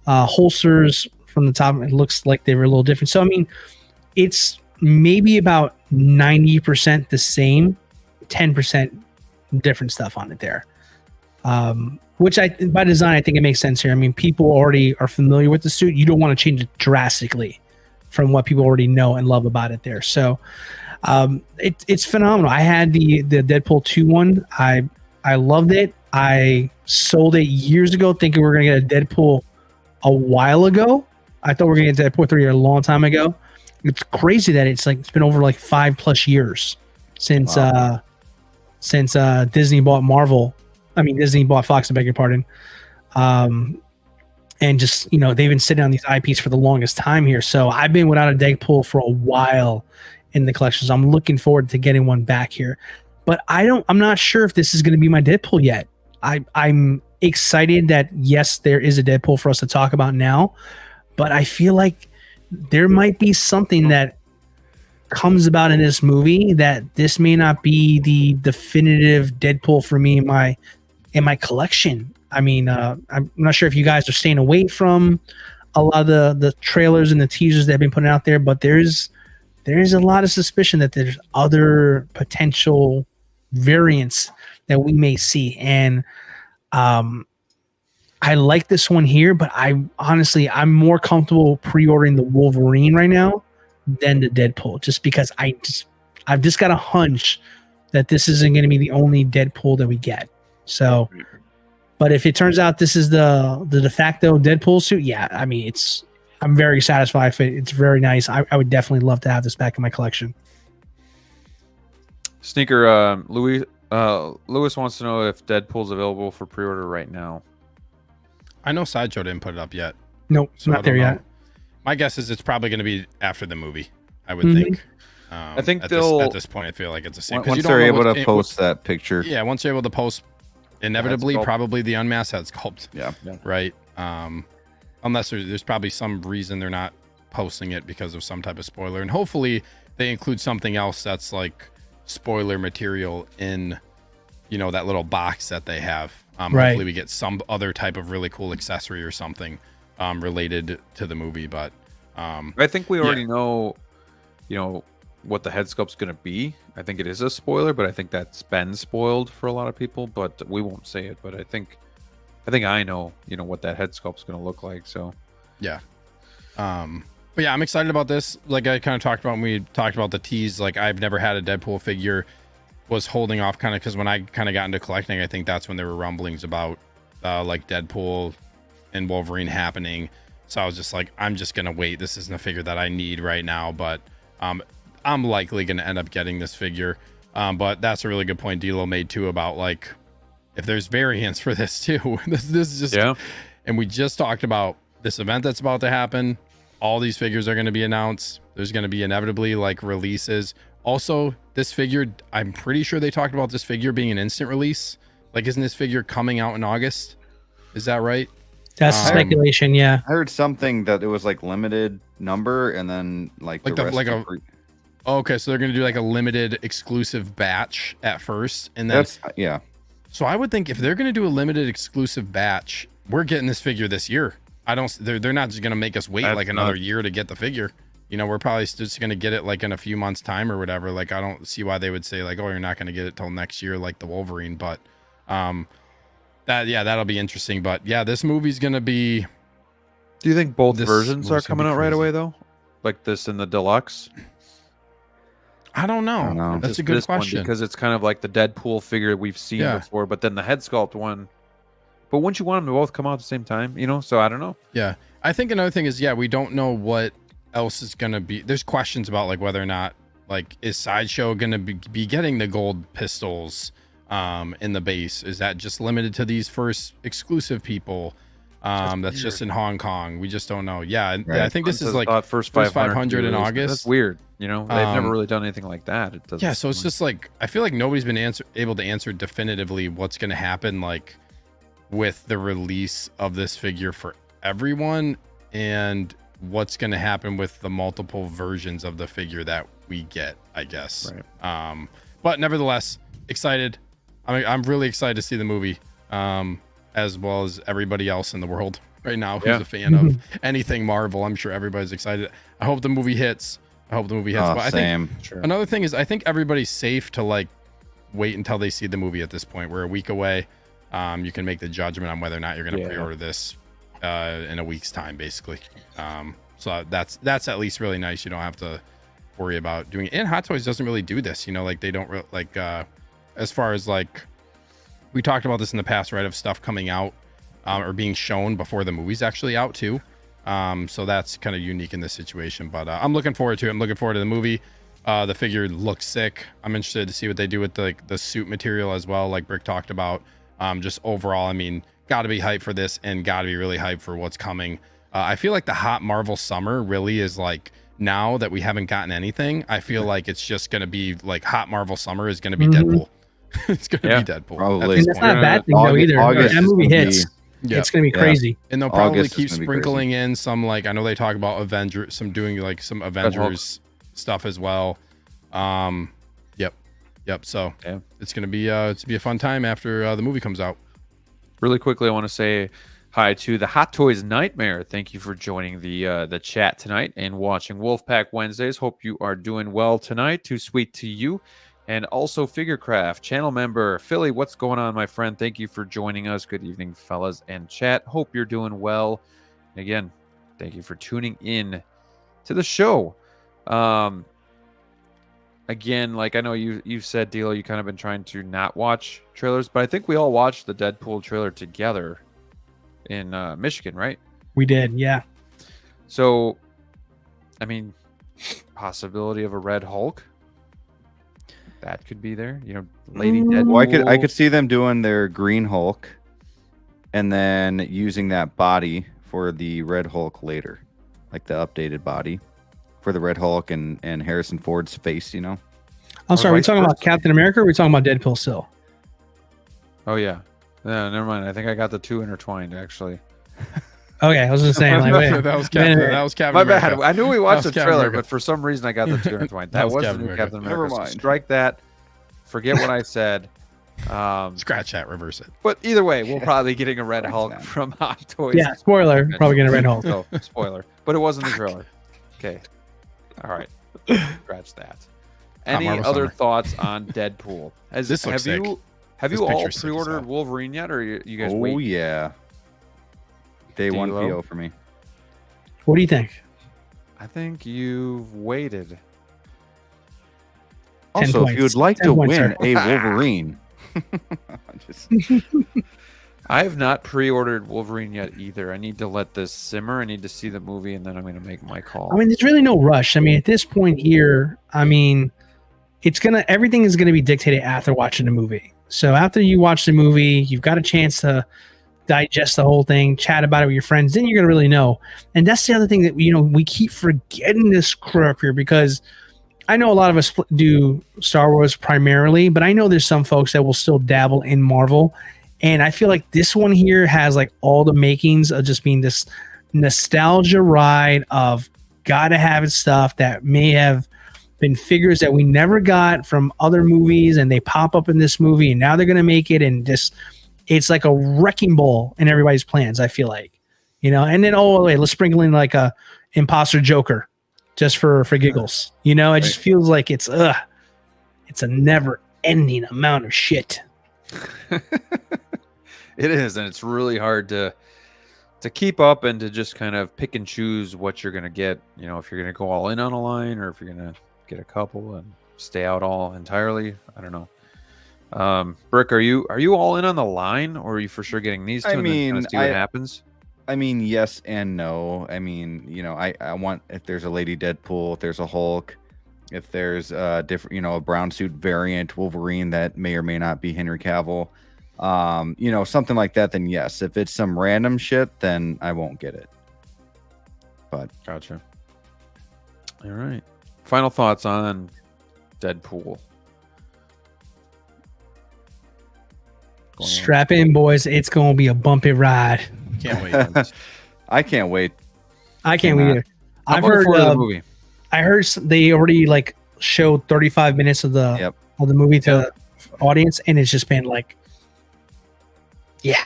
Holsters from the top, it looks like they were a little different. So I mean, it's maybe about 90% the same, 10% different stuff on it there. Which by design, I think it makes sense here. I mean, people already are familiar with the suit. You don't want to change it drastically from what people already know and love about it there. So it's phenomenal. I had the Deadpool 2 one. I loved it. I sold it years ago thinking we were going to get a Deadpool a while ago. I thought we were going to get Deadpool 3 a long time ago. It's crazy that it's been over like 5+ years since Disney bought Marvel. I mean, Disney bought Fox, I beg your pardon. And just, you know, they've been sitting on these IPs for the longest time here. So I've been without a Deadpool for a while in the collections. I'm looking forward to getting one back here. But I'm not sure if this is going to be my Deadpool yet. I'm excited that, yes, there is a Deadpool for us to talk about now. But I feel like there might be something that comes about in this movie that this may not be the definitive Deadpool for me in my collection. I mean, I'm not sure if you guys are staying away from a lot of the trailers and the teasers that have been put out there, but there's a lot of suspicion that there's other potential variants that we may see. And I like this one here, but I'm more comfortable pre-ordering the Wolverine right now than the Deadpool, just because I've just got a hunch that this isn't going to be the only Deadpool that we get. So, but if it turns out this is the de facto Deadpool suit, yeah, I mean, I'm very satisfied. It's very nice. I would definitely love to have this back in my collection. Sneaker, Lewis wants to know if Deadpool's available for pre-order right now. I know Sideshow didn't put it up yet. Nope, so not there yet. My guess is it's probably going to be after the movie, I would think. I think at they'll this point, I feel like it's the same. Once they're able to post that picture. Yeah, once you're able to post, inevitably, probably the unmasked head sculpt. Yeah. Right. Unless there's probably some reason they're not posting it because of some type of spoiler, and hopefully they include something else that's like spoiler material in, that little box that they have. Right. Hopefully we get some other type of really cool accessory or something related to the movie. But I think we already know, what the head sculpt's going to be. I think it is a spoiler, but I think that's been spoiled for a lot of people. But we won't say it. But I think I know, what that head sculpt's going to look like. So yeah. But yeah, I'm excited about this. Like I kind of talked about when we talked about the tease. Like I've never had a Deadpool figure. Was holding off kind of because when I kind of got into collecting, I think that's when there were rumblings about like Deadpool and Wolverine happening. So I was just like, I'm just gonna wait. This isn't a figure that I need right now, but I'm likely gonna end up getting this figure. But that's a really good point D'Lo made too about like if there's variants for this too. this is just and we just talked about this event that's about to happen. All these figures are going to be announced. There's going to be inevitably like releases. Also, this figure, I'm pretty sure they talked about this figure being an instant release. Like, isn't this figure coming out in August? Is that right? That's speculation, yeah. I heard something that it was like limited number and then like the rest okay, so they're going to do like a limited exclusive batch at first. And then yeah. So I would think if they're going to do a limited exclusive batch, we're getting this figure this year. They're not just going to make us wait like another year to get the figure. We're probably just going to get it like in a few months time or whatever. Like, I don't see why they would say like, oh, you're not going to get it till next year, like the Wolverine. But that'll be interesting. But yeah, this movie's going to be. Do you think both versions are coming out right away though? Like this and the deluxe? I don't know. That's a good question. Because it's kind of like the Deadpool figure we've seen before, but then the head sculpt one. But wouldn't you want them to both come out at the same time? So I don't know. Yeah. I think another thing is, we don't know what else is going to be. There's questions about like whether or not like is Sideshow going to be getting the gold pistols in the base? Is that just limited to these first exclusive people? That's just in Hong Kong. We just don't know. Yeah. Right. I think this is like first 500 in August. That's weird. They've never really done anything like that. It doesn't. Yeah. So it's just like, I feel like nobody's been able to answer definitively what's going to happen. Like with the release of this figure for everyone and what's going to happen with the multiple versions of the figure that we get, I guess. Right. But nevertheless, excited. I'm really excited to see the movie, as well as everybody else in the world right now who's a fan of anything Marvel. I'm sure everybody's excited. I hope the movie hits. But I think another thing is I think everybody's safe to like wait until they see the movie at this point. We're a week away. You can make the judgment on whether or not you're going to pre-order this in a week's time, basically. So that's at least really nice. You don't have to worry about doing it. And Hot Toys doesn't really do this, like they don't as far as like we talked about this in the past, right? Of stuff coming out or being shown before the movie's actually out too. So that's kind of unique in this situation, but I'm looking forward to it. I'm looking forward to the movie. The figure looks sick. I'm interested to see what they do with the suit material as well, like Brick talked about. Just overall, I mean, got to be hyped for this and got to be really hyped for what's coming. I feel like the hot Marvel summer really is like, now that we haven't gotten anything, I feel like it's just going to be like hot Marvel summer is going to be Deadpool. It's going to be Deadpool. Probably. And that's not a bad thing though either. August that movie hits. It's going to be crazy. And they'll probably keep sprinkling in some, like, I know they talk about Avengers, some Avengers stuff as well. Yep. So Yeah. it's gonna be a fun time after the movie comes out. Really quickly, I want to say hi to the Hot Toys Nightmare. Thank you for joining the chat tonight and watching Wolfpack Wednesdays. Hope you are doing well tonight. Too sweet to you. And also Figurecraft channel member Philly. What's going on, my friend? Thank you for joining us. Good evening, fellas and chat. Hope you're doing well. And again, thank you for tuning in to the show. Again, like I know you've said, Dilo, you kind of been trying to not watch trailers, but I think we all watched the Deadpool trailer together in Michigan, right? We did, yeah. So, I mean, possibility of a Red Hulk that could be there. You know, Lady Deadpool. Well, I could see them doing their Green Hulk, and then using that body for the Red Hulk later, like the updated body for the Red Hulk and Harrison Ford's face. You know. I'm sorry. Are we talking about Captain America? Or are we talking about Deadpool still? Oh yeah. No, never mind. I think I got the two intertwined actually. Okay, I was just saying. Like, wait, that was Captain. That was Captain My America. bad. I knew we watched the Captain trailer, America. but for some reason I got the two intertwined. That That was was the Captain new America. Captain America. Never So mind. strike that. Forget what I said. Scratch that. Reverse it. But either way, we'll probably getting a Red Hulk from Hot Toys. yeah, spoiler. Probably gonna Red Hulk. So spoiler, but it wasn't the trailer. Okay, all right, scratch that. Any Marvel other Summer. thoughts on Deadpool? This looks sick. Have This you all picture's sick as pre-ordered hell. Wolverine yet, or you guys Oh wait? yeah. Day one D-Lo? PO for me. What do you think? I think you've waited. 10 Also, if points. you would like 10 to points, win sir. a Wolverine, just, I have not pre-ordered Wolverine yet either. I need to let this simmer. I need to see the movie, and then I'm going to make my call. I mean, there's really no rush. I mean, at this point here, I mean, everything is gonna be dictated after watching the movie. So after you watch the movie, you've got a chance to digest the whole thing, chat about it with your friends. Then you're gonna really know. And that's the other thing that we keep forgetting this crap here, because I know a lot of us do Star Wars primarily, but I know there's some folks that will still dabble in Marvel. And I feel like this one here has like all the makings of just being this nostalgia ride of gotta have it stuff that may have been figures that we never got from other movies, and they pop up in this movie, and now they're gonna make it, and just it's like a wrecking ball in everybody's plans. I feel like, and then wait, let's sprinkle in like a imposter Joker, just for giggles. It just feels like it's a never ending amount of shit. It is, and it's really hard to keep up and to just kind of pick and choose what you're going to get. If you're going to go all in on a line, or if you're going to get a couple and stay out all entirely. I don't know. Brick, are you all in on the line, or are you for sure getting these two? I and then mean, kinda see what happens. I mean, yes and no. I mean, I want, if there's a Lady Deadpool, if there's a Hulk, if there's a different, a brown suit variant Wolverine that may or may not be Henry Cavill, something like that, then yes. If it's some random shit, then I won't get it. But Gotcha. All right. Final thoughts on Deadpool. Strap in, boys. It's gonna be a bumpy ride. Can't wait. I can't wait. I can't wait either. I'm looking forward to the movie. I heard they already like showed 35 minutes of the movie to the audience, and it's just been like, yeah.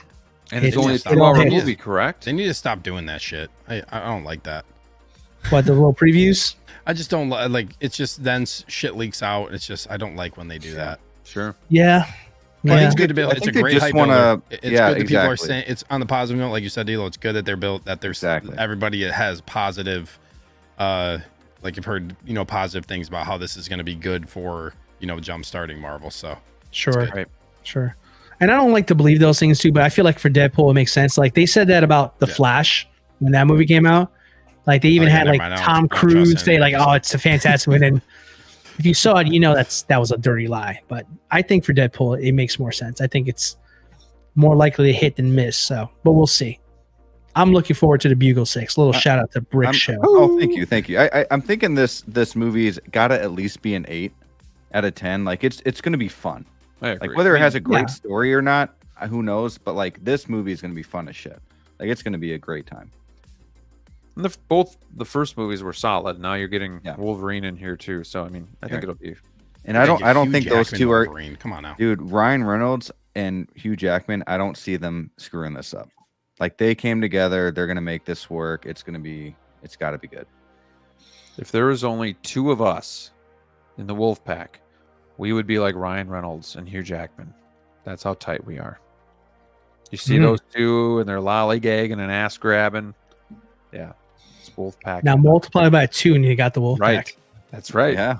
And it's only a just- it all 2-hour hit. movie, correct? They need to stop doing that shit. I don't like that. What, the little previews? I just don't like. It's just then shit leaks out. It's just I don't like when they do that. Sure. Yeah. But Yeah. it's good to be. I It's a think they great just hype wanna- builder. It's yeah, good that people are exactly. saying it's on the positive note, like you said, Dilo. It's good that they're built. That there's Exactly. everybody has positive. Like you've heard, positive things about how this is going to be good for jump starting Marvel. So Sure. Right. Sure. And I don't like to believe those things too, but I feel like for Deadpool, it makes sense. Like they said that about The Flash when that movie came out. Like they even Oh, yeah, had never like mind. I don't- Tom I don't trust Cruise him. say like, "Oh, it's a fantastic movie." And if you saw it, that was a dirty lie. But I think for Deadpool, it makes more sense. I think it's more likely to hit than miss. So, but we'll see. I'm looking forward to the Bugle 6. Little shout out to Brick Show. Oh, thank you. I'm thinking this movie's got to at least be an 8 out of 10. Like it's going to be fun. I agree. Like whether it has a great Yeah. story or not, who knows? But like this movie is going to be fun as shit. Like it's going to be a great time. And both the first movies were solid. Now you're getting Yeah. Wolverine in here too. So I mean, I think it'll be. And I don't think those two are. Wolverine. Come on now, dude. Ryan Reynolds and Hugh Jackman. I don't see them screwing this up. Like they came together. They're gonna make this work. It's got to be good. If there was only two of us in the Wolfpack, we would be like Ryan Reynolds and Hugh Jackman. That's how tight we are. You see those two and they're lollygagging and ass grabbing. Yeah, it's Wolfpack. Now multiply by 2 and you got the Wolfpack. Right. That's right. Yeah,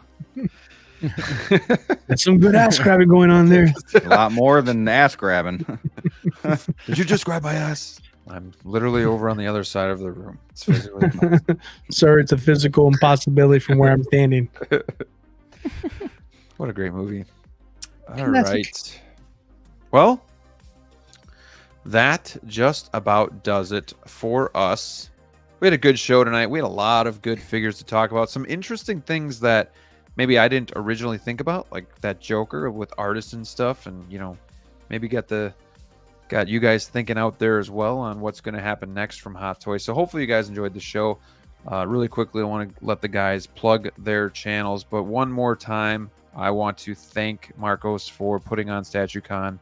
That's some good ass grabbing going on there. a lot more than ass grabbing. Did you just grab my ass? I'm literally over on the other side of the room. It's physically impossible. Sir, it's a physical impossibility from where I'm standing. What a great movie. All Classic. right. Well, that just about does it for us. We had a good show tonight. We had a lot of good figures to talk about. Some interesting things that maybe I didn't originally think about, like that Joker with artists and stuff, and maybe got you guys thinking out there as well on what's going to happen next from Hot Toys. So hopefully you guys enjoyed the show. Really quickly, I want to let the guys plug their channels, but one more time, I want to thank Marcos for putting on STATUECON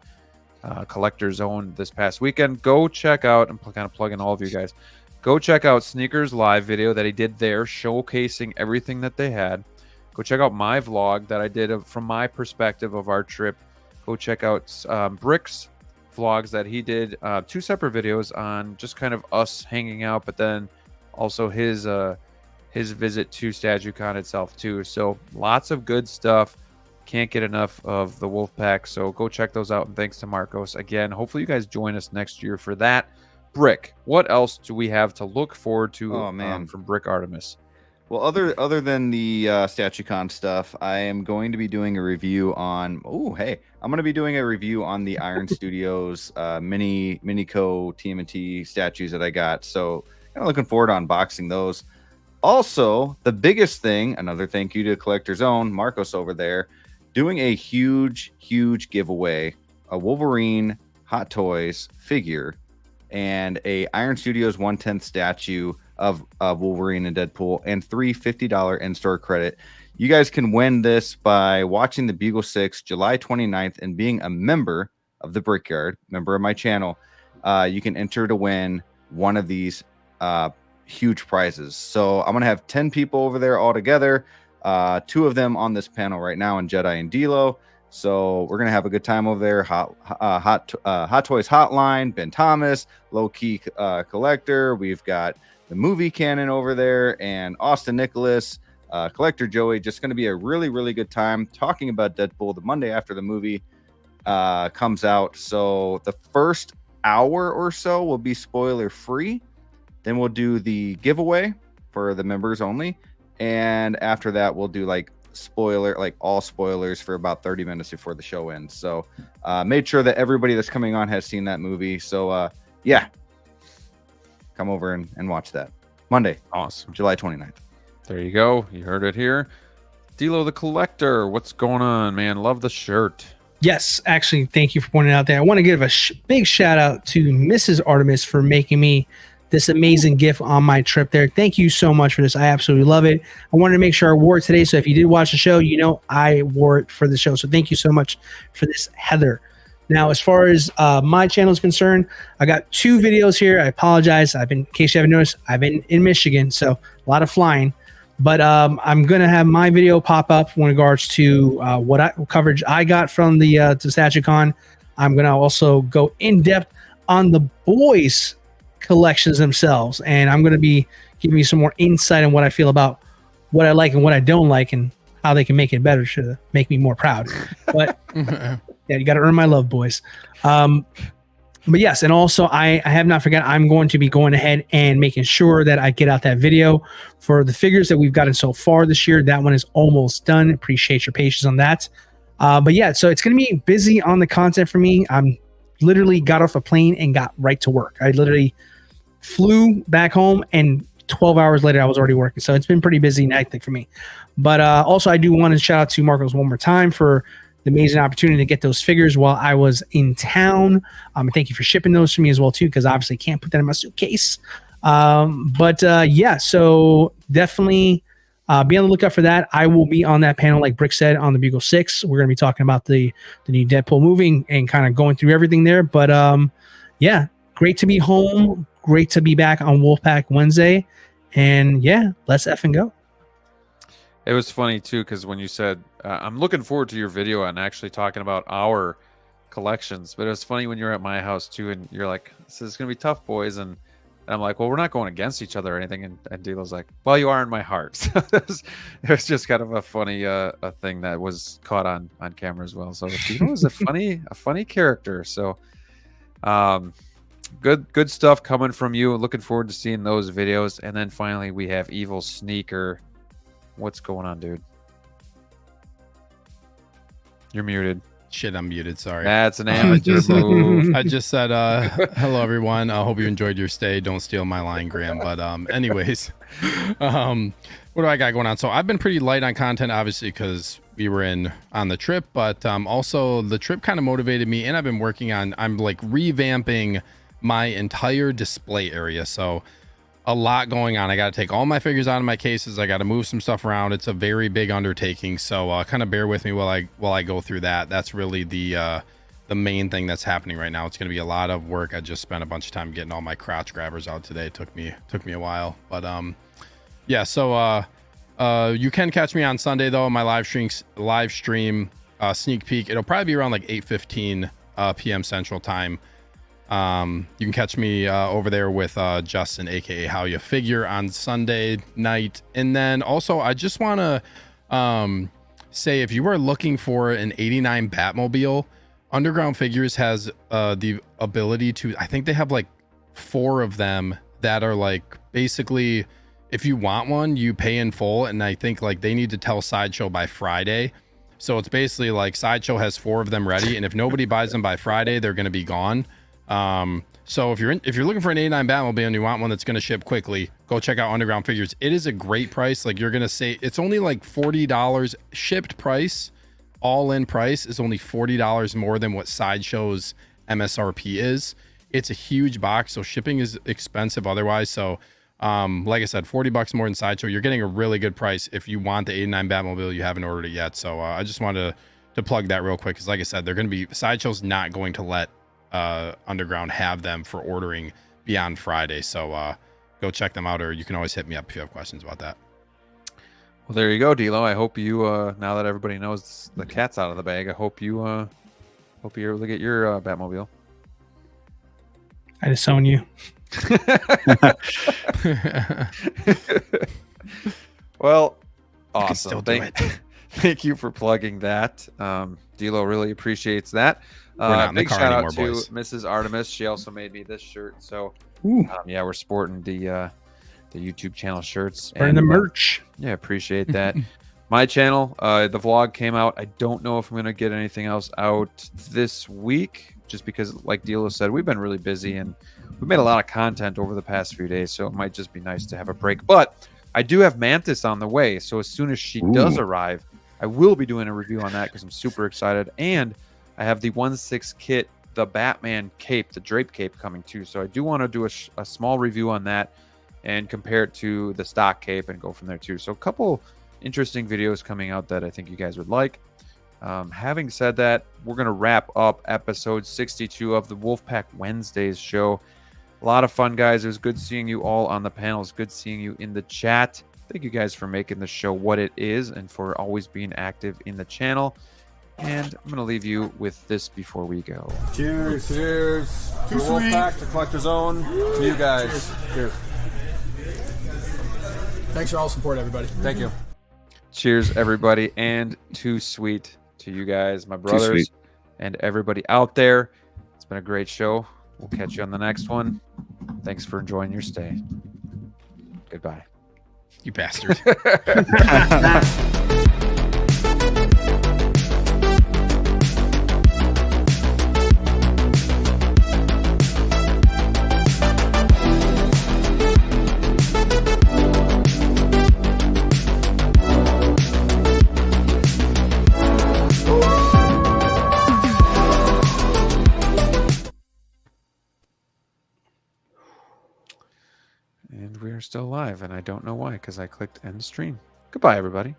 Collector's Zone this past weekend. Go check out, I'm kind of plugging all of you guys, go check out Sneakers live video that he did there, showcasing everything that they had. Go check out my vlog that I did from my perspective of our trip. Go check out Brick's vlogs that he did, 2 separate videos on just kind of us hanging out, but then also his visit to STATUECON itself too. So lots of good stuff. Can't get enough of the Wolfpack, so go check those out. And thanks to Marcos again. Hopefully you guys join us next year for that. Brick, what else do we have to look forward to from Brick Artemis? Well, other than the STATUECON stuff, I am going to be doing a review on. I'm going to be doing a review on the Iron Studios Minico TMNT statues that I got. So, kind of looking forward to unboxing those. Also, the biggest thing, another thank you to Collector's Own Marcos over there, doing a huge giveaway: a Wolverine Hot Toys figure and a Iron Studios 1/10 statue of Wolverine and Deadpool, and 3 $50 in-store credit. You guys can win this by watching the Bugle 6 July 29th and being a member of the Brickyard, member of my channel. You can enter to win one of these huge prizes. So I'm gonna have 10 people over there all together, 2 of them on this panel right now, in Jedi and D'Lo. So we're gonna have a good time over there. Hot Toys Hotline, Ben Thomas, Low Key Collector. We've got the movie canon over there, and Austin Nicholas, Collector Joey. Just going to be a really good time talking about Deadpool the Monday after the movie comes out. So the first hour or so will be spoiler free. Then we'll do the giveaway for the members only, and after that we'll do all spoilers for about 30 minutes before the show ends. So made sure that everybody that's coming on has seen that movie. So come over and watch that Monday. Awesome. July 29th. There you go. You heard it here. D'Lo the Collector, what's going on, man? Love the shirt. Yes, actually, thank you for pointing it out there. I want to give a big shout out to Mrs. Artemis for making me this amazing gift on my trip there. Thank you so much for this. I absolutely love it. I wanted to make sure I wore it today, so if you did watch the show, I wore it for the show. So thank you so much for this, Heather. Now, as far as my channel is concerned, I got 2 videos here. I apologize. In case you haven't noticed, I've been in Michigan, so a lot of flying. But I'm going to have my video pop up in regards to what coverage I got from the STATUECON. I'm going to also go in depth on the boys' collections themselves, and I'm going to be giving you some more insight on what I feel about what I like and what I don't like, and how they can make it better to make me more proud. But yeah, you got to earn my love, boys. But yes, and also I have not forgotten, I'm going to be going ahead and making sure that I get out that video for the figures that we've gotten so far this year. That one is almost done. Appreciate your patience on that. But yeah, so it's going to be busy on the content for me. I'm literally got off a plane and got right to work. I literally flew back home, and 12 hours later I was already working. So it's been pretty busy and hectic for me. But also I do want to shout out to Marcos one more time for the amazing opportunity to get those figures while I was in town. Thank you for shipping those to me as well too, because obviously can't put that in my suitcase. Yeah, so definitely be on the lookout for that. I will be on that panel, like Brick said, on the Bugle 6. We're going to be talking about the new Deadpool movie and kind of going through everything there. But yeah, great to be home. Great to be back on Wolfpack Wednesday. And yeah, let's effing go. It was funny too, because when you said, I'm looking forward to your video and actually talking about our collections, but it was funny when you were at my house too, and you're like, this is going to be tough, boys. And I'm like, well, we're not going against each other or anything. And Dilo's like, well, you are in my heart. So it was just kind of a funny a thing that was caught on camera as well. So Dilo is a funny character. So good stuff coming from you. Looking forward to seeing those videos. And then finally we have Evil Sneaker. What's going on, dude? You're muted. Shit, I'm muted. Sorry. That's an amateur move. I just said, hello, everyone. I hope you enjoyed your stay. Don't steal my line, Graham. But anyways, what do I got going on? So I've been pretty light on content, obviously, because we were on the trip. But also the trip kind of motivated me. And I've been working on, I'm like revamping my entire display area. So a lot going on. I got to take all my figures out of my cases. I got to move some stuff around. It's a very big undertaking. So kind of bear with me while I go through that. That's really the main thing that's happening right now. It's going to be a lot of work. I just spent a bunch of time getting all my crotch grabbers out today. It took me a while, but yeah. So you can catch me on Sunday though. My live stream sneak peek. It'll probably be around like 8:15 p.m. Central Time. You can catch me over there with Justin, aka How You Figure, on Sunday night. And then also I just want to say, if you are looking for an 89 Batmobile, Underground Figures has the ability to, I think they have like 4 of them that are like, basically if you want one you pay in full, and I think like they need to tell Sideshow by Friday. So it's basically like Sideshow has 4 of them ready, and if nobody buys them by Friday they're going to be gone. So if you're looking for an 89 Batmobile and you want one that's going to ship quickly, go check out Underground Figures. It is a great price. Like, you're going to say it's only like $40 shipped price. All in price is only $40 more than what Sideshow's MSRP is. It's a huge box, so shipping is expensive otherwise. So like I said, $40 more than Sideshow. You're getting a really good price if you want the 89 Batmobile. You haven't ordered it yet. So I just wanted to plug that real quick, because like I said, they're going to be, Sideshow's not going to let Underground have them for ordering beyond Friday. So go check them out, or you can always hit me up if you have questions about that. Well, there you go, Dilo. I hope you now that everybody knows the cat's out of the bag, I hope you're able to get your Batmobile. I disown you. Well, awesome. Thank you for plugging that. Dilo really appreciates that. Big shout out to Mrs. Artemis. She also made me this shirt. So yeah, we're sporting the YouTube channel shirts and the merch. Yeah, appreciate that. My channel, the vlog came out. I don't know if I'm gonna get anything else out this week, just because, like Dilo said, we've been really busy and we've made a lot of content over the past few days. So it might just be nice to have a break. But I do have Mantis on the way, so as soon as she does arrive, I will be doing a review on that because I'm super excited. And I have the 1/6 kit, the Batman cape, the drape cape coming too. So I do want to do a small review on that and compare it to the stock cape and go from there too. So a couple interesting videos coming out that I think you guys would like. Having said that, we're going to wrap up episode 62 of the Wolfpack Wednesdays show. A lot of fun, guys. It was good seeing you all on the panel. It's good seeing you in the chat. Thank you guys for making the show what it is and for always being active in the channel. And I'm going to leave you with this before we go. Cheers. Cheers. To Wolfpack, to Collector's Own, to you guys. Cheers. Thanks for all the support, everybody. Thank you. Cheers, everybody. And Too Sweet to you guys, my brothers, and everybody out there. It's been a great show. We'll catch you on the next one. Thanks for enjoying your stay. Goodbye. You bastard. And we are still live, and I don't know why, because I clicked end stream. Goodbye, everybody.